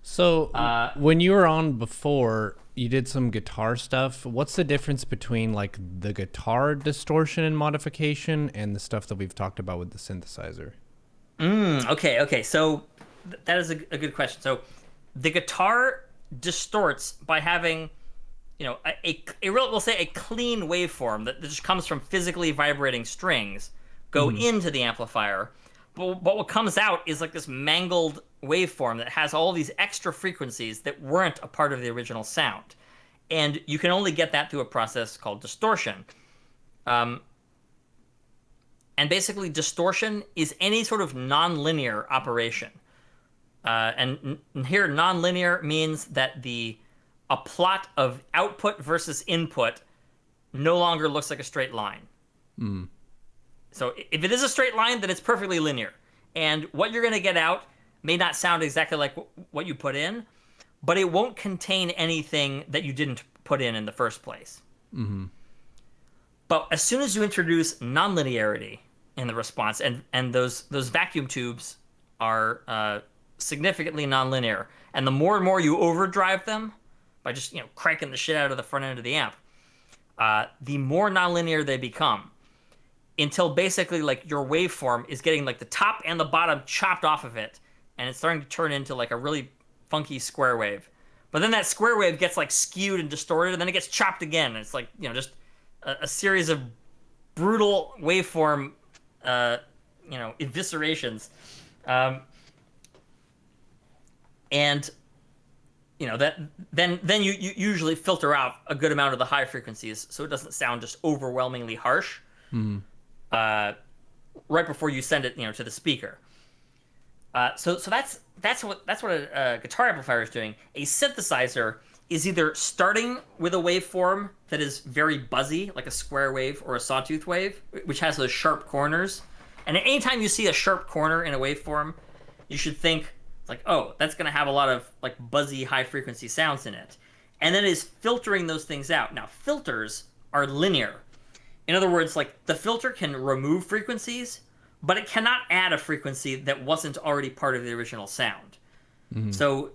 So when you were on before, you did some guitar stuff. What's the difference between like the guitar distortion and modification and the stuff that we've talked about with the synthesizer? Okay. So that is a good question. So the guitar distorts by having, we'll say a clean waveform that just comes from physically vibrating strings go into the amplifier. But what comes out is like this mangled waveform that has all these extra frequencies that weren't a part of the original sound. And you can only get that through a process called distortion. And basically, distortion is any sort of nonlinear operation. And here, nonlinear means that a plot of output versus input no longer looks like a straight line. So if it is a straight line, then it's perfectly linear. And what you're going to get out may not sound exactly like what you put in, but it won't contain anything that you didn't put in the first place. But as soon as you introduce nonlinearity in the response, and those vacuum tubes are significantly nonlinear, and the more and more you overdrive them by just cranking the shit out of the front end of the amp, the more nonlinear they become, until basically like your waveform is getting like the top and the bottom chopped off of it, and it's starting to turn into like a really funky square wave. But then that square wave gets like skewed and distorted, and then it gets chopped again, and it's like just a series of brutal waveform eviscerations. And that then you usually filter out a good amount of the high frequencies so it doesn't sound just overwhelmingly harsh right before you send it to the speaker. So that's what a guitar amplifier is doing. A synthesizer is either starting with a waveform that is very buzzy, like a square wave or a sawtooth wave, which has those sharp corners. And anytime you see a sharp corner in a waveform, you should think like, oh, that's going to have a lot of like buzzy high frequency sounds in it. And then it is filtering those things out. Now, filters are linear. In other words, like the filter can remove frequencies, but it cannot add a frequency that wasn't already part of the original sound. So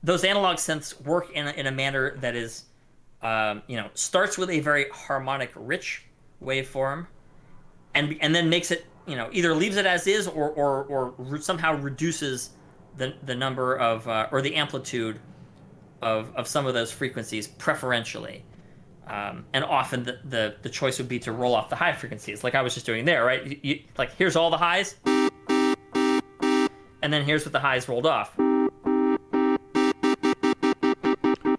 those analog synths work in a manner that is, starts with a very harmonic, rich waveform, and then makes it, either leaves it as is or somehow reduces the number of or the amplitude of some of those frequencies preferentially. And often the choice would be to roll off the high frequencies, like I was just doing there, right? Like here's all the highs, and then here's what the highs rolled off.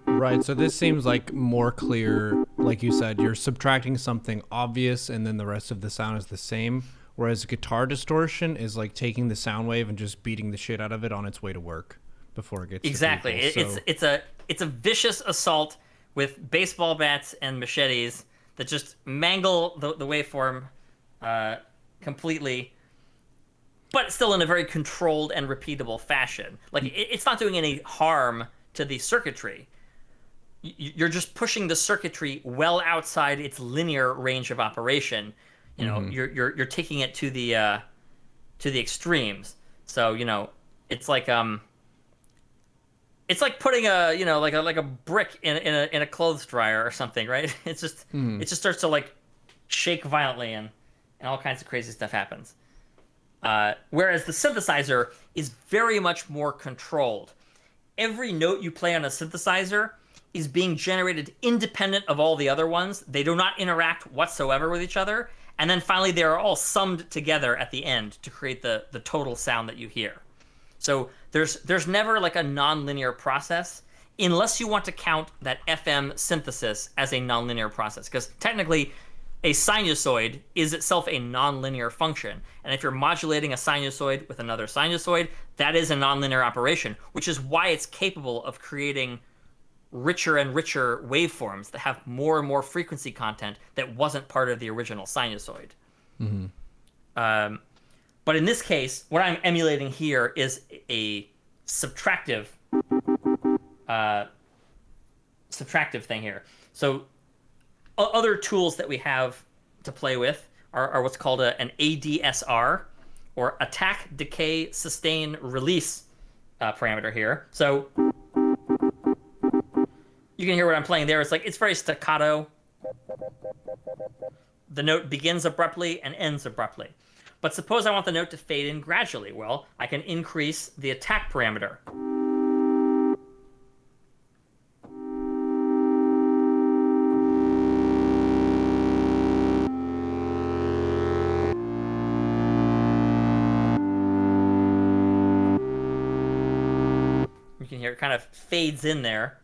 Right, so this seems like more clear. Like you said, you're subtracting something obvious and then the rest of the sound is the same. Whereas guitar distortion is like taking the sound wave and just beating the shit out of it on its way to work before it gets exactly. to people. It's a vicious assault with baseball bats and machetes that just mangle the waveform completely, but still in a very controlled and repeatable fashion. Like it's not doing any harm to the circuitry. You're just pushing the circuitry well outside its linear range of operation. You're taking it to the extremes. So it's like putting a brick in a clothes dryer or something, right? It just starts to like shake violently, and and all kinds of crazy stuff happens. Whereas the synthesizer is very much more controlled. Every note you play on a synthesizer is being generated independent of all the other ones. They do not interact whatsoever with each other. And then finally, they are all summed together at the end to create the total sound that you hear. So there's never like a nonlinear process unless you want to count that FM synthesis as a nonlinear process. Because technically, a sinusoid is itself a nonlinear function. And if you're modulating a sinusoid with another sinusoid, that is a nonlinear operation, which is why it's capable of creating richer and richer waveforms that have more and more frequency content that wasn't part of the original sinusoid. But in this case, what I'm emulating here is a subtractive thing here. So other tools that we have to play with are what's called an ADSR, or attack, decay, sustain, release parameter here. So you can hear what I'm playing there. It's very staccato. The note begins abruptly and ends abruptly. But suppose I want the note to fade in gradually. Well, I can increase the attack parameter. You can hear it kind of fades in there.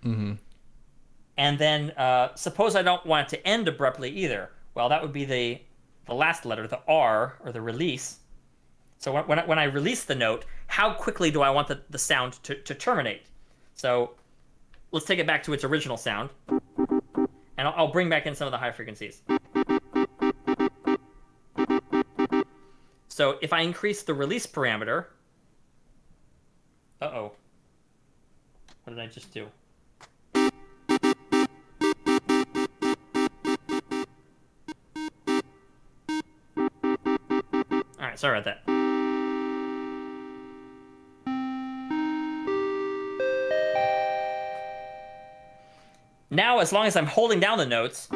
And then suppose I don't want it to end abruptly either. Well, that would be the last letter, the R, or the release. So when I release the note, how quickly do I want the sound to terminate? So let's take it back to its original sound. And I'll bring back in some of the high frequencies. So if I increase the release parameter... Uh-oh. What did I just do? Alright, sorry about that. Now, as long as I'm holding down the notes,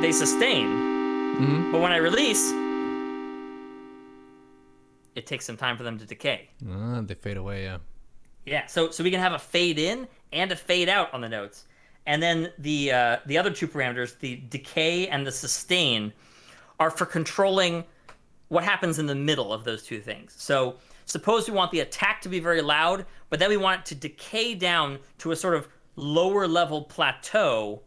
they sustain. But when I release, it takes some time for them to decay. They fade away, yeah. Yeah, so we can have a fade in and a fade out on the notes. And then the other two parameters, the decay and the sustain, are for controlling what happens in the middle of those two things. So suppose we want the attack to be very loud, but then we want it to decay down to a sort of lower level plateau,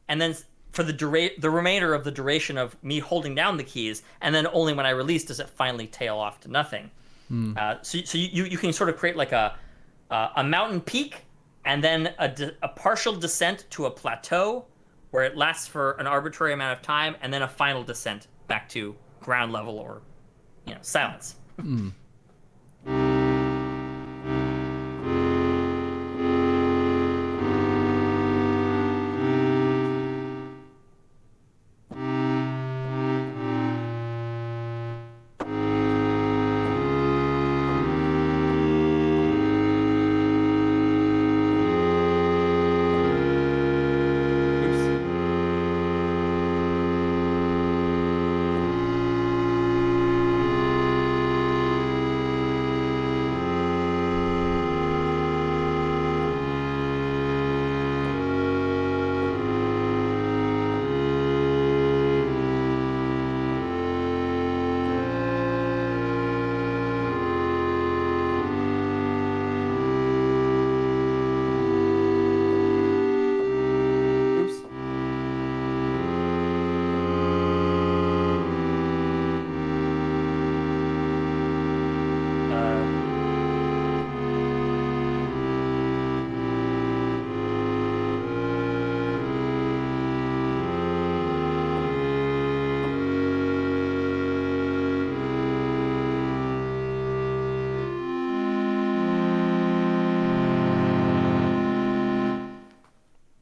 and then for the remainder of the duration of me holding down the keys, and then only when I release does it finally tail off to nothing. So you can sort of create like a mountain peak, and then a partial descent to a plateau where it lasts for an arbitrary amount of time, and then a final descent back to ground level, or silence.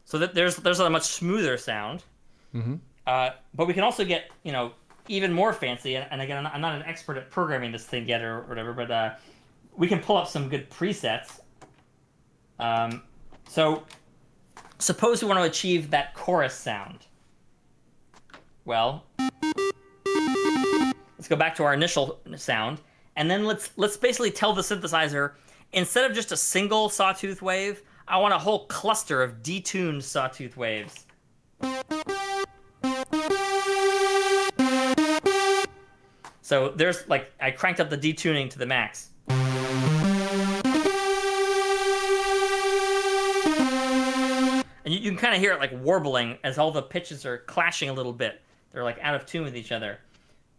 So that there's a much smoother sound. But we can also get even more fancy. And again, I'm not an expert at programming this thing yet or whatever, but we can pull up some good presets. So suppose we want to achieve that chorus sound. Well, Let's go back to our initial sound, and then let's basically tell the synthesizer, instead of just a single sawtooth wave, I want a whole cluster of detuned sawtooth waves. So there's like, I cranked up the detuning to the max. And you can kind of hear it like warbling as all the pitches are clashing a little bit. They're like out of tune with each other.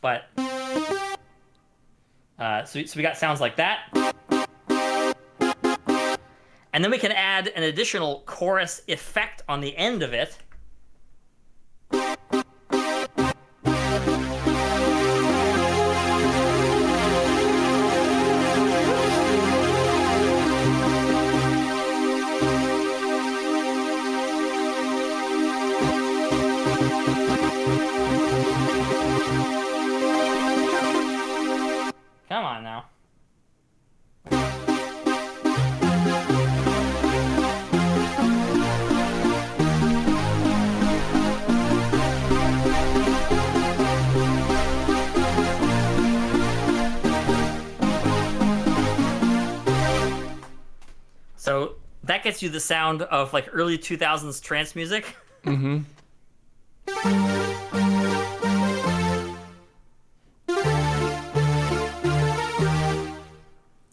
But so we got sounds like that. And then we can add an additional chorus effect on the end of it. Come on now. So that gets you the sound of like early 2000s trance music. Mm-hmm.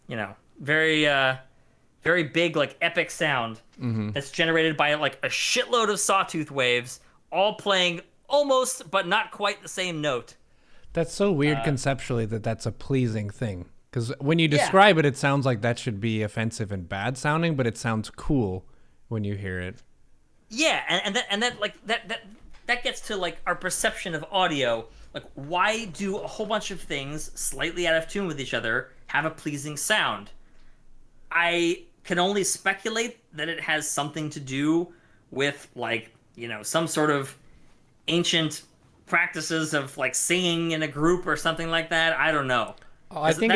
You know, very big, like epic sound that's generated by like a shitload of sawtooth waves, all playing almost but not quite the same note. That's so weird conceptually that that's a pleasing thing. Because when you describe it, it sounds like that should be offensive and bad sounding, but it sounds cool when you hear it. Yeah, and that gets to like our perception of audio. Like, why do a whole bunch of things slightly out of tune with each other have a pleasing sound? I can only speculate that it has something to do with, like, you know, some sort of ancient practices of like singing in a group or something like that. I don't know. I think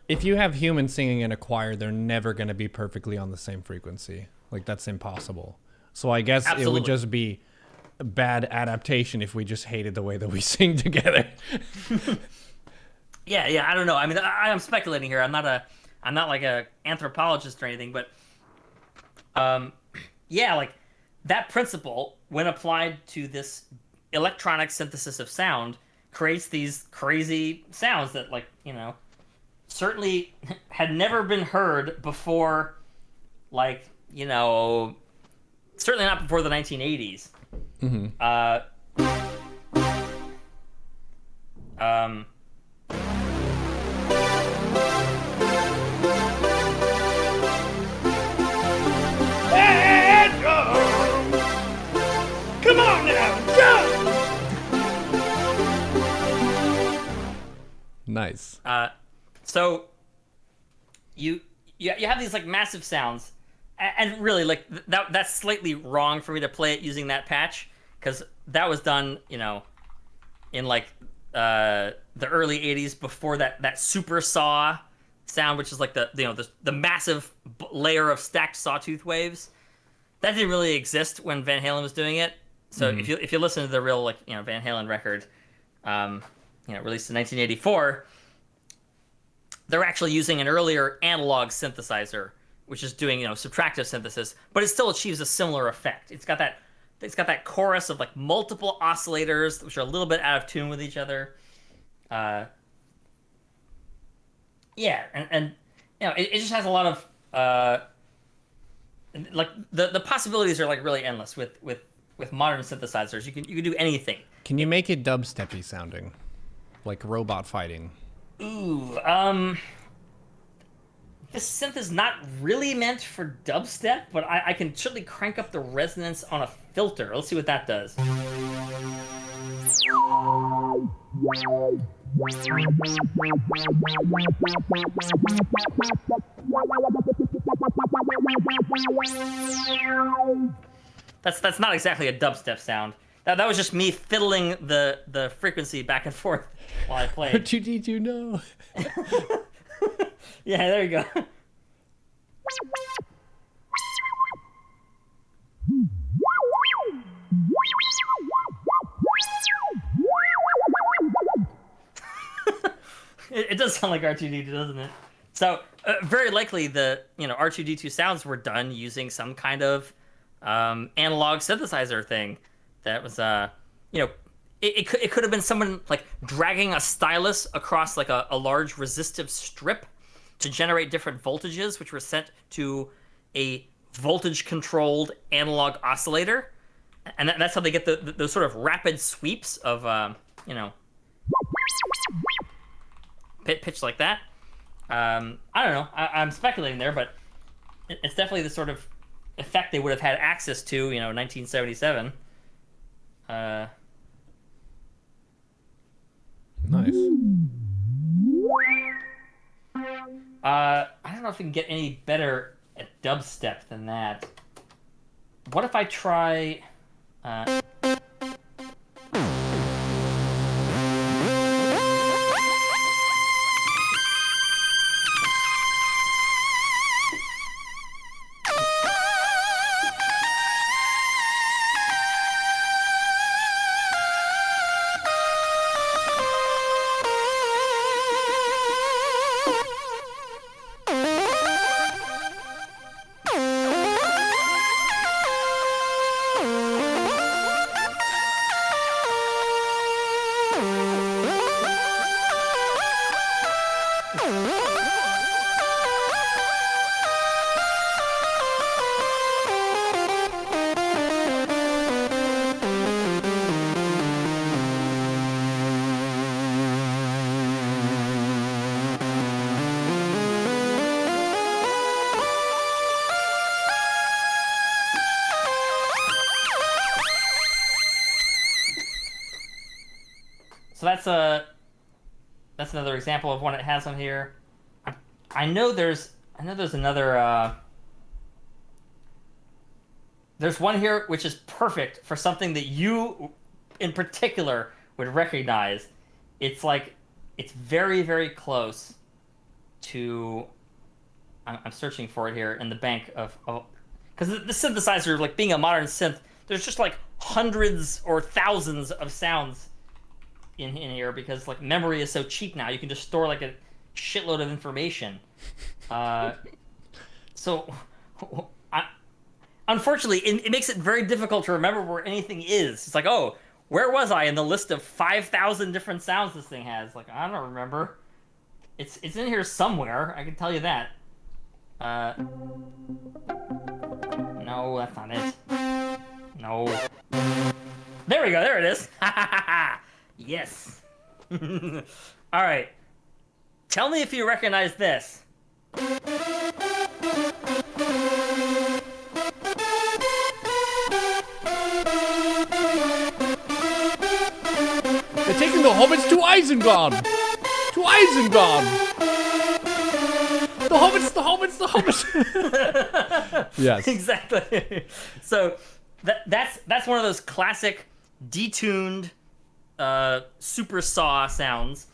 if you have humans singing in a choir, they're never going to be perfectly on the same frequency. Like, that's impossible. So I guess It would just be a bad adaptation if we just hated the way that we sing together. Yeah, I don't know. I mean, I'm speculating here. I'm not like a anthropologist or anything, but yeah, like that principle, when applied to this electronic synthesis of sound, creates these crazy sounds that, like, you know, certainly had never been heard before, like, you know, certainly not before the 1980s. Mm-hmm. Come on now, go! Nice. So you have these like massive sounds, and really like that's slightly wrong for me to play it using that patch, because that was done, you know, in like the early 80s, before that super saw sound, which is like the massive layer of stacked sawtooth waves. That didn't really exist when Van Halen was doing it. So if you listen to the real, like, you know, Van Halen record, you know, released in 1984, they're actually using an earlier analog synthesizer, which is doing, you know, subtractive synthesis, but it still achieves a similar effect. It's got that chorus of like multiple oscillators, which are a little bit out of tune with each other. Yeah, and you know, it just has a lot of like the possibilities are like really endless with modern synthesizers. You can do anything. Can you make it dubsteppy sounding, like robot fighting? Ooh, this synth is not really meant for dubstep, but I can certainly crank up the resonance on a filter. Let's see what that does. That's not exactly a dubstep sound. That was just me fiddling the frequency back and forth while I played. What did you know? Yeah, there you go. It does sound like R2D2, doesn't it? So very likely the R2D2 sounds were done using some kind of analog synthesizer thing. That was it could have been someone like dragging a stylus across like a large resistive strip to generate different voltages, which were sent to a voltage controlled analog oscillator, and that's how they get those sort of rapid sweeps of pitch like that. I don't know. I'm speculating there, but it's definitely the sort of effect they would have had access to, 1977. Nice. I don't know if we can get any better at dubstep than that. What if I try... So that's another example of one it has on here. I know there's another there's one here which is perfect for something that you in particular would recognize. It's very, very close to I'm searching for it here in the bank of because the synthesizer, like being a modern synth, there's just like hundreds or thousands of sounds in here because like memory is so cheap now. You can just store like a shitload of information. Unfortunately, it makes it very difficult to remember where anything is. It's like, oh, where was I in the list of 5,000 different sounds this thing has? Like, I don't remember. It's in here somewhere. I can tell you that. No, that's not it. No. There we go. There it is. Yes. All right. Tell me if you recognize this. They're taking the hobbits to Isengard! To Isengard! The hobbits, the hobbits, the hobbits! Yes. Exactly. So that's one of those classic detuned super saw sounds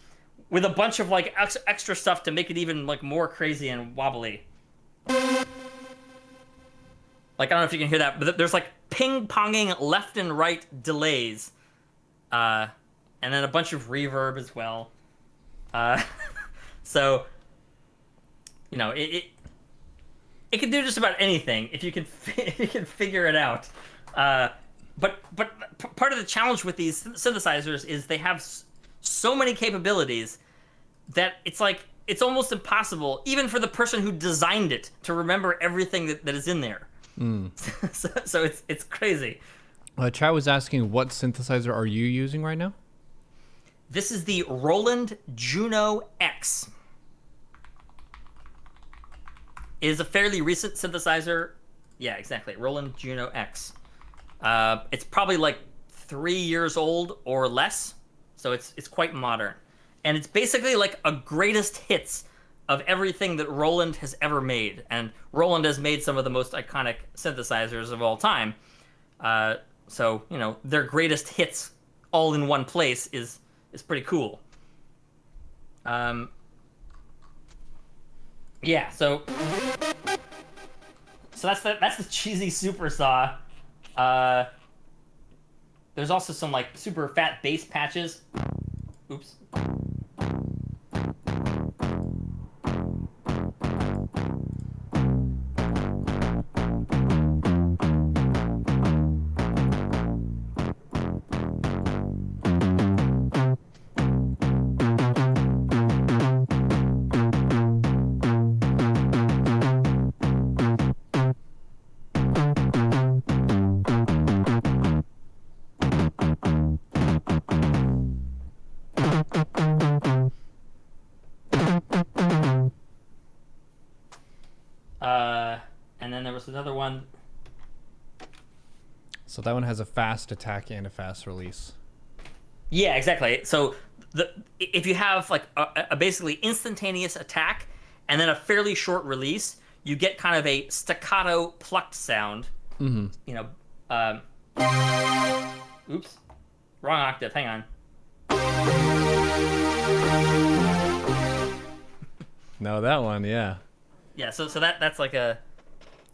with a bunch of like extra stuff to make it even like more crazy and wobbly. Like, I don't know if you can hear that, but there's like ping-ponging left and right delays. And then a bunch of reverb as well. So, it can do just about anything if you can figure it out. But part of the challenge with these synthesizers is they have so many capabilities that it's almost impossible, even for the person who designed it, to remember everything that is in there. So it's crazy. Chat was asking, what synthesizer are you using right now? This is the Roland Juno X. It is a fairly recent synthesizer. Yeah, exactly. Roland Juno X. It's probably like 3 years old or less, so it's quite modern. And it's basically like a greatest hits of everything that Roland has ever made. And Roland has made some of the most iconic synthesizers of all time. So, their greatest hits all in one place is pretty cool. Yeah, so that's the cheesy super saw. There's also some like super fat bass patches. Oops. one. So that one has a fast attack and a fast release. Yeah, exactly. So if you have like a basically instantaneous attack and then a fairly short release, you get kind of a staccato plucked sound. Mm-hmm. You know, oops, wrong octave. Hang on. No, that one, yeah. Yeah, so that's like a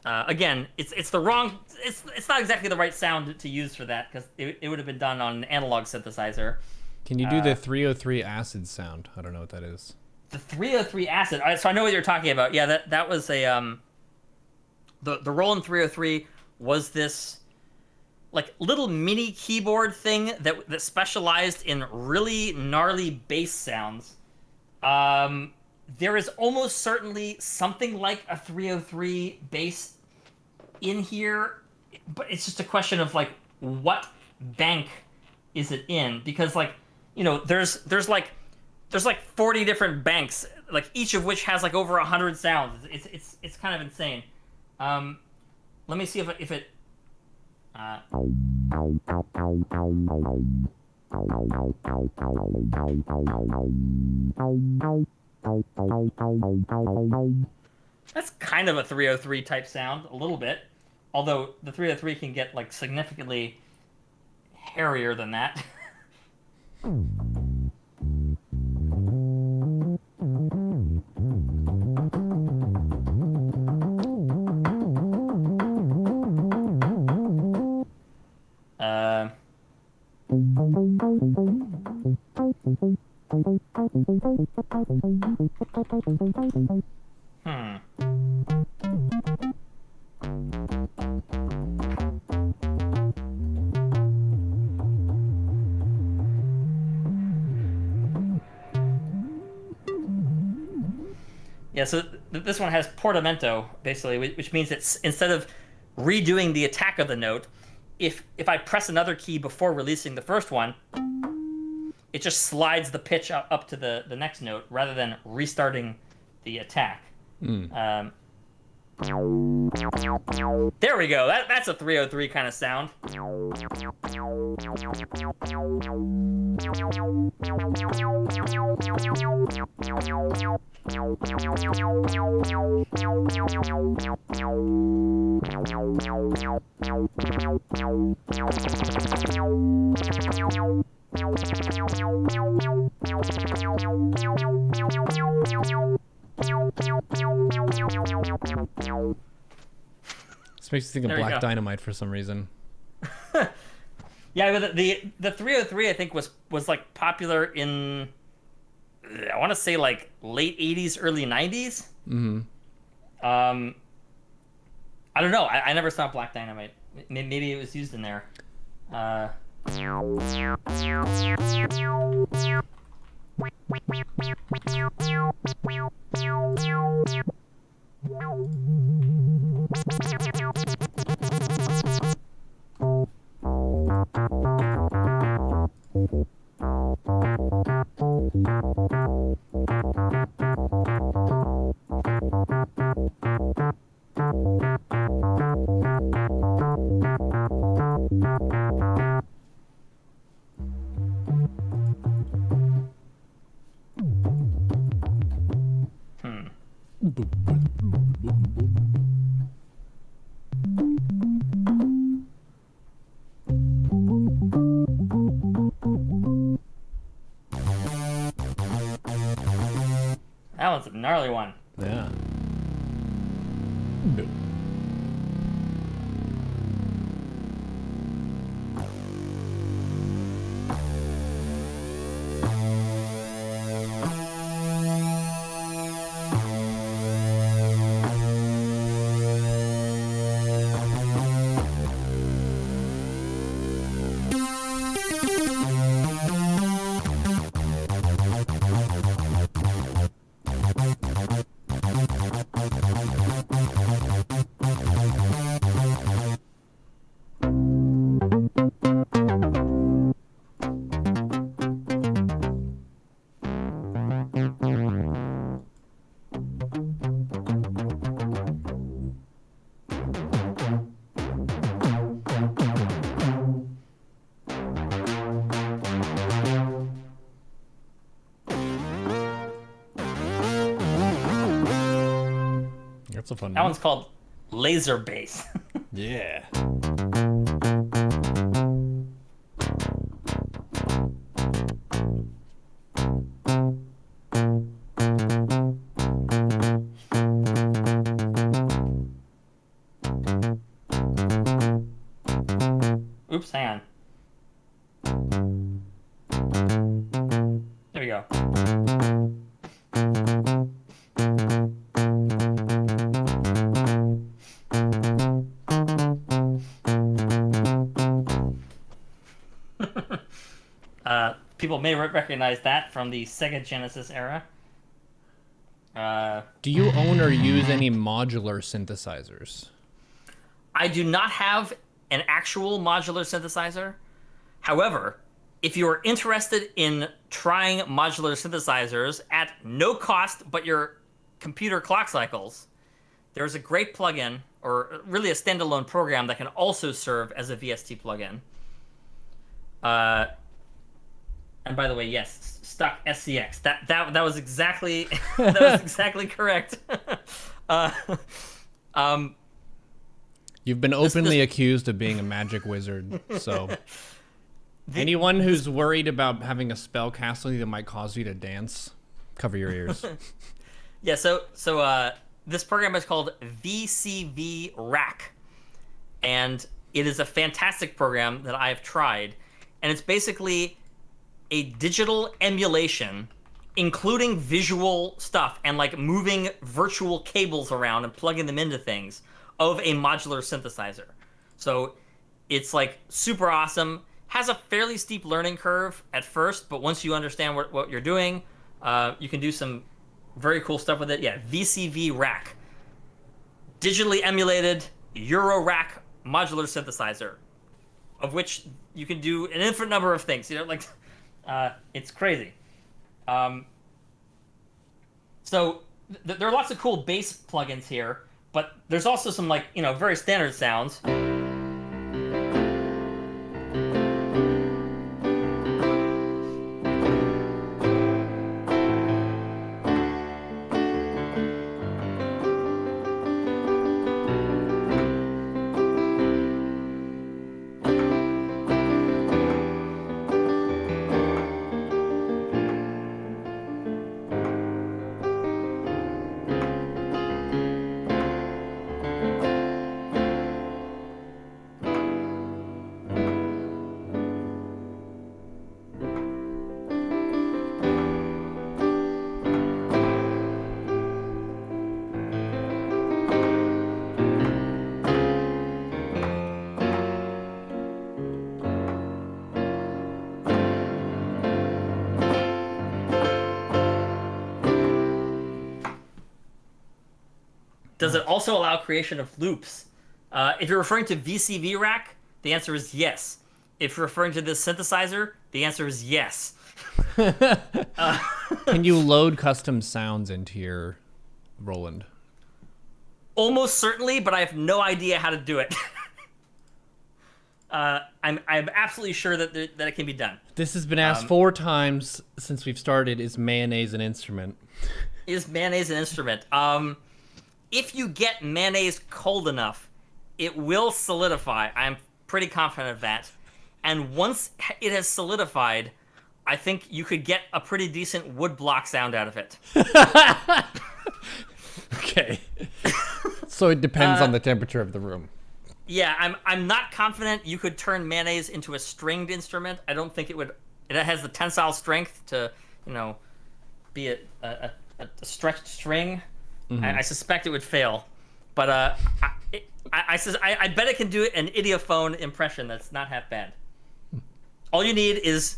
again, it's the wrong. It's not exactly the right sound to use for that because it would have been done on an analog synthesizer. Can you do the 303 acid sound? I don't know what that is. The 303 acid. So I know what you're talking about. Yeah, that was a the Roland 303 was this like little mini keyboard thing that specialized in really gnarly bass sounds. There is almost certainly something like a 303 bass in here, but it's just a question of like what bank is it in? Because like, you know, there's like 40 different banks, like each of which has like over 100 sounds. It's kind of insane. Let me see if it that's kind of a 303 type sound, a little bit. Although the 303 can get like significantly hairier than that. Yeah, so this one has portamento, basically, which means it's instead of redoing the attack of the note, if I press another key before releasing the first one, it just slides the pitch up to the next note rather than restarting the attack. There we go. That's a 303 kind of sound. This makes me think of Black Dynamite for some reason. Yeah, but the 303 I think was like popular in, I want to say like late 80s, early 90s. Mm-hmm. I don't know. I never saw Black Dynamite. Maybe it was used in there. That one's a gnarly one. Yeah. It's a fun That one. one's called Laser Bass. Yeah. Oops, hang on. There we go. People may recognize that from the Sega Genesis era. Do you own or use any modular synthesizers? I do not have an actual modular synthesizer. However, if you are interested in trying modular synthesizers at no cost but your computer clock cycles, there's a great plugin, or really a standalone program that can also serve as a VST plugin. And by the way, yes, stock SCX. That was exactly that was exactly correct. You've been openly accused of being a magic wizard, so anyone who's worried about having a spell castle that might cause you to dance, cover your ears. Yeah, so this program is called VCV Rack, and it is a fantastic program that I have tried, and it's basically a digital emulation, including visual stuff and like moving virtual cables around and plugging them into things, of a modular synthesizer. So it's like super awesome. Has a fairly steep learning curve at first, but once you understand what you're doing, you can do some very cool stuff with it. Yeah, VCV Rack. Digitally emulated Euro Rack modular synthesizer, of which you can do an infinite number of things. You know, like, it's crazy. So there are lots of cool bass plugins here, but there's also some, like, you know, very standard sounds. Does it also allow creation of loops? If you're referring to VCV Rack, the answer is yes. If you're referring to this synthesizer, the answer is yes. Can you load custom sounds into your Roland? Almost certainly, but I have no idea how to do it. I'm absolutely sure that it can be done. This has been asked 4 times since we've started. Is mayonnaise an instrument? Is mayonnaise an instrument? If you get mayonnaise cold enough, it will solidify. I'm pretty confident of that. And once it has solidified, I think you could get a pretty decent wood block sound out of it. Okay. So it depends on the temperature of the room. Yeah, I'm not confident you could turn mayonnaise into a stringed instrument. I don't think it would. It has the tensile strength to, you know, be a stretched string. Mm-hmm. I suspect it would fail, but I bet it can do an Idiophone impression that's not half bad. All you need is,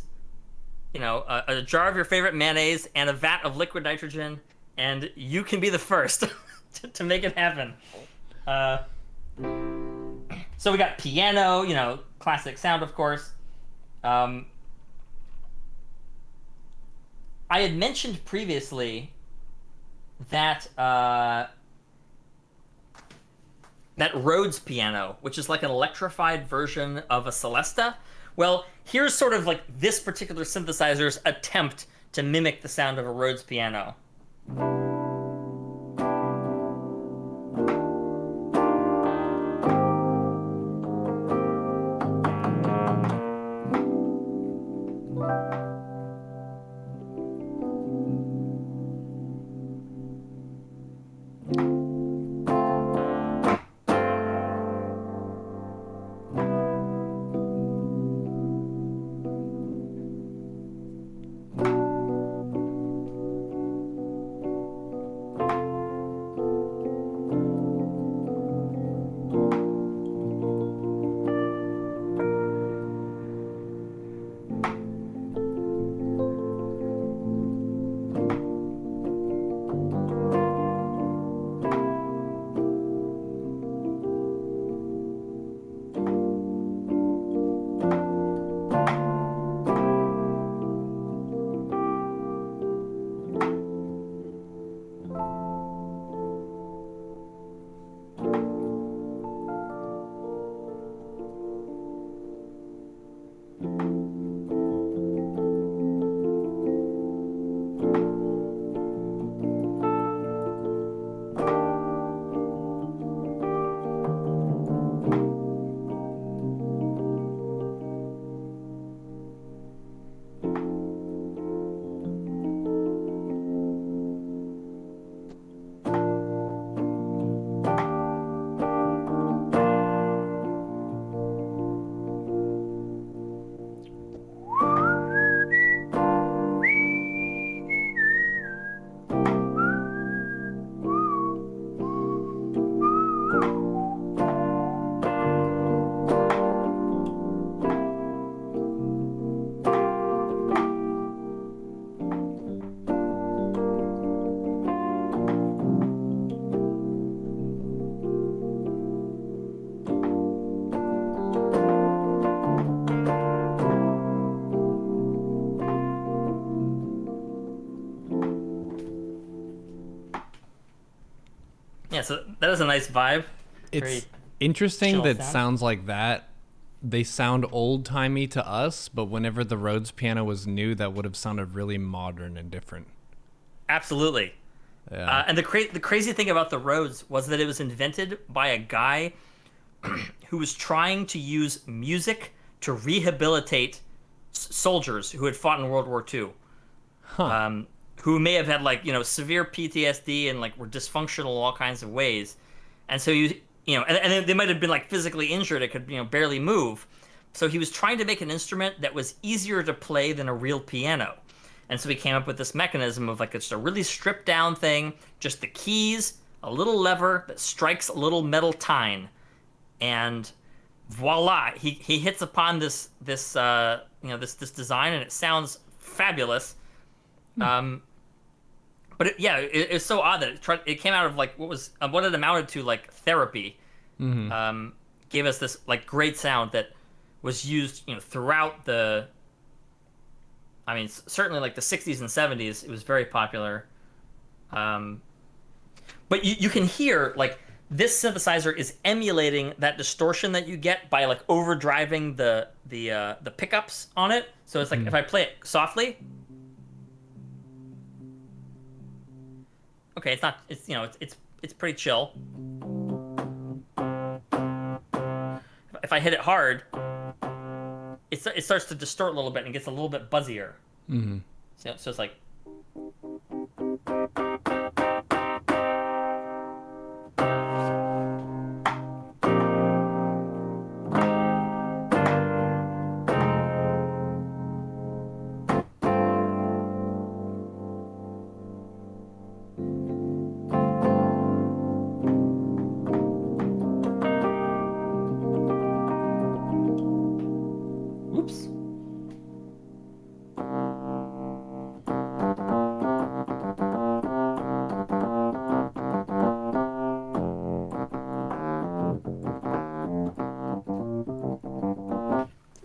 you know, a jar of your favorite mayonnaise and a vat of liquid nitrogen, and you can be the first to make it happen. So we got piano, you know, classic sound, of course. I had mentioned previously that that Rhodes piano, which is like an electrified version of a Celesta. Well, here's sort of like this particular synthesizer's attempt to mimic the sound of a Rhodes piano. Yeah, so that is a nice vibe. It's Very interesting chill that sound. sounds like that. They sound old-timey to us, but whenever the Rhodes piano was new, that would have sounded really modern and different. Absolutely. Yeah. And the crazy thing about the Rhodes was that it was invented by a guy who was trying to use music to rehabilitate soldiers who had fought in World War II. Who may have had severe PTSD and were dysfunctional in all kinds of ways, and so and they might have been physically injured. It could barely move. So he was trying to make an instrument that was easier to play than a real piano, and so he came up with this mechanism of just a really stripped down thing, just the keys, a little lever that strikes a little metal tine, and voila, he hits upon this design, and it sounds fabulous. But it's so odd that it came out of what it amounted to therapy. Gave us this great sound that was used throughout the. I mean, certainly the 60s and 70s, it was very popular. But you can hear this synthesizer is emulating that distortion that you get by overdriving the pickups on it. So it's if I play it softly. Okay, it's not. It's pretty chill. If I hit it hard, it starts to distort a little bit and gets a little bit buzzier. Mm-hmm. So it's like. Oops.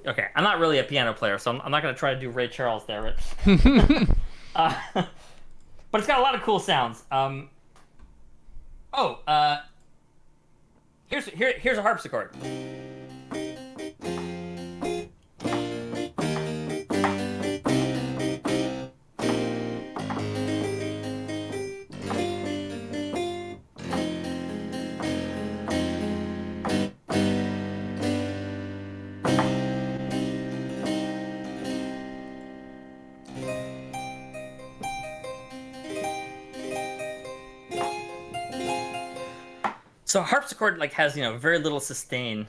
Okay, I'm not really a piano player, so I'm not going to try to do Ray Charles there. But it's got a lot of cool sounds. Here's a harpsichord. So harpsichord has very little sustain.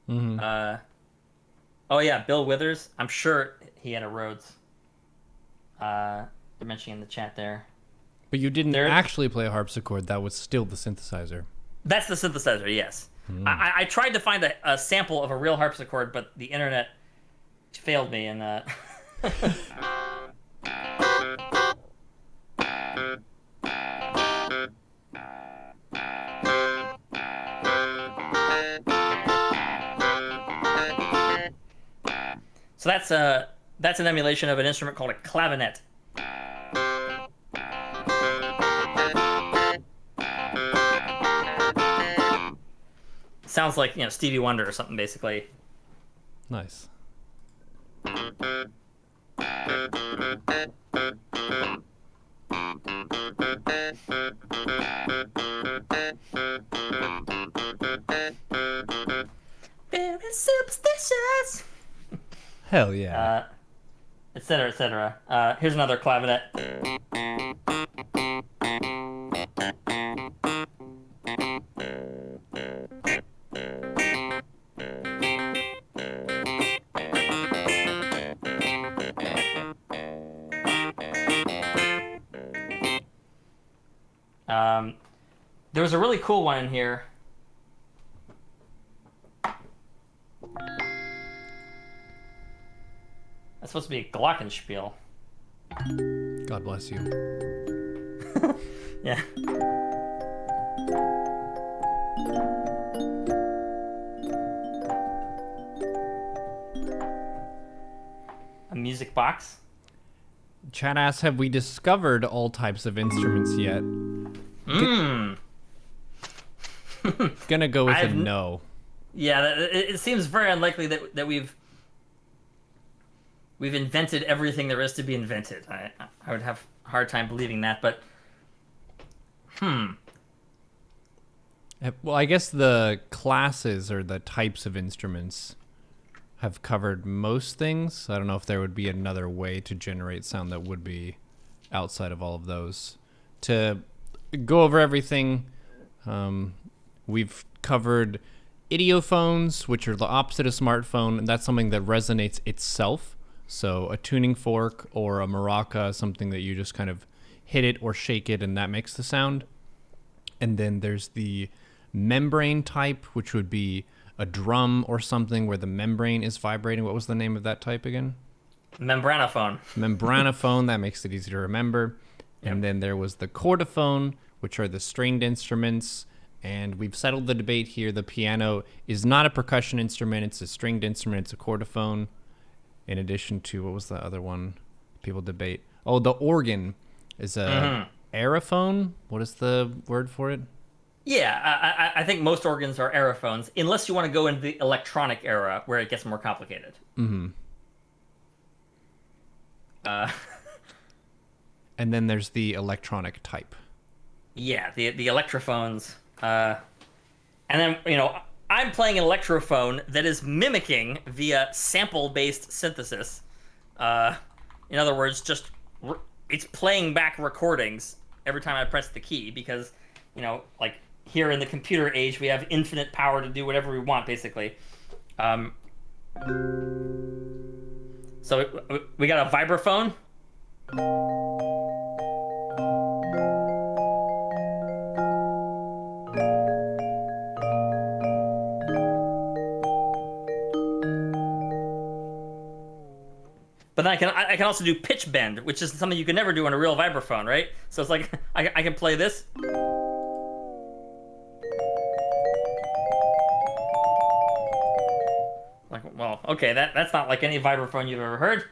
Mm-hmm. Oh yeah, Bill Withers. I'm sure he had a Rhodes. They're mentioning in the chat there. But you didn't actually play a harpsichord. That was still the synthesizer. That's the synthesizer. Yes. I tried to find a sample of a real harpsichord, but the internet failed me, and. So that's an emulation of an instrument called a clavinet. Sounds like Stevie Wonder or something, basically. Nice. Very superstitious. Hell yeah. Etc. etc. Here's another clavinet. There was a really cool one in here. That's supposed to be a glockenspiel. God bless you. Yeah. A music box. Chat asks, have we discovered all types of instruments yet? Gonna go with a no. Yeah, it seems very unlikely that we've invented everything there is to be invented. I would have a hard time believing that, but Well, I guess the classes or the types of instruments have covered most things. I don't know if there would be another way to generate sound that would be outside of all of those. To go over everything, we've covered Idiophones, which are the opposite of smartphone, and that's something that resonates itself. So a tuning fork or a maraca, something that you just kind of hit it or shake it, and that makes the sound. And then there's the membrane type, which would be a drum or something where the membrane is vibrating. What was the name of that type again? Membranophone. Membranophone, that makes it easy to remember. Yep. And then there was the chordophone, which are the stringed instruments. And we've settled the debate here. The piano is not a percussion instrument. It's a stringed instrument. It's a chordophone. In addition to, what was the other one people debate? Oh, the organ is a aerophone. What is the word for it? Yeah, I think most organs are aerophones, unless you want to go into the electronic era where it gets more complicated. Mm-hmm. And then there's the electronic type. Yeah, the electrophones. And then, I'm playing an electrophone that is mimicking via sample-based synthesis. In other words, just it's playing back recordings every time I press the key because, like here in the computer age, we have infinite power to do whatever we want, basically. So we got a vibraphone. But then I can also do pitch bend, which is something you can never do on a real vibraphone, right? So it's like I can play this. Like, well, okay, that's not like any vibraphone you've ever heard.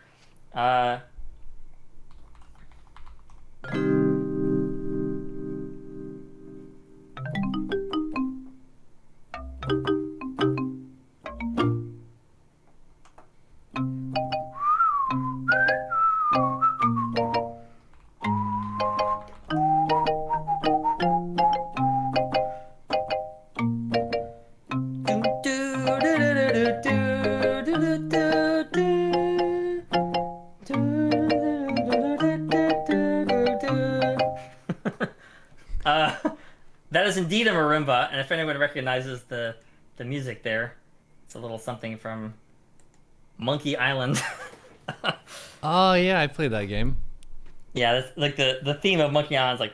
That is indeed a marimba, and if anyone recognizes the music there, it's a little something from Monkey Island. Oh yeah, I played that game. Yeah, that's like the theme of Monkey Island is like.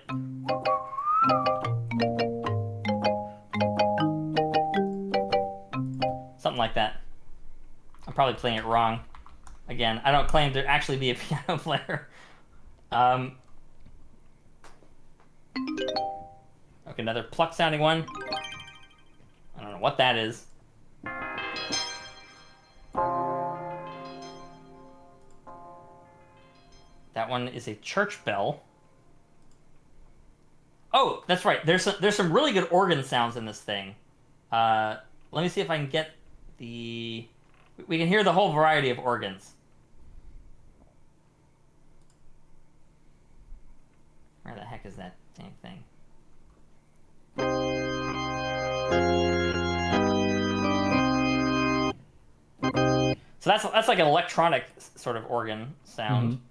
Something like that. I'm probably playing it wrong. Again, I don't claim to actually be a piano player. Okay, another pluck sounding one. I don't know what that is. That one is a church bell. Oh, that's right. There's some really good organ sounds in this thing. Let me see if I can get the... We can hear the whole variety of organs. Where the heck is that dang thing? So that's like an electronic sort of organ sound. Mm-hmm.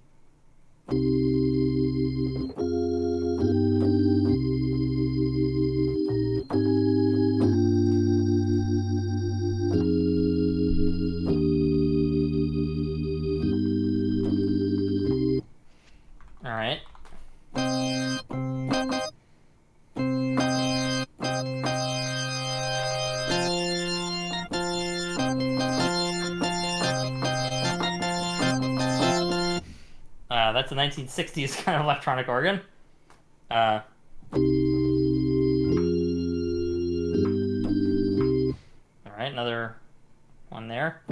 All right. That's a 1960s kind of electronic organ. All right, another one there.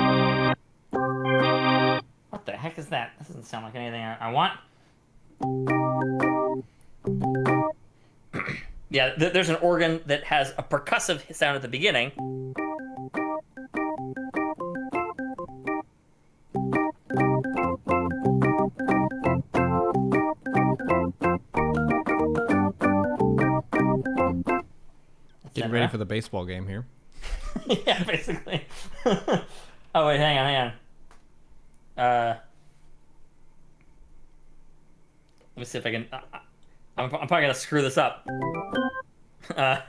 What the heck is that? This doesn't sound like anything I want. Yeah, there's an organ that has a percussive sound at the beginning. Getting ready for the baseball game here. Yeah, basically. Oh wait, hang on. Let me see if I can. I'm probably gonna screw this up. There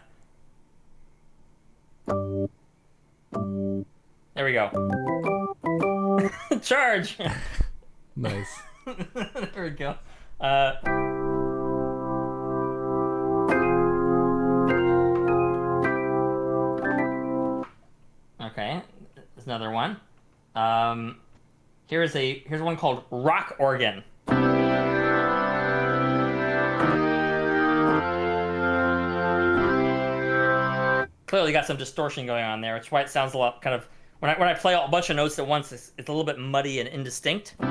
we go. Charge. Nice. There we go. Okay, there's another one. Here's one called rock organ. Clearly got some distortion going on there, which is why it sounds a lot kind of when I play a bunch of notes at once, it's a little bit muddy and indistinct. So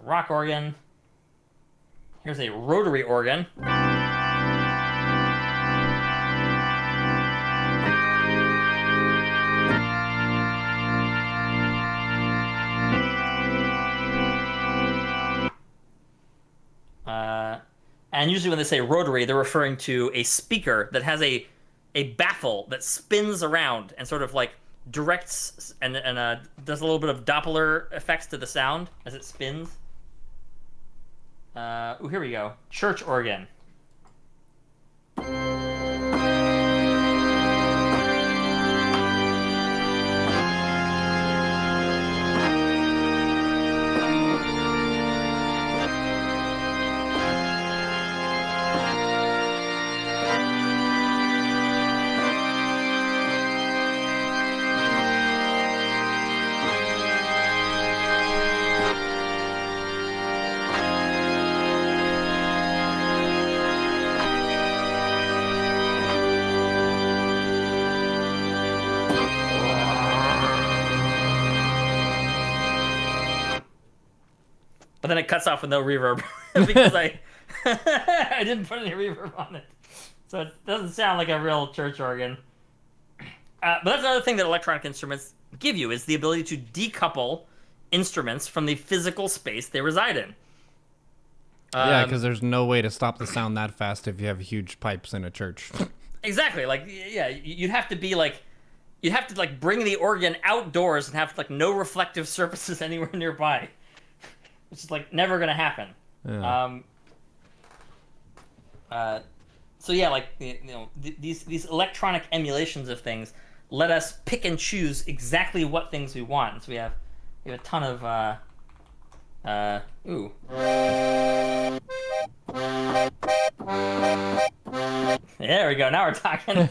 rock organ. Here's a rotary organ. And usually when they say rotary, they're referring to a speaker that has a baffle that spins around and sort of like directs and does a little bit of Doppler effects to the sound as it spins. Ooh, here we go. Church organ. But then it cuts off with no reverb because I didn't put any reverb on it. So it doesn't sound like a real church organ. But that's another thing that electronic instruments give you is the ability to decouple instruments from the physical space they reside in. Yeah, because there's no way to stop the sound that fast if you have huge pipes in a church. Exactly. Like, yeah, you'd have to bring the organ outdoors and have like no reflective surfaces anywhere nearby. Which is like never gonna happen. Yeah. So yeah, like these electronic emulations of things let us pick and choose exactly what things we want. So we have a ton of ooh. There we go. Now we're talking.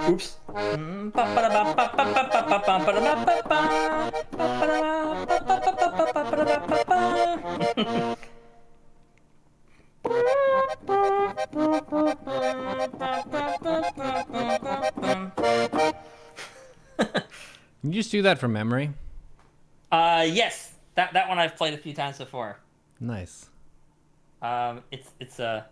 Oops. Can you just do that from memory? Yes. That one I've played a few times before. Nice. It's a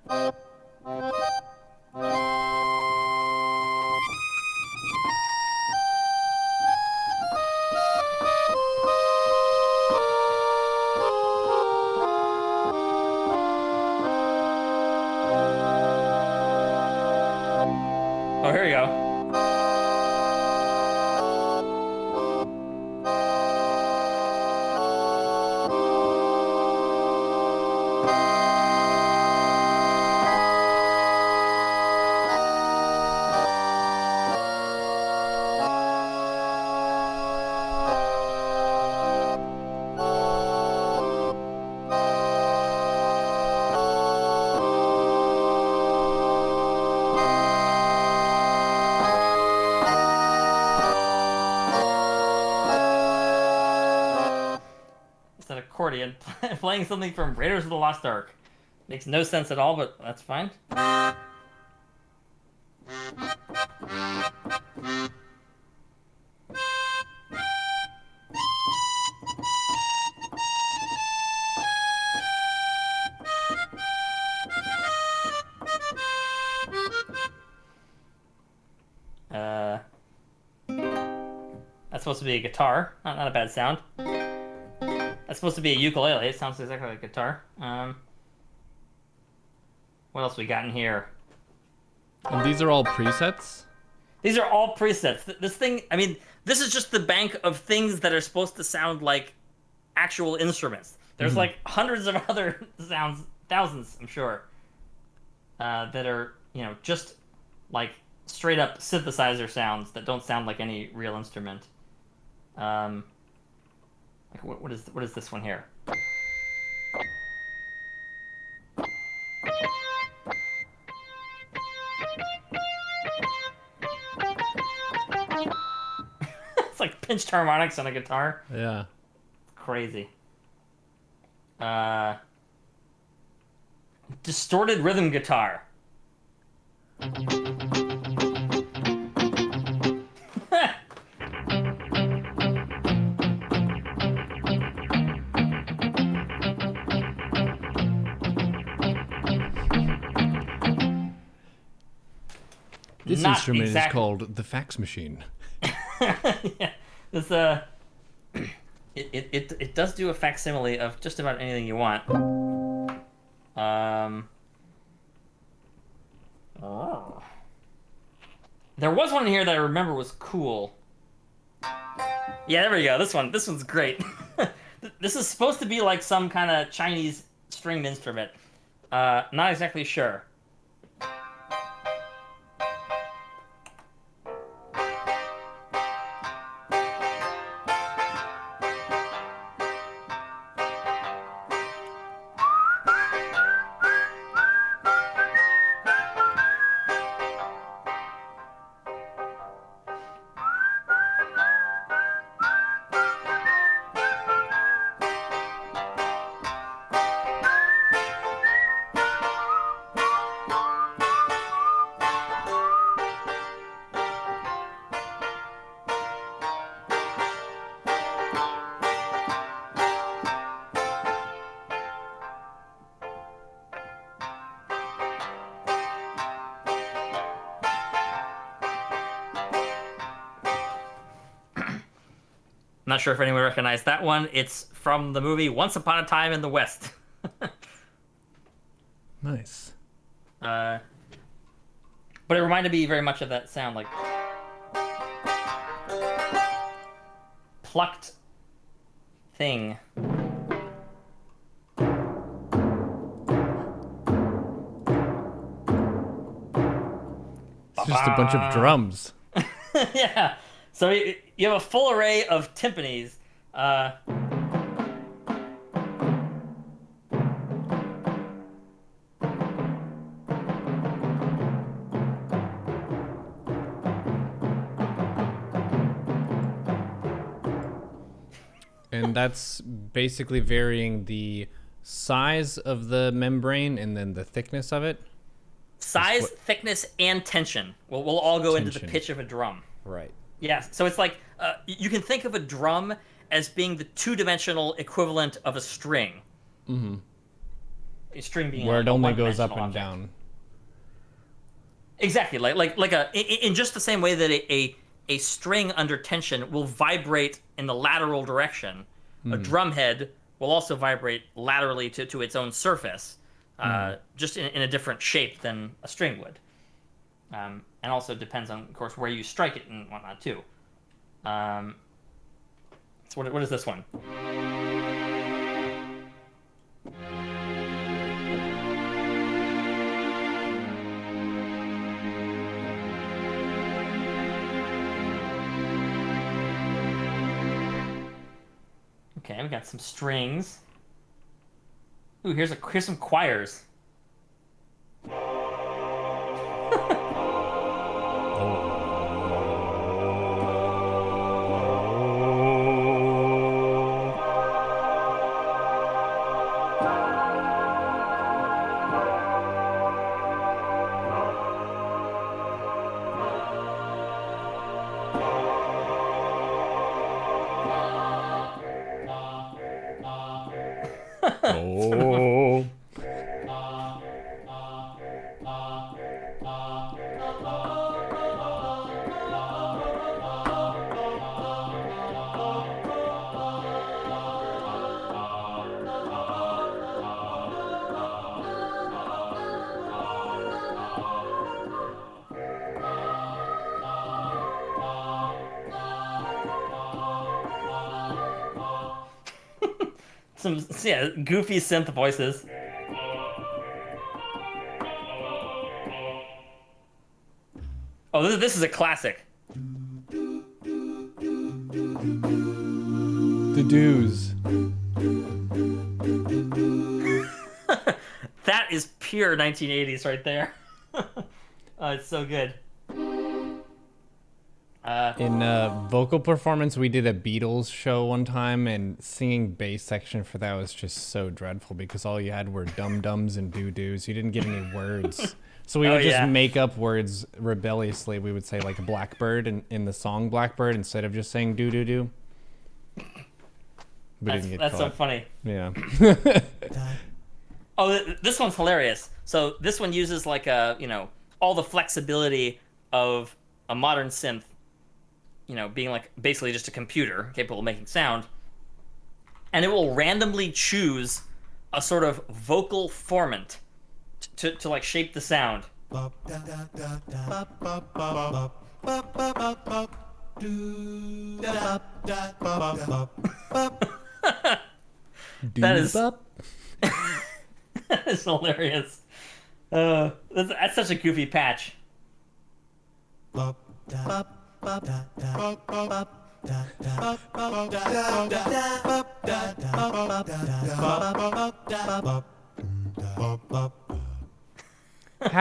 accordion playing something from Raiders of the Lost Ark. Makes no sense at all, but that's fine. That's supposed to be a guitar. Not a bad sound. That's supposed to be a ukulele. It sounds exactly like a guitar. What else we got in here? And these are all presets? These are all presets. This thing, I mean, this is just the bank of things that are supposed to sound like actual instruments. There's like hundreds of other sounds, thousands, I'm sure, that are, just like straight up synthesizer sounds that don't sound like any real instrument. Like what is this one here? It's like pinched harmonics on a guitar. Yeah. Crazy. Distorted rhythm guitar. This instrument is called the fax machine. Yeah, this it does do a facsimile of just about anything you want. Oh. There was one here that I remember was cool. Yeah, there we go. This one's great. This is supposed to be like some kind of Chinese stringed instrument. Not exactly sure. Not sure if anyone recognized that one. It's from the movie Once Upon a Time in the West. Nice. But it reminded me very much of that sound, like plucked thing. It's just a bunch of drums. Yeah. So you have a full array of timpanis. And that's basically varying the size of the membrane and then the thickness of it. Size, thickness, and tension will all go into the pitch of a drum. Right. Yeah, so it's like, you can think of a drum as being the two-dimensional equivalent of a string. Mm-hmm. A string being where like it only goes up one-dimensional and object. down. Exactly, in just the same way that a string under tension will vibrate in the lateral direction, a drum head will also vibrate laterally to its own surface, just in a different shape than a string would. And also depends on, of course, where you strike it and whatnot, too. So what is this one? Okay, we got some strings. Ooh, here's some choirs. Oh. Some goofy synth voices. Oh, this is a classic. The do's. That is pure 1980s right there. Oh, it's so good. In vocal performance, we did a Beatles show one time, and singing bass section for that was just so dreadful because all you had were dum-dums and doo-doos. You didn't get any words. So we would just make up words rebelliously. We would say like Blackbird in the song Blackbird instead of just saying doo-doo-doo. That's so funny. Yeah. Oh, this one's hilarious. So this one uses like all the flexibility of a modern synth, being like basically just a computer capable of making sound. And it will randomly choose a sort of vocal formant to like shape the sound. That is hilarious. That's such a goofy patch. How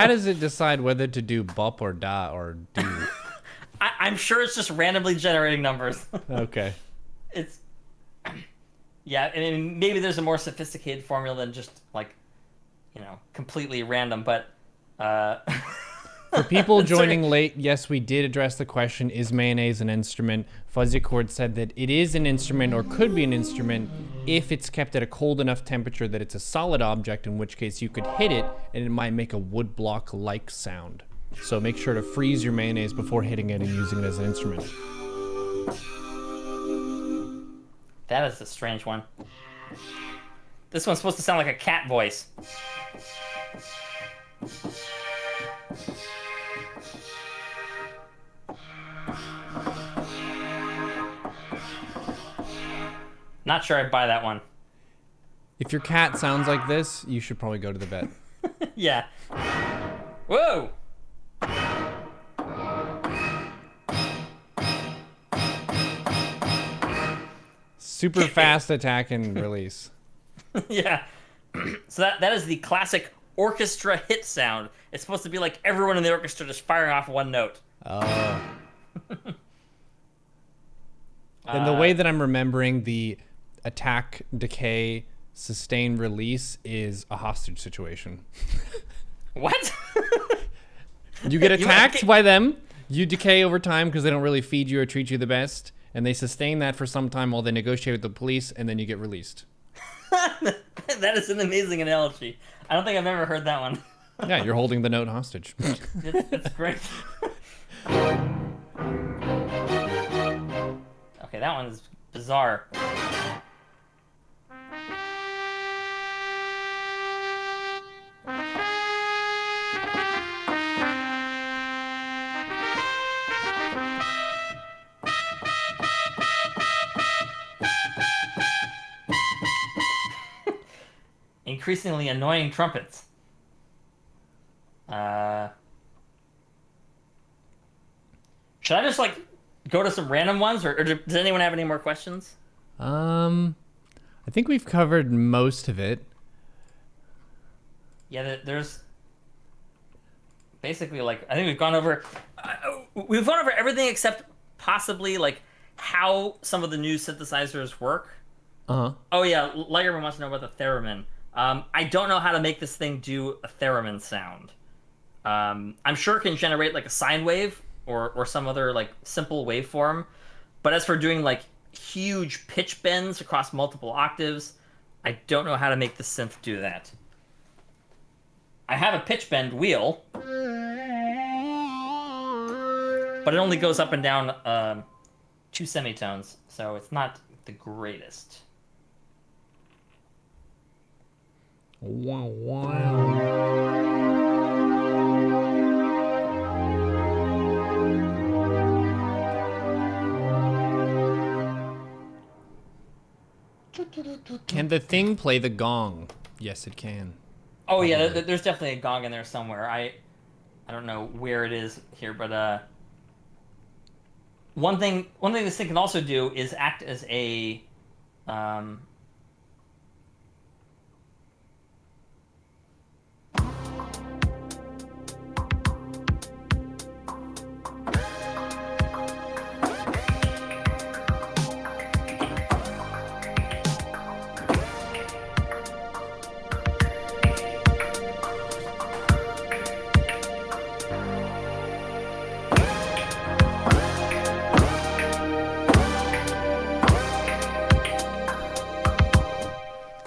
does it decide whether to do bop or da or do? I'm sure it's just randomly generating numbers. Okay. Yeah, I mean, maybe there's a more sophisticated formula than just like, completely random, but For people joining late, yes, we did address the question, is mayonnaise an instrument? FuzzyChord said that it is an instrument or could be an instrument if it's kept at a cold enough temperature that it's a solid object, in which case you could hit it and it might make a woodblock-like sound. So make sure to freeze your mayonnaise before hitting it and using it as an instrument. That is a strange one. This one's supposed to sound like a cat voice. Not sure I'd buy that one. If your cat sounds like this, you should probably go to the vet. Yeah. Whoa! Super fast attack and release. Yeah. So that is the classic orchestra hit sound. It's supposed to be like everyone in the orchestra just firing off one note. Oh. And the way that I'm remembering the attack, decay, sustain, release is a hostage situation. What? You get attacked by them, you decay over time because they don't really feed you or treat you the best, and they sustain that for some time while they negotiate with the police, and then you get released. That is an amazing analogy. I don't think I've ever heard that one. Yeah, you're holding the note hostage. It's great. Okay, that one is bizarre. Increasingly annoying trumpets. Should I just like go to some random ones, or does anyone have any more questions? I think we've covered most of it. Yeah, there's basically like I think we've gone over everything except possibly like how some of the new synthesizers work. Uh-huh. Oh yeah, Ligerman wants to know about the theremin. I don't know how to make this thing do a theremin sound. I'm sure it can generate like a sine wave or some other like simple waveform, but as for doing like huge pitch bends across multiple octaves, I don't know how to make the synth do that. I have a pitch bend wheel, but it only goes up and down 2 semitones, so it's not the greatest. Wow, wow. Can the thing play the gong? Yes, it can. Oh yeah, there's definitely a gong in there somewhere. I don't know where it is here, but one thing this thing can also do is act as a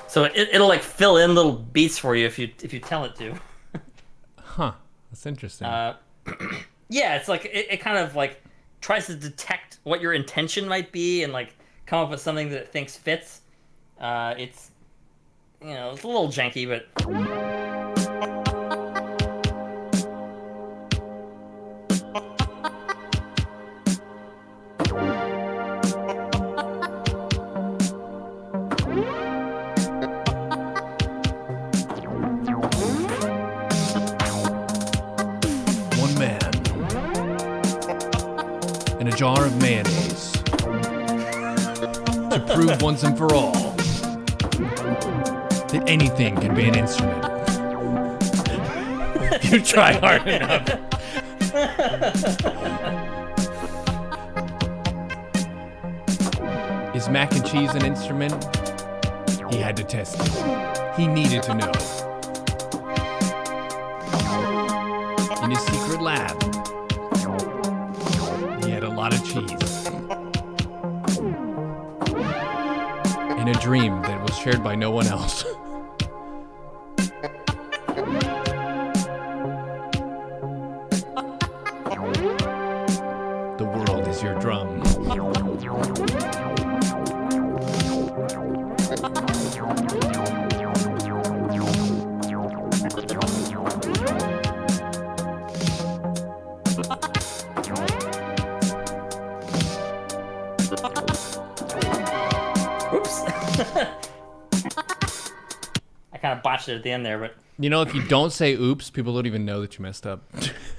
so it'll like fill in little beats for you if you tell it to. Huh. That's interesting. Yeah, it's like it kind of like tries to detect what your intention might be and like come up with something that it thinks fits. It's it's a little janky, but One man and a jar of mayonnaise to prove once and for all that anything can be an instrument. If you try hard enough. Is mac and cheese an instrument? He had to test it. He needed to know. In his secret lab, he had a lot of cheese. In a dream that was shared by no one else. The world is your drum. oops. I kind of botched it at the end there, but You know, if you don't say oops, people don't even know that you messed up.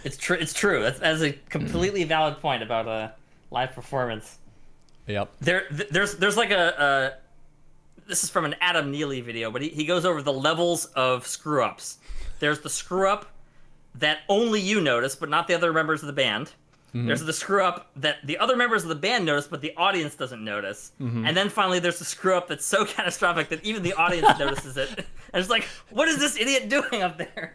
it's true. It's true. That's a completely valid point about a live performance. Yep. There's like a this is from an Adam Neely video, but he goes over the levels of screw ups. There's the screw up that only you notice, but not the other members of the band. Mm-hmm. There's the screw up that the other members of the band notice, but the audience doesn't notice. Mm-hmm. And then finally, there's the screw up that's so catastrophic that even the audience notices it. And it's like, what is this idiot doing up there?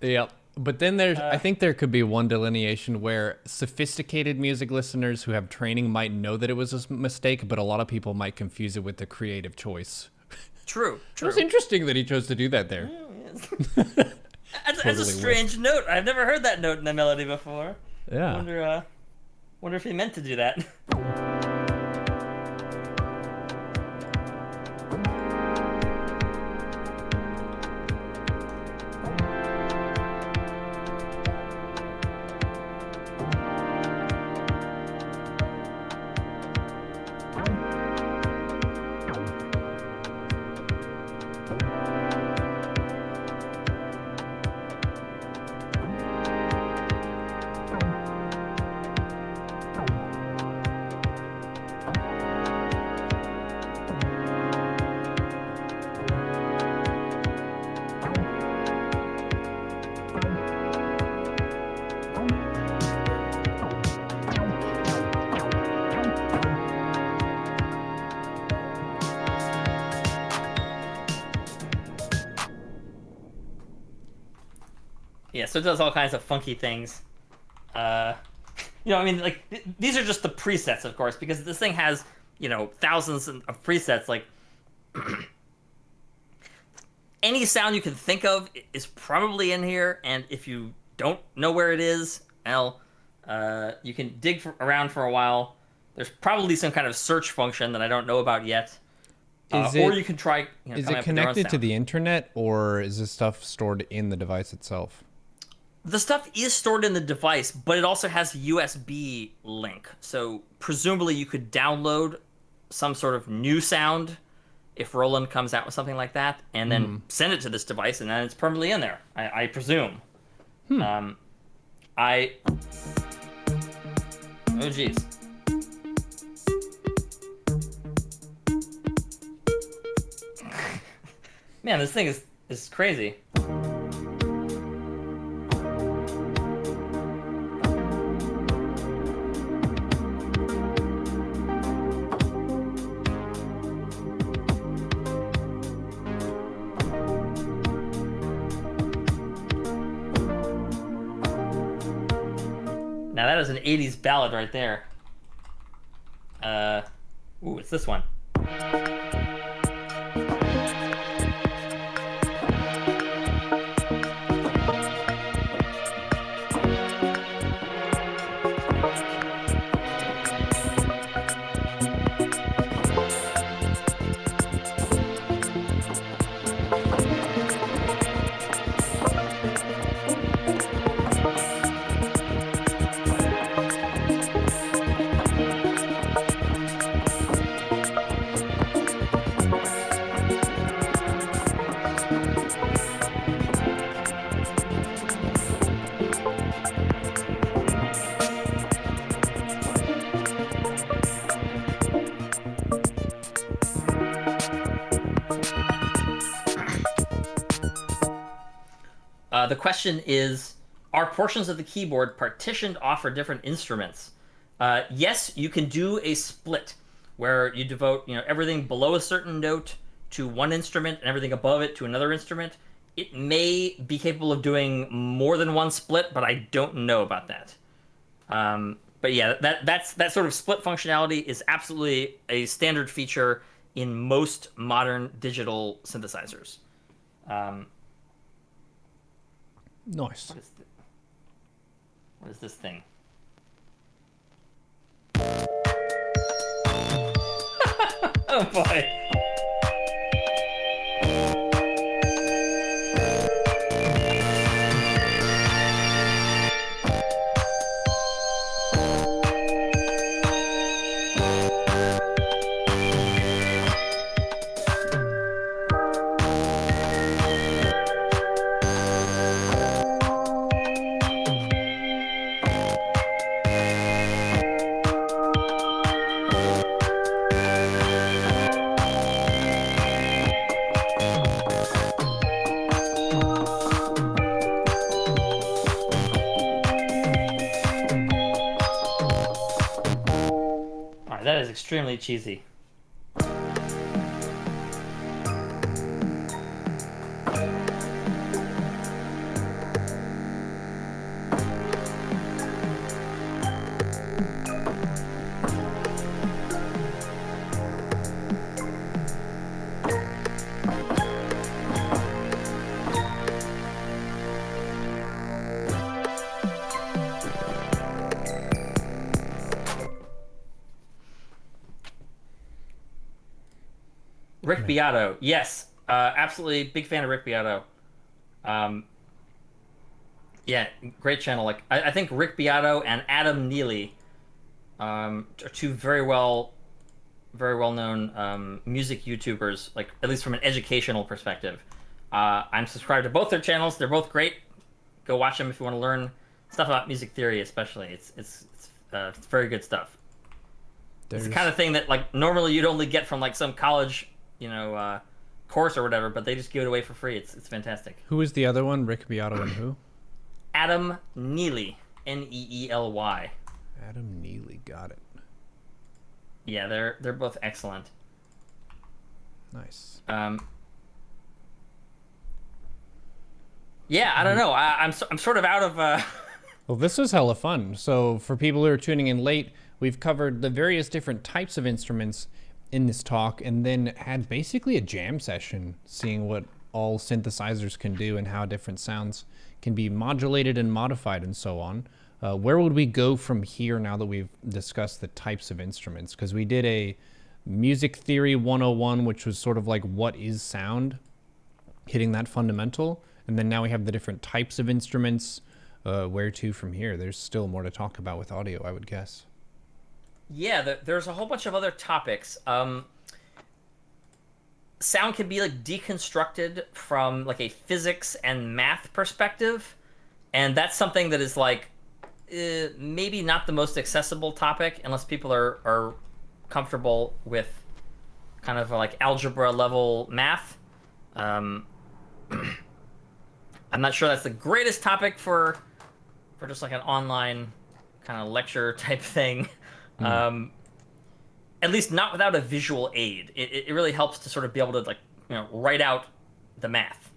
Yep. But then there's, I think there could be one delineation where sophisticated music listeners who have training might know that it was a mistake, but a lot of people might confuse it with the creative choice. True. It was interesting that he chose to do that there. That's a strange note. I've never heard that note in a melody before. Yeah. I wonder if he meant to do that. Yeah, so it does all kinds of funky things. I mean, like, these are just the presets, of course, because this thing has, thousands of presets. Like, any sound you can think of is probably in here, and if you don't know where it is, well, you can dig around for a while. There's probably some kind of search function that I don't know about yet. Or you can try. Is it connected to the internet, or is this stuff stored in the device itself? The stuff is stored in the device, but it also has a USB link. So presumably you could download some sort of new sound if Roland comes out with something like that, and then send it to this device, and then it's permanently in there, I presume. Oh, geez. Man, this thing is crazy. Now that is an 80s ballad right there. Ooh, it's this one. The question is, are portions of the keyboard partitioned off for different instruments? Yes, you can do a split where you devote, everything below a certain note to one instrument and everything above it to another instrument. It may be capable of doing more than one split, but I don't know about that. But yeah, that sort of split functionality is absolutely a standard feature in most modern digital synthesizers. Nice. What is this thing? Oh boy. That is extremely cheesy. Rick Beato, yes, absolutely big fan of Rick Beato. Yeah, great channel. Like I think Rick Beato and Adam Neely are two very well known music YouTubers. Like at least from an educational perspective. I'm subscribed to both their channels. They're both great. Go watch them if you want to learn stuff about music theory, especially. It's very good stuff. It's the kind of thing that like normally you'd only get from like some college course or whatever, but they just give it away for free. It's fantastic. Who is the other one? Rick Beato and who? Adam Neely, Neely. Adam Neely, got it. Yeah, they're both excellent. Nice. Yeah, I don't know. I'm sort of out of. Well, this was hella fun. So for people who are tuning in late, we've covered the various different types of instruments in this talk, and then had basically a jam session, seeing what all synthesizers can do and how different sounds can be modulated and modified and so on. Where would we go from here now that we've discussed the types of instruments? Because we did a Music Theory 101, which was sort of like what is sound, hitting that fundamental. And then now we have the different types of instruments. Where to from here? There's still more to talk about with audio, I would guess. Yeah, there's a whole bunch of other topics. Sound can be like deconstructed from like a physics and math perspective, and that's something that is like maybe not the most accessible topic unless people are comfortable with kind of like algebra level math. I'm not sure that's the greatest topic for just like an online kind of lecture type thing. At least not without a visual aid. It really helps to sort of be able to like write out the math.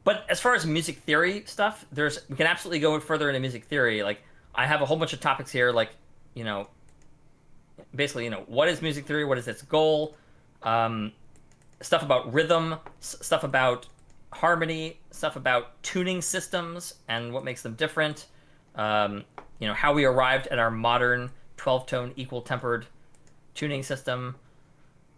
But as far as music theory stuff, we can absolutely go further into music theory. Like I have a whole bunch of topics here, like basically what is music theory, what is its goal, stuff about rhythm, stuff about harmony, stuff about tuning systems and what makes them different. How we arrived at our modern 12-tone equal-tempered tuning system,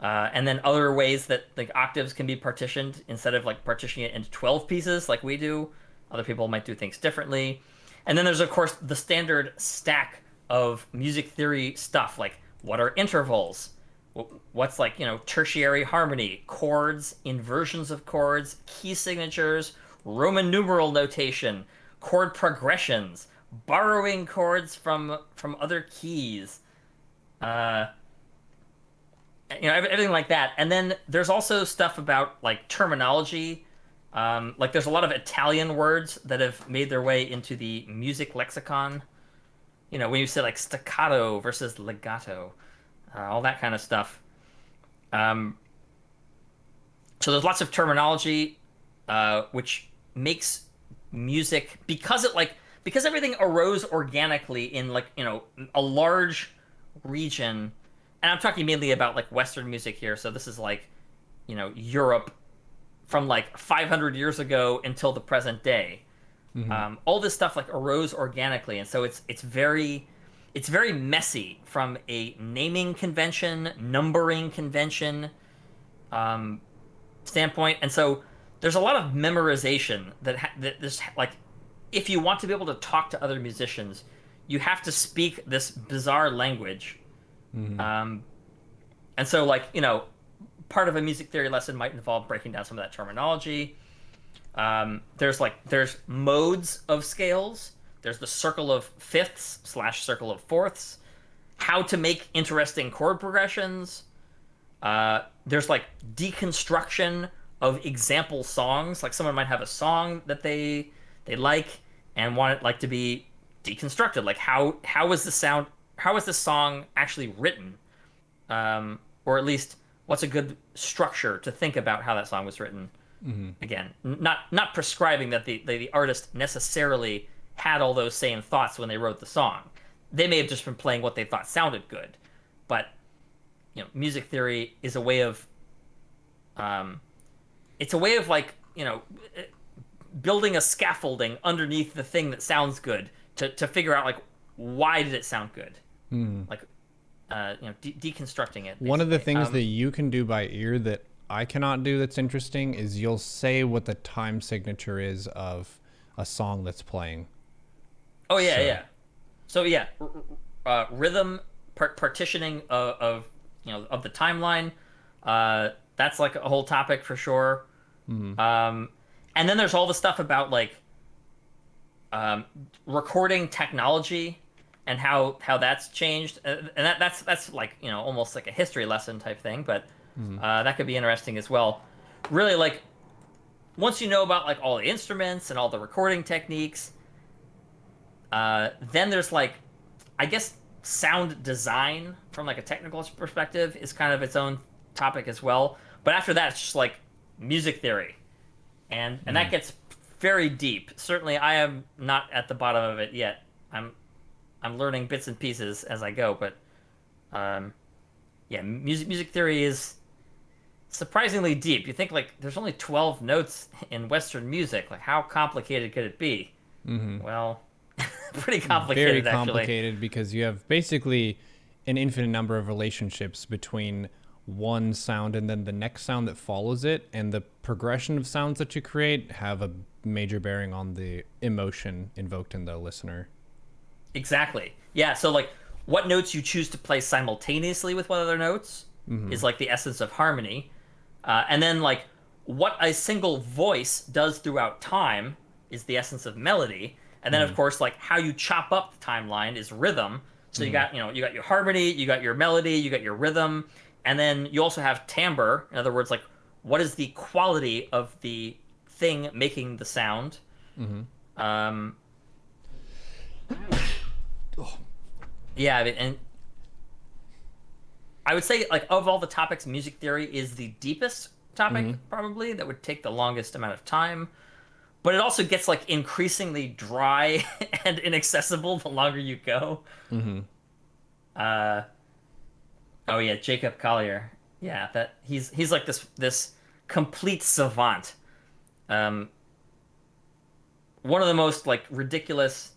and then other ways that like octaves can be partitioned instead of like partitioning it into 12 pieces like we do. Other people might do things differently. And then there's of course the standard stack of music theory stuff, like what are intervals? What's like, tertiary harmony, chords, inversions of chords, key signatures, Roman numeral notation, chord progressions, borrowing chords from other keys, everything like that. And then there's also stuff about like terminology. Like there's a lot of Italian words that have made their way into the music lexicon. When you say like staccato versus legato, all that kind of stuff. So there's lots of terminology, which makes music, because everything arose organically in like a large region, and I'm talking mainly about like Western music here. So this is like Europe from like 500 years ago until the present day. All this stuff like arose organically, and so it's very messy from a naming convention, numbering convention standpoint, and so there's a lot of memorization that there's like, if you want to be able to talk to other musicians, you have to speak this bizarre language. And so like part of a music theory lesson might involve breaking down some of that terminology. There's modes of scales. There's the circle of fifths / circle of fourths. How to make interesting chord progressions. There's like deconstruction of example songs. Like someone might have a song that they like and want it like to be deconstructed. Like how is the song actually written? Or at least what's a good structure to think about how that song was written? Again, not prescribing that the artist necessarily had all those same thoughts when they wrote the song. They may have just been playing what they thought sounded good. But music theory is a way of it's a way of like building a scaffolding underneath the thing that sounds good to figure out like why did it sound good. Like deconstructing it, basically. One of the things that you can do by ear that I cannot do that's interesting is you'll say what the time signature is of a song that's playing. Oh yeah. So yeah, rhythm partitioning of the timeline. That's like a whole topic for sure. And then there's all the stuff about like recording technology and how that's changed, and that's like almost like a history lesson type thing, but that could be interesting as well. Really, like once you know about like all the instruments and all the recording techniques, then there's like, I guess, sound design from like a technical perspective is kind of its own topic as well. But after that, it's just like music theory, and that gets very deep. Certainly, I am not at the bottom of it yet. I'm learning bits and pieces as I go, but music theory is surprisingly deep. You think like there's only 12 notes in Western music. Like how complicated could it be? Well, pretty complicated Very actually. complicated because you have basically an infinite number of relationships between one sound and then the next sound that follows it, and the progression of sounds that you create have a major bearing on the emotion invoked in the listener. Exactly. Yeah, so like what notes you choose to play simultaneously with what other notes is like the essence of harmony. And then like what a single voice does throughout time is the essence of melody. And then of course like how you chop up the timeline is rhythm. So you got, you got your harmony, you got your melody, you got your rhythm, and then you also have timbre. In other words, like what is the quality of the thing making the sound? Yeah, I mean, and I would say like of all the topics, music theory is the deepest topic probably that would take the longest amount of time. But it also gets like increasingly dry and inaccessible the longer you go. Oh yeah, Jacob Collier. Yeah, that he's like this complete savant. One of the most like ridiculous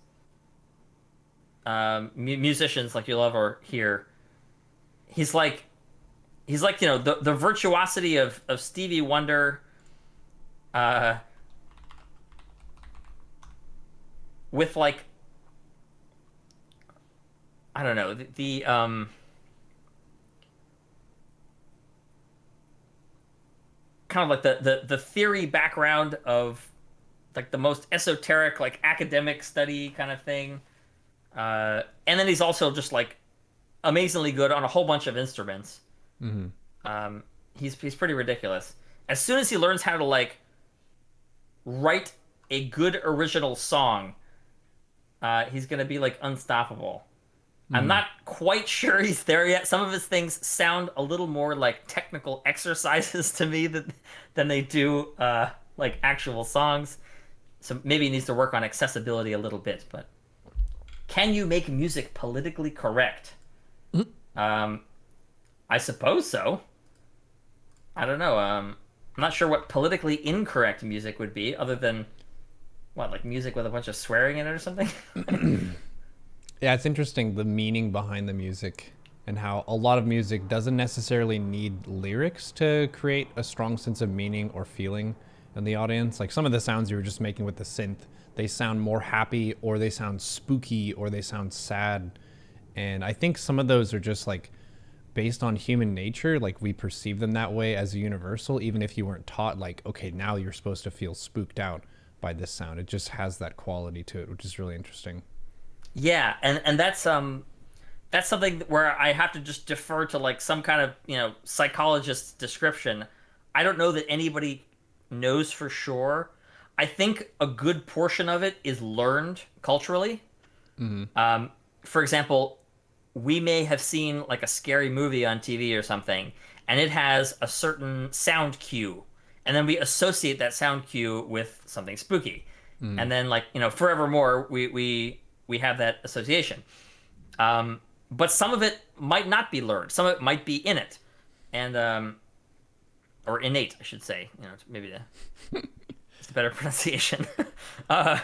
musicians like you'll ever hear. He's like the virtuosity of Stevie Wonder, with like I don't know the kind of like the theory background of like the most esoteric like academic study kind of thing, and then he's also just like amazingly good on a whole bunch of instruments. He's pretty ridiculous. As soon as he learns how to like write a good original song, he's gonna be like unstoppable. I'm not quite sure he's there yet. Some of his things sound a little more like technical exercises to me than they do like actual songs. So maybe he needs to work on accessibility a little bit. But can you make music politically correct? I suppose so. I don't know. I'm not sure what politically incorrect music would be, other than what, like music with a bunch of swearing in it or something. Yeah, it's interesting the meaning behind the music and how a lot of music doesn't necessarily need lyrics to create a strong sense of meaning or feeling in the audience. Like some of the sounds you were just making with the synth, they sound more happy or they sound spooky or they sound sad. And I think some of those are just like based on human nature. Like we perceive them that way as a universal, even if you weren't taught like, okay, now you're supposed to feel spooked out by this sound. It just has that quality to it, which is really interesting. Yeah, and that's something where I have to just defer to like some kind of psychologist's description. I don't know that anybody knows for sure. I think a good portion of it is learned culturally. For example, we may have seen like a scary movie on TV or something, and it has a certain sound cue, and then we associate that sound cue with something spooky, and then like forevermore we have that association. But some of it might not be learned. Some of it might be in it, and or innate, I should say. Maybe it's a better pronunciation. Well,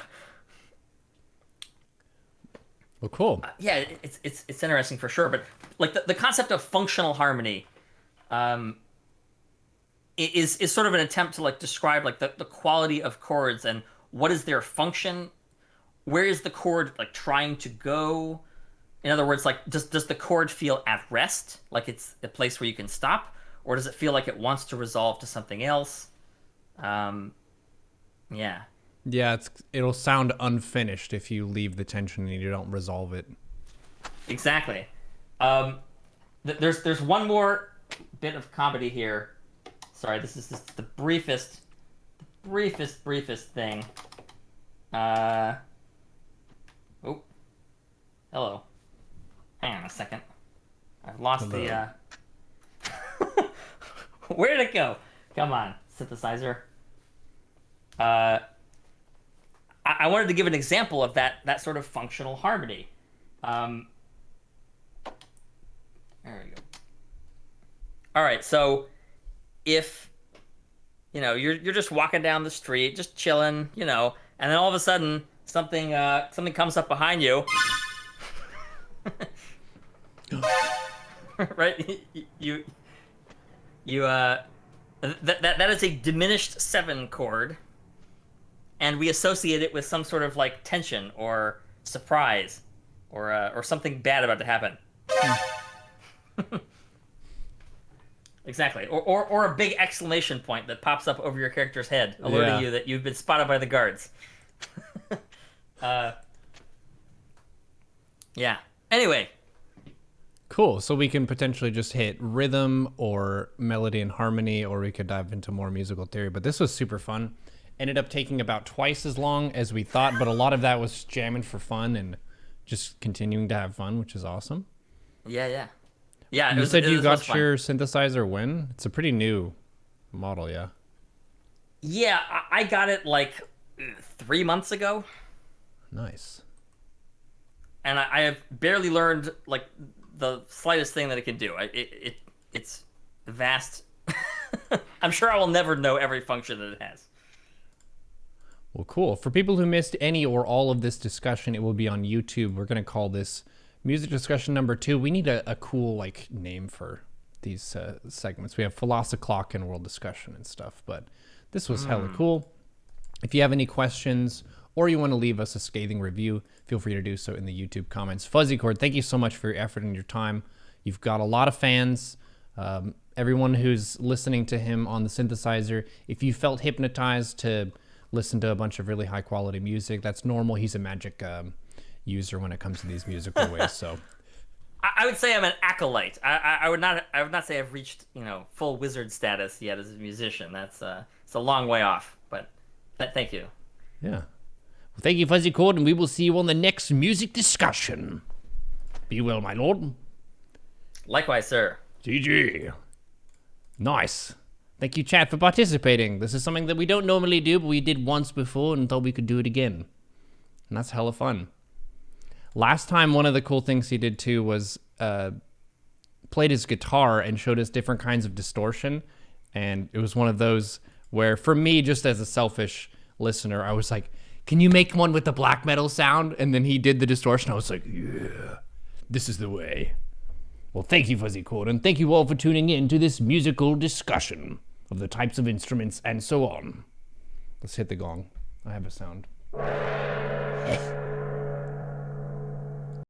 cool. Yeah, it's interesting for sure. But like the concept of functional harmony, is sort of an attempt to like describe like the quality of chords and what is their function. Where is the chord like trying to go? In other words, like does the chord feel at rest, like it's a place where you can stop, or does it feel like it wants to resolve to something else? Yeah. Yeah, it'll sound unfinished if you leave the tension and you don't resolve it. Exactly. There's one more bit of comedy here. Sorry, this is just the briefest thing. Oh, hello. Hang on a second. I've lost the. Where did it go? Come on, synthesizer. I wanted to give an example of that sort of functional harmony. There we go. All right, so if you're just walking down the street, just chilling, and then all of a sudden something comes up behind you, right? That is a diminished 7 chord, and we associate it with some sort of like tension or surprise, or something bad about to happen. Exactly, or a big exclamation point that pops up over your character's head, alerting you that you've been spotted by the guards. Yeah. Anyway. Cool. So we can potentially just hit rhythm or melody and harmony, or we could dive into more musical theory. But this was super fun. Ended up taking about twice as long as we thought, but a lot of that was jamming for fun and just continuing to have fun, which is awesome. Yeah. You said you got your synthesizer when? It's a pretty new model, yeah? Yeah, I got it like 3 months ago. Nice. And I have barely learned like the slightest thing that it can do. It's vast. I'm sure I will never know every function that it has. Well, cool. For people who missed any or all of this discussion, it will be on YouTube. We're going to call this Music Discussion number 2. We need a cool like name for these segments. We have Philosoclock and World Discussion and stuff, but this was hella cool. If you have any questions or you want to leave us a scathing review, feel free to do so in the YouTube comments. FuzzyChord, thank you so much for your effort and your time. You've got a lot of fans. Everyone who's listening to him on the synthesizer, if you felt hypnotized to listen to a bunch of really high quality music, that's normal. He's a magic user when it comes to these musical ways. So I would say I'm an acolyte. I would not say I've reached full wizard status yet as a musician. It's a long way off. But thank you. Yeah. Well, thank you, FuzzyChord, and we will see you on the next music discussion. Be well, my lord. Likewise, sir. GG. Nice. Thank you, chat, for participating. This is something that we don't normally do, but we did once before and thought we could do it again. And that's hella fun. Last time, one of the cool things he did too was played his guitar and showed us different kinds of distortion. And it was one of those where, for me, just as a selfish listener, I was like, can you make one with the black metal sound? And then he did the distortion. I was like, yeah, this is the way. Well, thank you, FuzzyChord, and thank you all for tuning in to this musical discussion of the types of instruments and so on. Let's hit the gong. I have a sound.